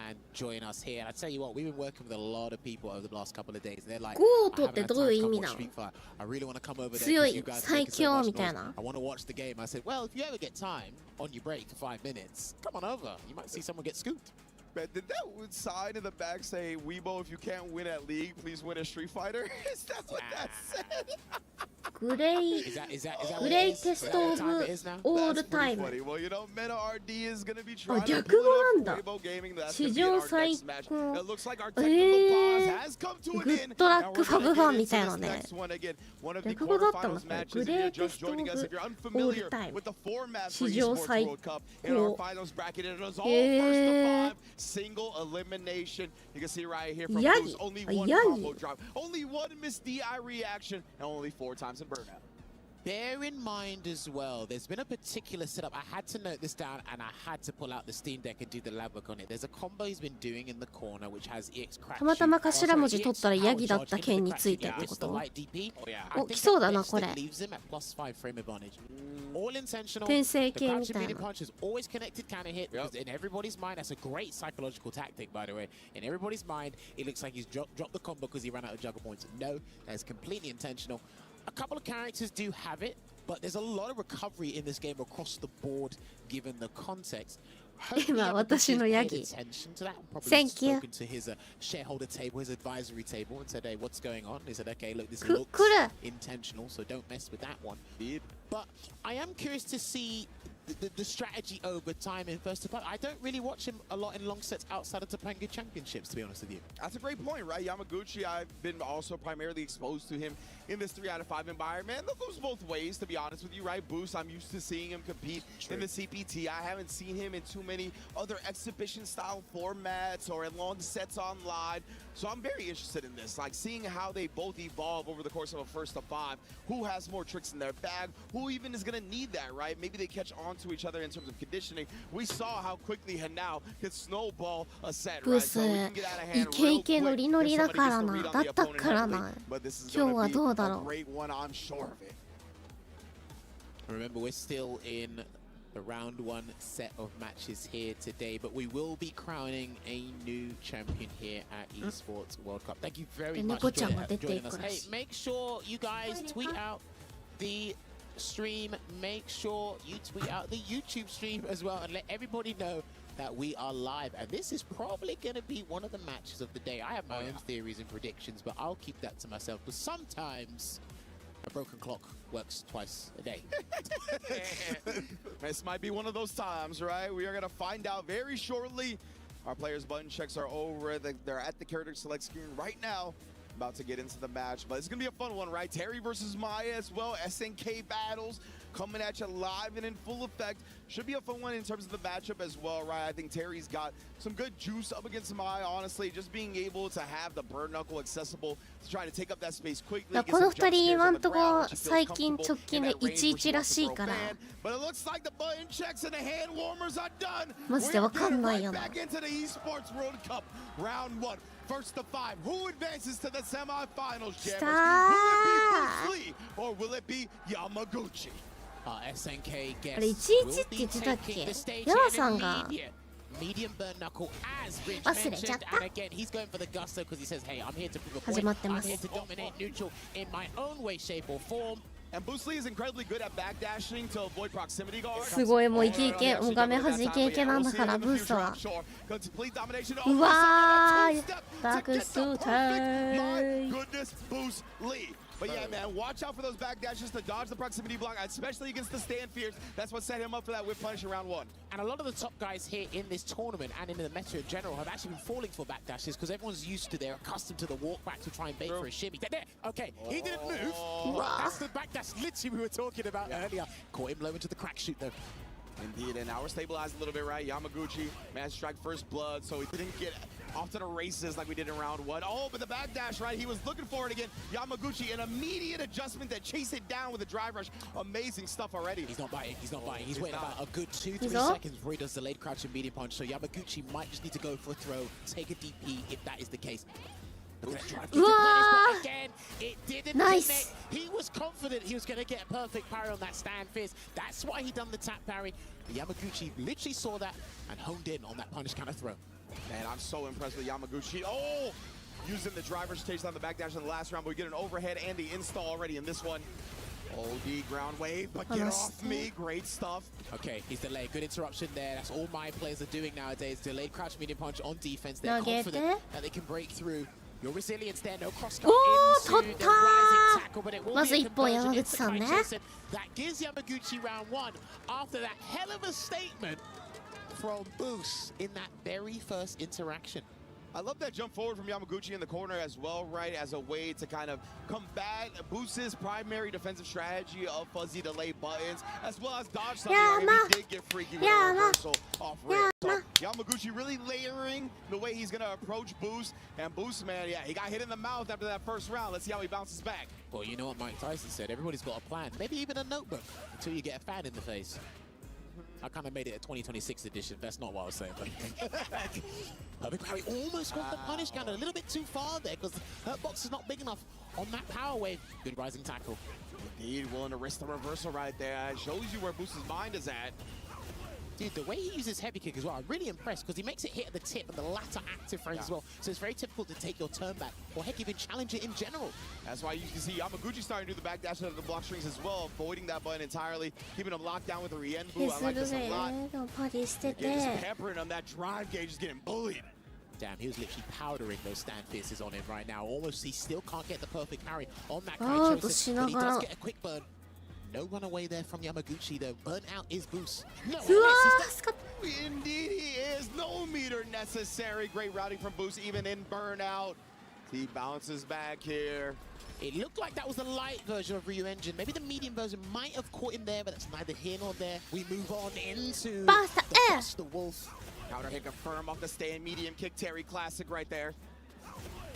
and join us here. And I tell you what, we've been working with a lot of people over the last couple of days. They're like, I really want to come over there because you guys make I want to watch the game. I said, well, if you ever get time on your break for 5 minutes, come on over. You might see someone get scooped. Man, did that sign in the back say, Weibo, if you can't win at League, please win at Street Fighter? Is that what that said? Greatest of all the time. Well, you know, Meta RD is going to be trying to pull up Weibo Gaming. That's going to be our next match. It looks like our technical pause has come to an end. And we're going to get into this next one again. One of the quarterfinals matches. If you're just joining us, if you're unfamiliar with the format for Esports World Cup, in our finals bracket, it is all first to 5, single elimination. You can see right here from Blues, only one combo drop, only one missed DI reaction, and only 4 times in burnout. bear in mind as well, there's been a particular setup. I had to note this down and I had to pull out the Steam Deck and do the lab work on it. There's a combo he's been doing in the corner which has EX crack. たまたま頭文字取ったらヤギだった件についてってこと？お、来そうだなこれ。転生系みたいな。Always connected kind of hit because in everybody's mind that's a great psychological tactic, by the way. In everybody's mind, it looks like he's dropped the combo because he ran out of juggle points. No, that's completely intentional. A couple of characters do have it, but there's a lot of recovery in this game across the board given the context. 今私のヤギ。Thank you. To his shareholder table, his advisory table, and said, "Hey, what's going on?" He said, "Okay, look, this looks intentional, so don't mess with that one." But I am curious to see the strategy over time in first Topanga. I don't really watch him a lot in long sets outside of Topanga Championships, to be honest with you. That's a great point, right? Yamaguchi, I've been also primarily exposed to him in this 3 out of 5 environment. That goes both ways, to be honest with you, right? Boost, I'm used to seeing him compete in the CPT. I haven't seen him in too many other exhibition-style formats or in long sets online. So I'm very interested in this, like seeing how they both evolve over the course of a first to 5. Who has more tricks in their bag? Who even is going to need that, right? Maybe they catch on to each other in terms of conditioning. We saw how quickly Hanao could snowball a set, right? So we can get out of hand real quick. ノリノリだからな。だったからな。今日はどうだろう。 Remember, we're still in the round 1 set of matches here today, but we will be crowning a new champion here at Esports World Cup. Thank you very much for joining us. Hey, make sure you guys tweet out the stream. Make sure you tweet out the YouTube stream as well and let everybody know that we are live. And this is probably going to be one of the matches of the day. I have my own theories and predictions, but I'll keep that to myself. But sometimes a broken clock works twice a day. This might be one of those times, right? We are going to find out very shortly. Our players' button checks are over. They're at the character select screen right now, about to get into the match. But it's going to be a fun one, right? Terry versus Maya as well. SNK battles coming at you live and in full effect. Should be a fun one in terms of the matchup as well, right? I think Terry's got some good juice up against Maya, honestly. Just being able to have the bird knuckle accessible to try to take up that space quickly. この2人今んとこ最近直近で1-1らしいから。 But it looks like the button checks and the hand warmers are done. マジでわかんないよな。 Back into the Esports World Cup round 1. First to 5. Who advances to the semifinals, Jammers? Will it be Bruce Lee or will it be Yamaguchi? SNK あれ1-1って言ってたっけ？ヤマさんが Medium burn knuckle as Bridge 忘れちゃっ mentioned, た。 and again he's going for the gusto because he says, "Hey, I'm here to prove a 始 point. まってま I'm す。 here to dominate neutral in my own way, shape, or form." And Bruce Lee is incredibly good at backdashing to avoid proximity guards. すごいもうイケイケ、もう画面端イケイケなんだからブーストは。うわー、バックスーター。 My goodness, Bruce Lee. But yeah, man, watch out for those back dashes to dodge the proximity block, especially against the stand fears. That's what set him up for that whip punish in round 1. And a lot of the top guys here in this tournament and in the meta in general have actually been falling for back dashes because everyone's used to, they're accustomed to the walk back to try and bait for a shimmy. There, okay, he didn't move. That's the back dash literally we were talking about earlier. Caught him low into the crack shoot though. Indeed, and now we're stabilized a little bit, right? Yamaguchi managed to strike first blood, so he didn't get off to the races like we did in round 1. Oh, but the backdash, right? He was looking for it again. Yamaguchi, an immediate adjustment that chased it down with a drive rush. Amazing stuff already. He's not biting, he's not biting. He's waiting about a good 2-3 seconds before he does the late crouch and medium punch. So Yamaguchi might just need to go for a throw, take a DP if that is the case. Again, it didn't connect. He was confident he was going to get a perfect parry on that stand fizz. That's why he done the tap parry. But Yamaguchi literally saw that and honed in on that punish counter throw. Man, I'm so impressed with Yamaguchi. Oh! Using the driver stage on the backdash in the last round, but we get an overhead and the install already in this one. OD ground wave, but get off me. Great stuff. Okay, he's delayed. Good interruption there. That's all my players are doing nowadays. Delayed crouch medium punch on defense. They're confident that they can break through. Your resilience there, no cross cut into the rising tackle, but it will be a conversion into Kai Chilson. That gives Yamaguchi round 1 after that hell of a statement from Boost in that very first interaction. I love that jump forward from Yamaguchi in the corner as well, right, as a way to kind of combat Boost's primary defensive strategy of fuzzy delay buttons, as well as dodge something. He did get freaky with a reversal off rip. So Yamaguchi really layering the way he's going to approach Boost. And Boost, man, yeah, he got hit in the mouth after that first round. Let's see how he bounces back. Well, you know what Mike Tyson said, everybody's got a plan, maybe even a notebook, until you get a fan in the face. I kind of made it a 2026 edition. That's not what I was saying. But Perfect parry almost got the punish counter a little bit too far there because her box is not big enough on that power wave. Good rising tackle. Indeed, willing to risk the reversal right there. It shows you where Boost's mind is at. Dude, the way he uses heavy kick as well, I'm really impressed because he makes it hit at the tip and the latter active frame as well. So it's very typical to take your turn back or heck, even challenge it in general. That's why you can see Yamaguchi starting to do the backdash of the block strings as well, avoiding that button entirely, keeping him locked down with the Rienbu. I like this a lot. Again, just peppering him. That drive gauge is getting bullied. Damn, he was literally powdering those stand fierces on him right now. Almost, he still can't get the perfect parry on that Kaicho, but he does get a quick burn. No runaway there from Yamaguchi though. Burn out is Boost. No, indeed he is. No meter necessary. Great routing from Boost even in burnout. He bounces back here. It looked like that was the light version of Ryu Engine. Maybe the medium version might have caught him there, but that's neither here nor there. We move on into the Wolf. Counter hit confirm off the stay in medium kick. Terry classic right there.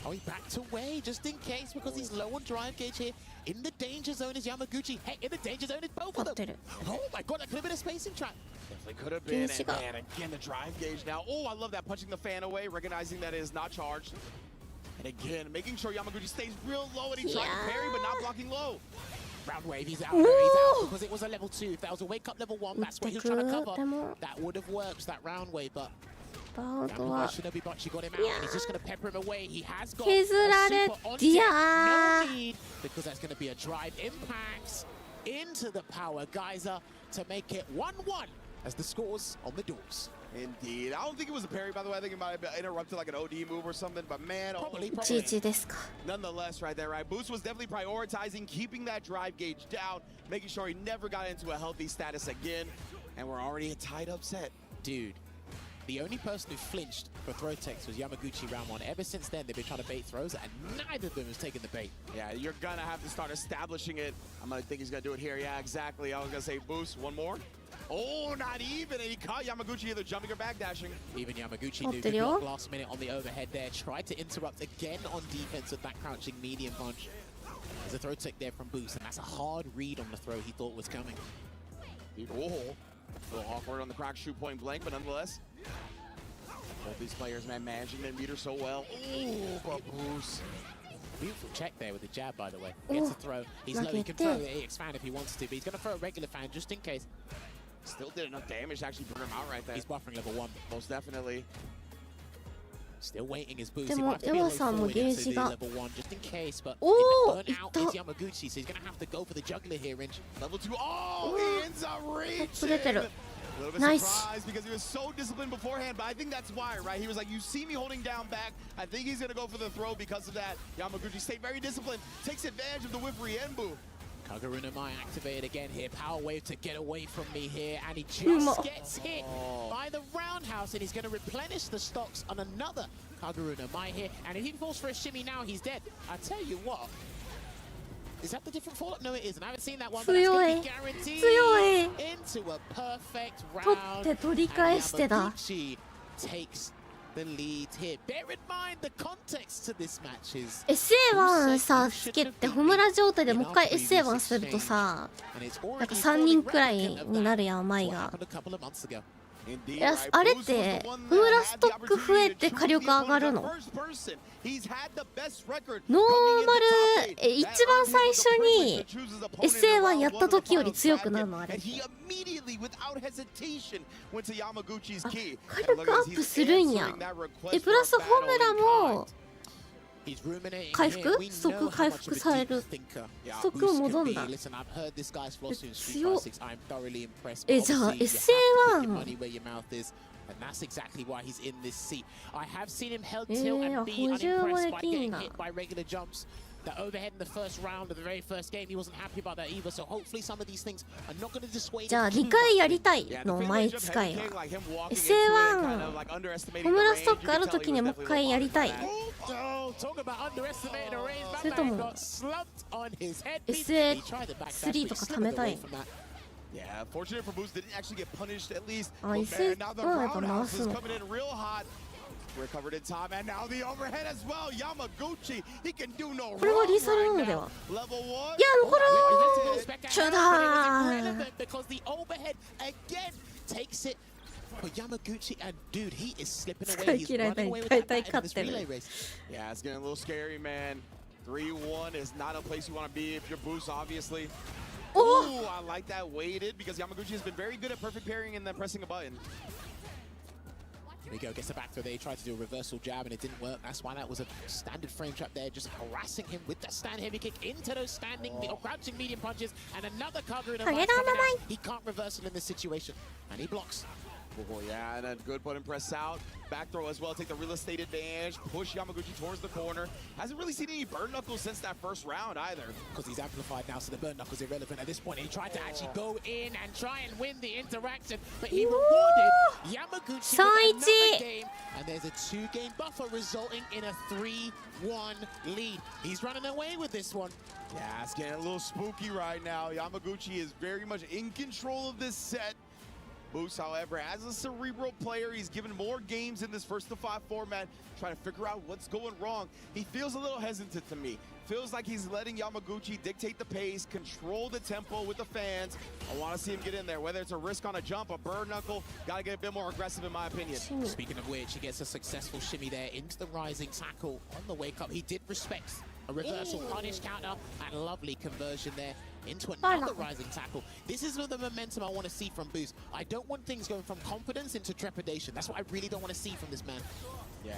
Oh, he backed away just in case because he's low on drive gauge here. In the danger zone is Yamaguchi. Hey, in the danger zone is both of them. Oh my god, that could have been a spacing trap. Definitely could have been. And again, the drive gauge now. Oh, I love that, punching the fan away, recognizing that it is not charged. And again, making sure Yamaguchi stays real low and he tried to parry, but not blocking low. Round wave, he's out there, he's out because it was a level 2. If that was a wake up level 1, that's what he was trying to cover. That would have worked, that round wave, but Shinobi Bocchi got him out and he's just going to pepper him away. He has got a super on deck. No need, because that's going to be a drive impact into the power geyser to make it 1-1 as the scores on the doors. Indeed. I don't think it was a parry, by the way. I think it might have interrupted like an OD move or something, but man, probably. Nonetheless, right there, right? Boost was definitely prioritizing keeping that drive gauge down, making sure he never got into a healthy status again, and we're already a tied up set. Dude, the only person who flinched for throw techs was Yamaguchi round 1. Ever since then, they've been trying to bait throws, and neither of them has taken the bait. Yeah, you're gonna have to start establishing it. I'm gonna think he's gonna do it here. Yeah, exactly. I was gonna say Boost, one more. Oh, not even, and he caught Yamaguchi either jumping or backdashing. Even Yamaguchi knew the block last minute on the overhead there. Tried to interrupt again on defense with that crouching medium punch. There's a throw tech there from Boost, and that's a hard read on the throw he thought was coming. Oh, a little awkward on the crack shoot point blank, but nonetheless. Both these players, man, managing their meter so well. Oh, but Boost. Beautiful check there with the jab, by the way. Gets a throw. He's low. He can throw the expand if he wants to, but he's going to throw a regular fan just in case. Still did enough damage to actually bring him out right there. He's buffering level 1. Most definitely. Still waiting his boost. He might have to be a low forward into the level 1 just in case, but burn out is Yamaguchi, so he's going to have to go for the juggler here, Rinch. Level 2. Oh, he ends up reaching. A little bit surprised because he was so disciplined beforehand, but I think that's why, right? He was like, you see me holding down back. I think he's going to go for the throw because of that. Yamaguchi stayed very disciplined, takes advantage of the whip Rienbu. Kaguruna Mai activated again here. Power wave to get away from me here. And he just gets hit by the roundhouse. And he's going to replenish the stocks on another Kaguruna Mai here. And if he falls for a shimmy now, he's dead. I tell you what. Is that the different fall-up? No, it isn't. I haven't seen that one, but that's going to be guaranteed into a perfect round. And Yamaguchi takes the lead here. Bear in mind the context to this match is SA1 さつけてホムラ状態でもう一回 SA1 するとさなんか3人くらいになるやんマイがあれってホムラストック増えて火力上がるのノーマル一番最初に SA1 やった時より強くなるのあれ火力アップするんやプラスホムラも回復ストック回復されるストックも戻んだ強っじゃあ SA1 And that's exactly why he's in this seat. I have seen him held tilt and be unimpressed by getting hit by regular jumps. The overhead in the first round of the very first game, he wasn't happy about that either. So hopefully some of these things are not going to dissuade. じゃあ2回やりたいの毎使いは SA1 ホムラストックある時にもう一回やりたいそれとも SA3 とか貯めたい Yeah, fortunate for Boost didn't actually get punished at least. あ、SA1 はやっぱ回すの Recovered in time, and now the overhead as well. Yamaguchi, he can do no wrong. これはリーサルなのでは Level 1. いや、残るちょだ because the overhead again takes it for Yamaguchi, and dude, he is slipping away. He's running away with that back end of this relay race. Yeah, it's getting a little scary, man. 3-1 is not a place you want to be if you're Boost, obviously. Ooh, I like that weighted because Yamaguchi has been very good at perfect parrying and then pressing a button. Here we go, gets the back throw there. He tried to do a reversal jab and it didn't work. That's why that was a standard frame trap there, just harassing him with that stand heavy kick into those standing or crouching medium punches, and another cover in a line coming out. He can't reversal in this situation, and he blocks. Oh, yeah, and a good button press out. Back throw as well, take the real estate advantage, push Yamaguchi towards the corner. Hasn't really seen any burn knuckles since that first round either. Because he's amplified now, so the burn knuckles irrelevant at this point. He tried to actually go in and try and win the interaction, but he rewarded Yamaguchi with another game, and there's a 2-game buffer resulting in a 3-1 lead. He's running away with this one. Yeah, it's getting a little spooky right now. Yamaguchi is very much in control of this set. Boost, however, as a cerebral player, he's given more games in this first-to-5 format, trying to figure out what's going wrong. He feels a little hesitant to me. Feels like he's letting Yamaguchi dictate the pace, control the tempo with the fans. I want to see him get in there, whether it's a risk on a jump, a burn knuckle. Got to get a bit more aggressive, in my opinion. Speaking of which, he gets a successful shimmy there into the rising tackle on the wake-up. He did respect a reversal punish counter, and lovely conversion there into another rising tackle. This is the momentum I want to see from Boost. I don't want things going from confidence into trepidation. That's what I really don't want to see from this man. Yeah,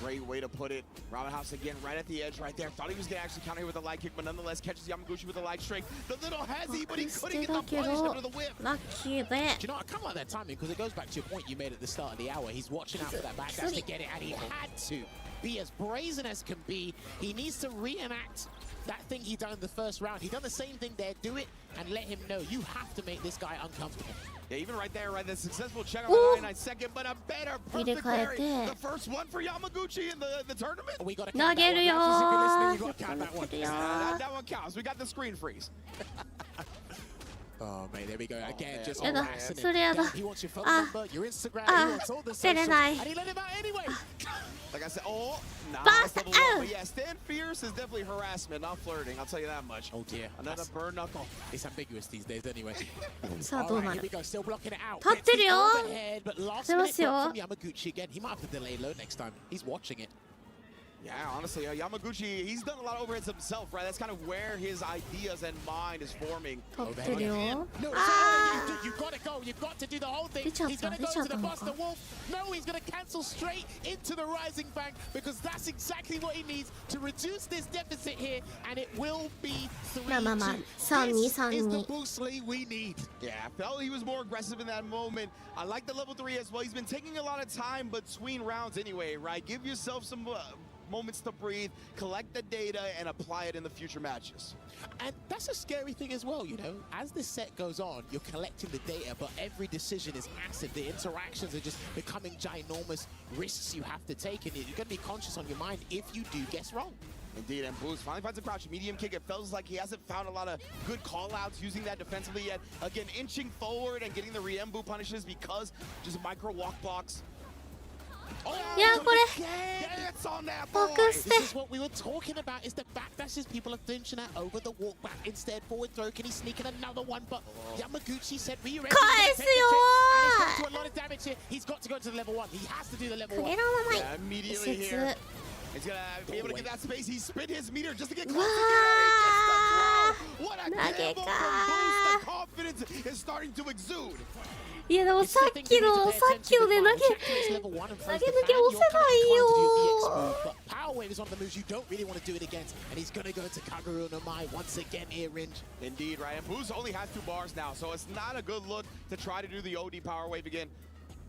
great way to put it. Roundhouse again, right at the edge right there. Thought he was going to actually counter here with a light kick, but nonetheless catches Yamaguchi with a light strike. The little hezzy, but he couldn't get the punish under the whip. Do you know, I kind of like that timing because it goes back to your point you made at the start of the hour. He's watching out for that backdash to get it, and he had to be as brazen as can be. He needs to reenact that thing he done in the first round. He done the same thing there. Do it and let him know you have to make this guy uncomfortable. Yeah, even right there, right, the successful check on the 99-second, but a better perfect parry. The first one for Yamaguchi in the tournament. We got to count that one. You got to count that one. That one counts. We got the screen freeze. Oh, mate, there we go. Again, just harassing him. He wants your phone number, your Instagram, he wants all the socials, and he let him out anyway. Like I said, that's level 1. But yeah, stand fierce is definitely harassment, not flirting. I'll tell you that much. Oh dear. Another burn knuckle. It's ambiguous these days anyway. All right, here we go, still blocking it out. 立ってるよ Overhead, but last minute block from Yamaguchi again. He might have to delay low next time. He's watching it. Yeah, honestly, Yamaguchi, he's done a lot of overheads himself, right? That's kind of where his ideas and mind is forming. No, you've got to go. You've got to do the whole thing. He's going to go to the Buster Wolf. No, he's going to cancel straight into the Rising Bank because that's exactly what he needs to reduce this deficit here, and it will be 3-2. This is the Boost lead we need. Yeah, I felt he was more aggressive in that moment. I like the level 3 as well. He's been taking a lot of time between rounds anyway, right? Give yourself some moments to breathe, collect the data, and apply it in the future matches. And that's a scary thing as well, you know? As this set goes on, you're collecting the data, but every decision is massive. The interactions are just becoming ginormous risks you have to take, and you're going to be conscious on your mind if you do guess wrong. Indeed, and Boost finally finds a crouch medium kick. It feels like he hasn't found a lot of good call-outs using that defensively yet. Again, inching forward and getting the Riembu punishes because just micro walk blocks. Yeah, This is what we were talking about, is the backdashes people are flinching at over the walk back. Instead, forward throw, can he sneak in another one? But Yamaguchi said, be ready. And he's going to do a lot of damage here. He's got to go to the level 1. He has to do the level 1. Yeah, immediately here. He's going to be able to get that space. He spit his meter just to get close What a gamble from Boost. The confidence is starting to exude. いやでもさっきので投げ抜け押せないよ Power Wave is one of the moves you don't really want to do it against, and he's going to go to Kaguru no Mai once again here, Ringe. Indeed, right? And Boost only has 2 bars now, so it's not a good look to try to do the OD Power Wave again.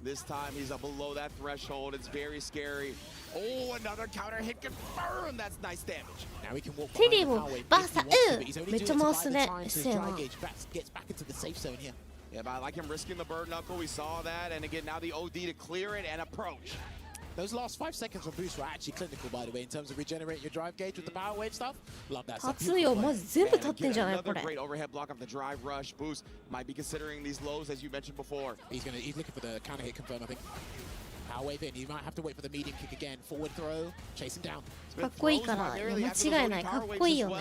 This time he's up below that threshold. It's very scary. Oh, another counter hit confirmed. That's nice damage. Now he can walk behind the power wave if he wants to, but he's only doing it to buy the time so his drive gauge gets back into the safe zone here. Yeah, but I like him risking the bird knuckle. We saw that. And again, now the OD to clear it and approach. Those last 5 seconds from Boost were actually clinical, by the way, in terms of regenerating your drive gauge with the power wave stuff. Love that stuff. 熱いよ、マジ全部立ってんじゃないこれ。 Another great overhead block of the drive rush. Boost might be considering these lows as you mentioned before. He's looking for the counter hit confirm, I think. Power wave in. You might have to wait for the medium kick again. Forward throw, chase him down. かっこいいから、間違いない。かっこいいよね。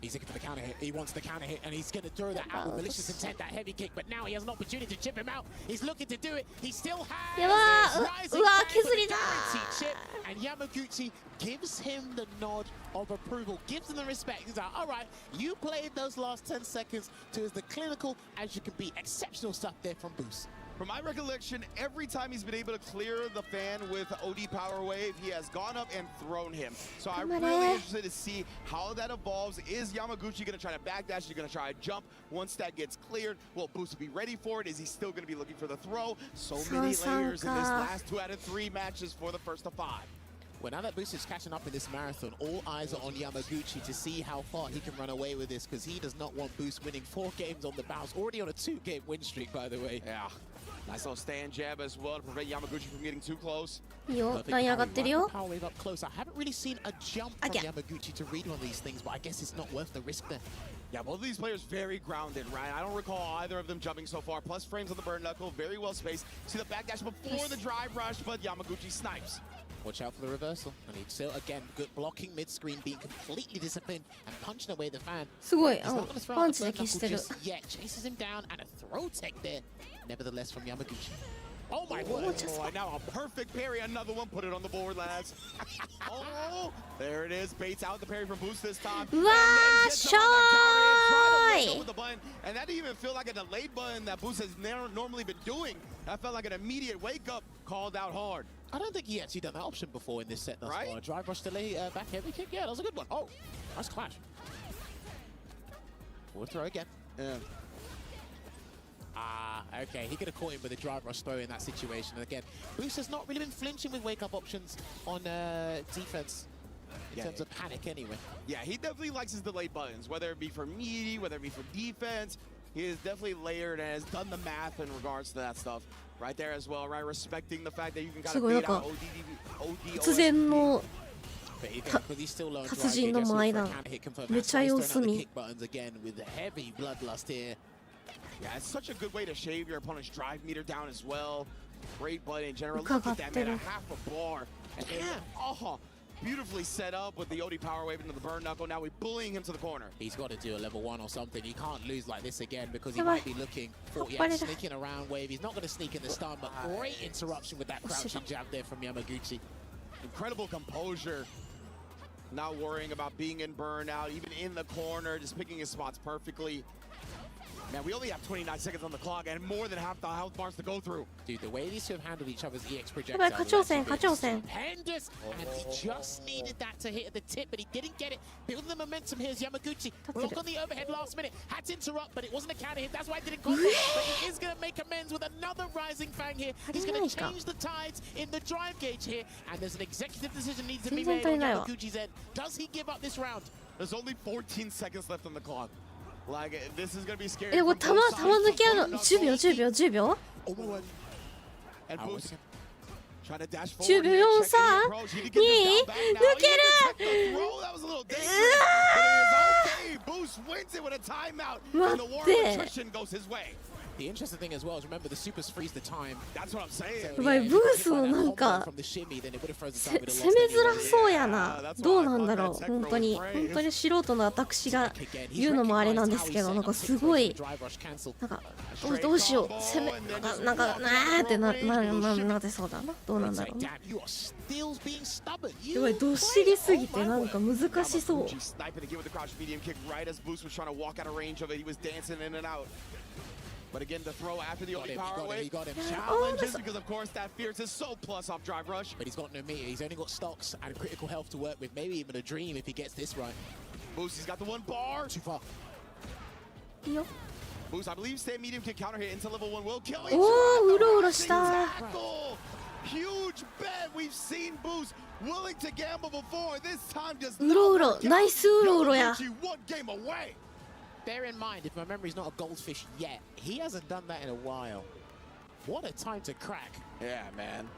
He's looking for the counter hit. He wants the counter hit, and he's going to throw that out with malicious intent, that heavy kick. But now he has an opportunity to chip him out. He's looking to do it. He still has this rising guaranteed chip, and Yamaguchi gives him the nod of approval, gives him the respect. He's like, all right, you played those last 10 seconds to as the clinical as you can be. Exceptional stuff there from Boost. From my recollection, every time he's been able to clear the fan with OD Power Wave, he has gone up and thrown him. So I'm really interested to see how that evolves. Is Yamaguchi going to try to backdash? Is he going to try to jump once that gets cleared? Will Boost be ready for it? Is he still going to be looking for the throw? So many layers in this last 2 out of 3 matches for the first of 5. Well, now that Boost is catching up in this marathon, all eyes are on Yamaguchi to see how far he can run away with this, because he does not want Boost winning 4 games on the bounce. Already on a 2-game win streak, by the way. Yeah. Nice little stand jab as well to prevent Yamaguchi from getting too close. いいよ、ライン上がってるよ。 Power wave up close. I haven't really seen a jump from Yamaguchi to read on these things, but I guess it's not worth the risk there. Yeah, both of these players very grounded, right? I don't recall either of them jumping so far. Plus frames on the bird knuckle, very well spaced. See the backdash before the drive rush, but Yamaguchi snipes. Watch out for the reversal. And he's still, again, good blocking mid-screen, being completely disciplined and punching away the fan. すごい、パンチで消してる。 Yeah, chases him down and a throw tech there. Nevertheless, from Yamaguchi. Oh my word! Oh, now a perfect parry. Another one. Put it on the board, lads. Oh, there it is. Baits out the parry from Boost this time. Wow, shy! And that didn't even feel like a delayed button that Boost has normally been doing. That felt like an immediate wake-up called out hard. I don't think he actually done that option before in this set thus far. Drive rush delay, back heavy kick. Yeah, that was a good one. Oh, nice clash. Forward throw again. Yeah. Ah, okay. He could have caught him with a drive rush throw in that situation. And again, Boost has not really been flinching with wake-up options on defense in terms of panic anyway. Yeah, he definitely likes his delayed buttons, whether it be for meaty, whether it be for defense. He is definitely layered and has done the math in regards to that stuff. Right there as well, right? Respecting the fact that you can kind of beat out OD. 突然の達人の前だ。めちゃ様子見。 Yeah, it's such a good way to shave your opponent's drive meter down as well. Great button in general. Look at that, man, a half a bar. And beautifully set up with the OD power wave into the burn knuckle. Now we're bullying him to the corner. He's got to do a level 1 or something. He can't lose like this again because he might be looking for sneaking around wave. He's not going to sneak in the stun, but great interruption with that crouching jab there from Yamaguchi. Incredible composure. Not worrying about being in burnout, even in the corner, just picking his spots perfectly. Man, we only have 29 seconds on the clock and more than half the health bars to go through. Dude, the way these two have handled each other's EX projectiles. Stupendous. And he just needed that to hit at the tip, but he didn't get it. Building the momentum here is Yamaguchi. Block on the overhead last minute. Had to interrupt, but it wasn't a counter hit. That's why it didn't go. But he is going to make amends with another rising fang here. He's going to change the tides in the drive gauge here. And there's an executive decision needs to be made on Yamaguchi's end. Does he give up this round? There's only 14 seconds left on the clock. Like, this is gonna be scary. これ球抜きあるの10秒10秒10秒 10秒43 2 抜ける 待って The interesting thing as well is remember the supers freeze the time. That's what I'm saying. やばいブースのなんか攻めづらそうやな。どうなんだろう。本当に素人の私が言うのもあれなんですけど、なんかすごいなんかどうしよう攻めなんかってなってそうだな。どうなんだろう。やばいどっしりすぎてなんか難しそう。But again, the throw after the OD power wave challenges because, of course, that Fierce is so plus off drive rush. But he's got no meter. He's only got stocks and critical health to work with. Maybe even a dream if he gets this right. Boosie's got the 1 bar. Too far. Boost, I believe stand medium can counter hit into level 1 will kill each おー、うろうろした。 Huge bet. We've seen Boost willing to gamble before. This time does うろうろ、ナイスうろうろや。 one game away. Bear in mind, if my memory's not a goldfish yet, he hasn't done that in a while. What a time to crack. Yeah, man.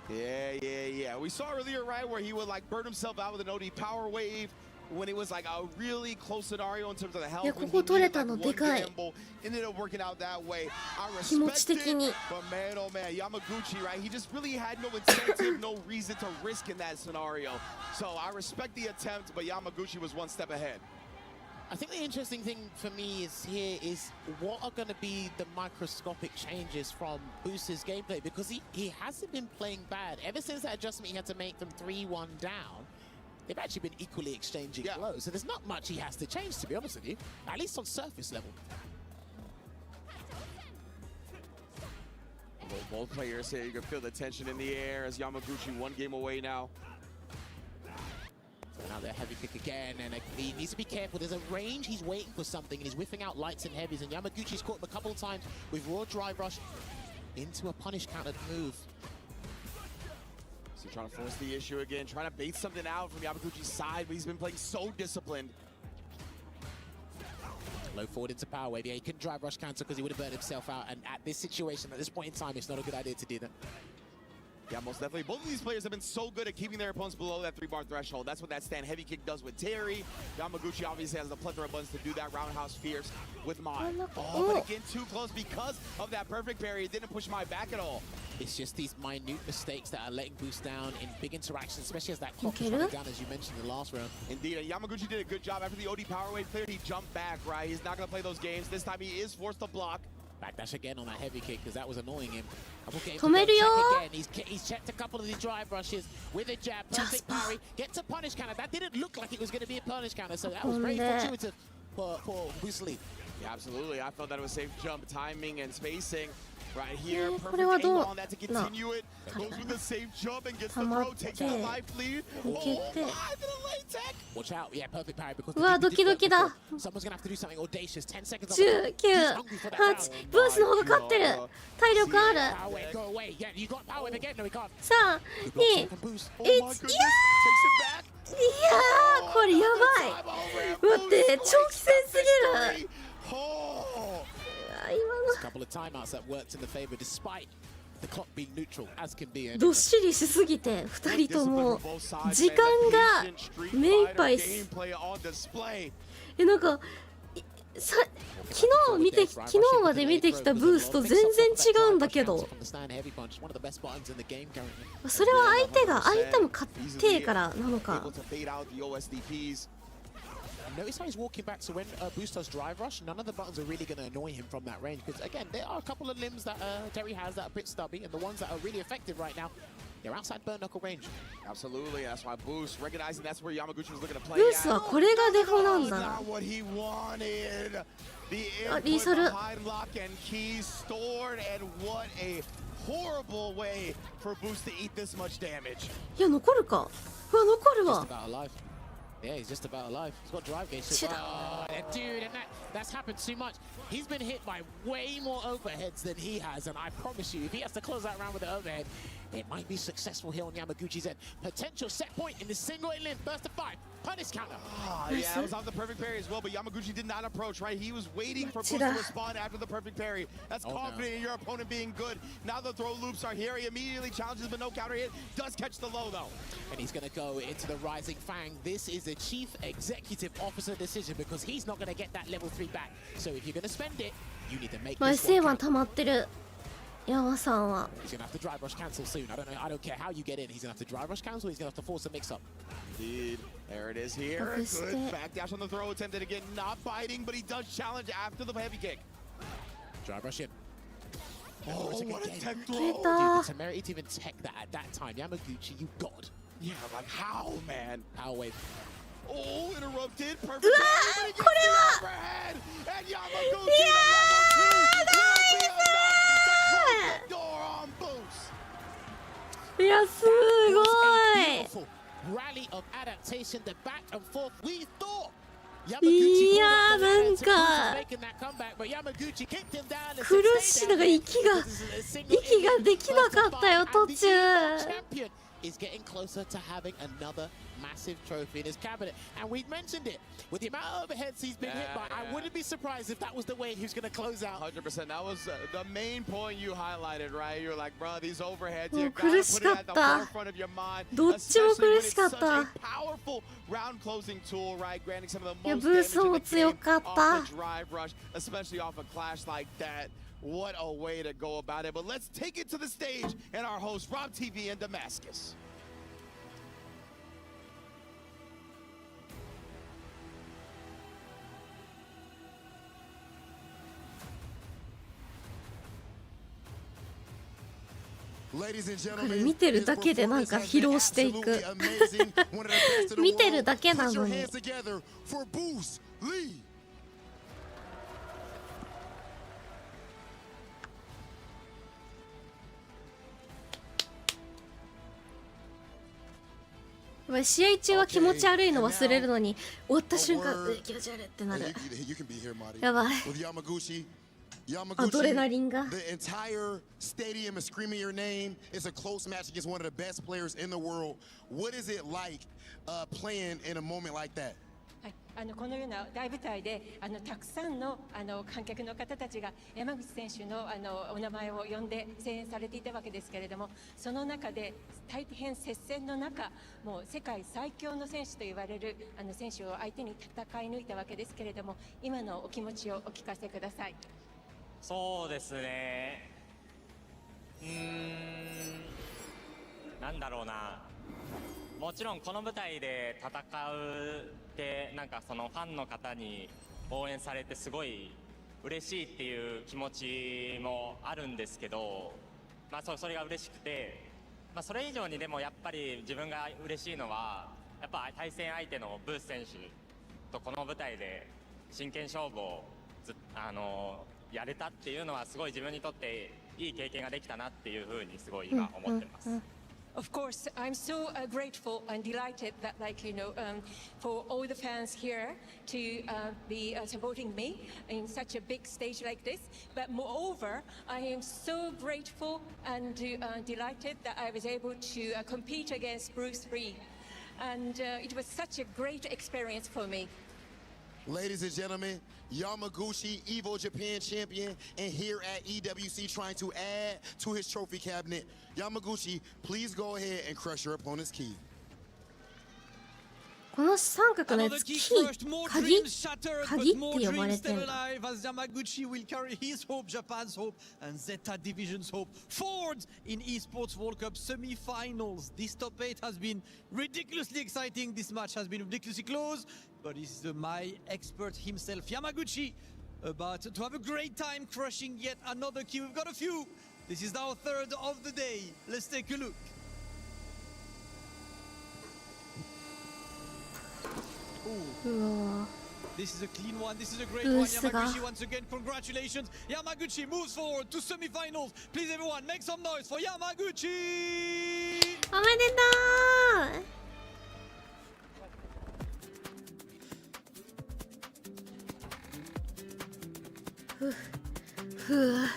Yeah. We saw earlier, right, where he would like burn himself out with an OD power wave when it was like a really close scenario in terms of the health. いや、ここ取れたのでかい。 Ended up working out that way. I 気持ち respect 的に。 it, but man, oh man, Yamaguchi, right? He just really had no incentive, no reason to risk in that scenario. So I respect the attempt, but Yamaguchi was one step ahead. I think the interesting thing for me is what are going to be the microscopic changes from Boost's gameplay, because he hasn't been playing bad. Ever since that adjustment he had to make from 3-1 down, they've actually been equally exchanging blows. So there's not much he has to change, to be honest with you, at least on surface level. Both players here, you can feel the tension in the air as Yamaguchi one game away now. Now they're heavy kick again, and he needs to be careful. There's a range, he's waiting for something, and he's whiffing out lights and heavies, and Yamaguchi's caught him a couple of times with raw drive rush into a punish counter move. So trying to force the issue again, trying to bait something out from Yamaguchi's side, but he's been playing so disciplined. Low forward into power wave. Yeah, he couldn't drive rush cancel because he would have burned himself out, and at this situation, at this point in time, it's not a good idea to do that. Yeah, most definitely. Both of these players have been so good at keeping their opponents below that 3-bar threshold. That's what that stand heavy kick does with Terry. Yamaguchi obviously has the plethora of buttons to do that roundhouse fierce with Mai. Oh, but again, too close because of that perfect parry. It didn't push Mai back at all. It's just these minute mistakes that are letting Boost down in big interactions, especially as that clock is running down, as you mentioned in the last round. Indeed, and Yamaguchi did a good job. After the OD power wave cleared, he jumped back, right? He's not going to play those games. This time he is forced to block. Backdash again on that heavy kick because that was annoying him. He's checked a couple of these drive rushes with a jab, perfect parry, gets a punish counter. That didn't look like it was going to be a punish counter, so that was very fortuitous for Boost Lee. Yeah, absolutely. I felt that it was safe jump timing and spacing. Right here, perfect angle on that to continue it. Goes with the safe jump and gets the throw, takes the life lead. Oh, live in a late tech. Watch out, yeah, perfect parry because someone's gonna have to do something audacious. 10 seconds. 10、9、8、ブースの方が勝ってる。体力ある。さあ、2、1、いやー、これやばい。待って、長期戦すぎる。どっしりしすぎて2人とも時間が目いっぱいっす。なんか昨日まで見てきたブースと全然違うんだけど、それは相手も勝ってからなのか。Notice how he's walking back, so when Boost does drive rush, none of the buttons are really going to annoy him from that range. Because again, there are a couple of limbs that Terry has that are a bit stubby, and the ones that are really effective right now, they're outside burn knuckle range. Absolutely, that's why Boost, recognizing that's where Yamaguchi was looking to play. Boost はこれがデフォなんだ。 Not what he wanted. The input behind lock and keys stored, and what a horrible way for Boost to eat this much damage. いや、残るか。うわ、残るわ。 Yeah, he's just about alive. He's got drive gauge. Oh, dude, and that's happened too much. He's been hit by way more overheads than he has, and I promise you, if he has to close that round with the overhead, it might be successful here on Yamaguchi's end. Potential set point in the single limb, burst of 5, punish counter. Yeah, it was off the perfect parry as well, but Yamaguchi did not approach, right? He was waiting for Boost to respond after the perfect parry. That's confident in your opponent being good. Now the throw loops are here. He immediately challenges, but no counter hit. Does catch the low, though. And he's going to go into the Rising Fang. This is a Chief Executive Officer decision because he's not going to get that level 3 back. So if you're going to spend it, you need to make this one count. 山さんは He's gonna have to drive rush cancel soon. I don't care how you get in. He's gonna have to drive rush cancel. He's gonna have to force a mix up. Indeed. There it is here. Good backdash on the throw attempted again. Not biting, but he does challenge after the heavy kick. Drive rush in. Oh, what a tech throw. Dude, the temerity to even tech that at that time. Yamaguchi, you god. Yeah, like how, man? Power wave. Oh, interrupted. Perfect. Overhead. And Yamaguchi door on Boost. いや、すごい。Rally of adaptation, the back and forth. We thought. いや、なんか苦しい、なんか息ができなかったよ途中。is getting closer to having another massive trophy in his cabinet. And we've mentioned it. With the amount of overheads he's been hit by, I wouldn't be surprised if that was the way he was going to close out. 100%. That was the main point you highlighted, right? You're like, bro, these overheads, you gotta put it at the forefront of your mind. どっちも苦しかった。 Powerful round closing tool, right? Granting some of the いや、 most ブー damage スも in the 強 game かっ off た。 the drive rush, especially off a clash like that. What a way to go about it. But let's take it to the stage and our host, Rob TV in Damascus. Ladies and これ gentlemen, 見てるだけでなんか疲労していく。見てるだけなのに。 hands together for Boost Lee. 試合中は気持ち悪いの忘れるのに、終わった瞬間、気持ち悪いってなる。やばい。 アドレナリンが。 The entire stadium is screaming your name. It's a close match against one of the best players in the world. What is it like playing in a moment like that? このような大舞台でたくさんの観客の方たちが山口選手のお名前を呼んで声援されていたわけですけれども、その中で大変接戦の中、もう世界最強の選手と言われる選手を相手に戦い抜いたわけですけれども、今のお気持ちをお聞かせください。そうですね。なんだろうな。もちろんこの舞台で戦うってなんかそのファンの方に応援されてすごい嬉しいっていう気持ちもあるんですけど、まあそれが嬉しくて、まあそれ以上にでもやっぱり自分が嬉しいのはやっぱ対戦相手のブース選手とこの舞台で真剣勝負をやれたっていうのはすごい自分にとっていい経験ができたなっていうふうにすごい今思ってます。Of course, I'm so grateful and delighted that, for all the fans here to be supporting me in such a big stage like this. But moreover, I am so grateful and delighted that I was able to compete against Bruce Lee. And it was such a great experience for me. Ladies and gentlemen, Yamaguchi, Evo Japan champion, and here at EWC trying to add to his trophy cabinet. Yamaguchi, please go ahead and crush your opponent's key. この三角のやつ、キー、鍵って呼ばれてるんだ。 As Yamaguchi will carry his hope, Japan's hope, and Zeta Division's hope forward in Esports World Cup semi-finals. This top 8 has been ridiculously exciting. This match has been ridiculously close. But this is my expert himself, Yamaguchi, about to have a great time crushing yet another key. We've got a few. This is our third of the day. Let's take a look. Ooh. This is a clean one. This is a great one. Yamaguchi, once again, congratulations. Yamaguchi moves forward to semi-finals. Please, everyone, make some noise for Yamaguchi. おめでとう。ふう。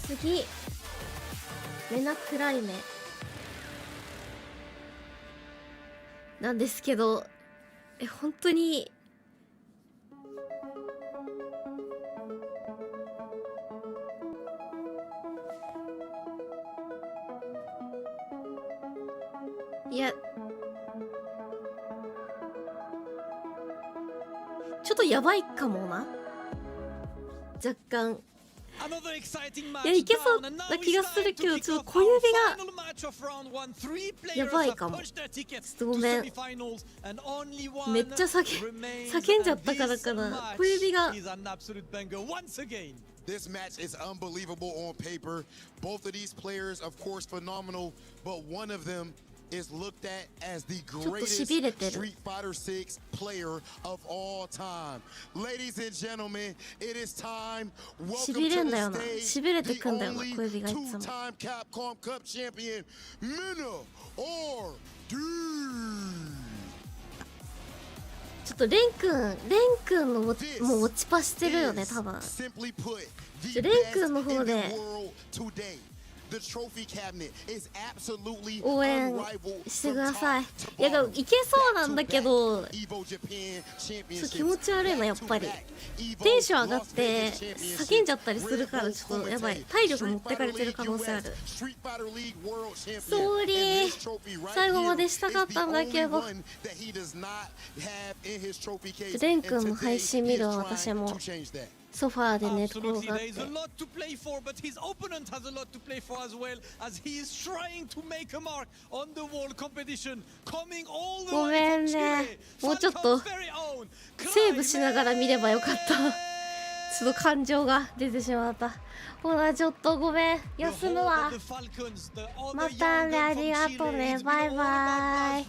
次、メナ暗い目なんですけど、本当にいや、ちょっとやばいかもな、若干。いや、いけそうな気がするけど、ちょっと小指がやばいかも。ちょっとごめん、めっちゃ叫んじゃったからかな、小指が。This match is unbelievable on paper. Both of these players, of course, phenomenal, but one of them is looked at as the greatest Street Fighter 6 player of all time. Ladies and gentlemen, it is time. Welcome to the stage, the only two-time Capcom Cup champion, Mina RD. ちょっとレン君のもう落ちパしてるよね多分。レン君の方で応援してください。いやいけそうなんだけど気持ち悪いなやっぱり。テンション上がって叫んじゃったりするからちょっとやばい。体力持ってかれてる可能性ある。ソーリー最後までしたかったんだけど。レン君の配信見るわ私も。ソファーで寝転がって。ごめんね。もうちょっとセーブしながら見ればよかった。ちょっと感情が出てしまった。ほらちょっとごめん休むわ。またねありがとうねバイバイ。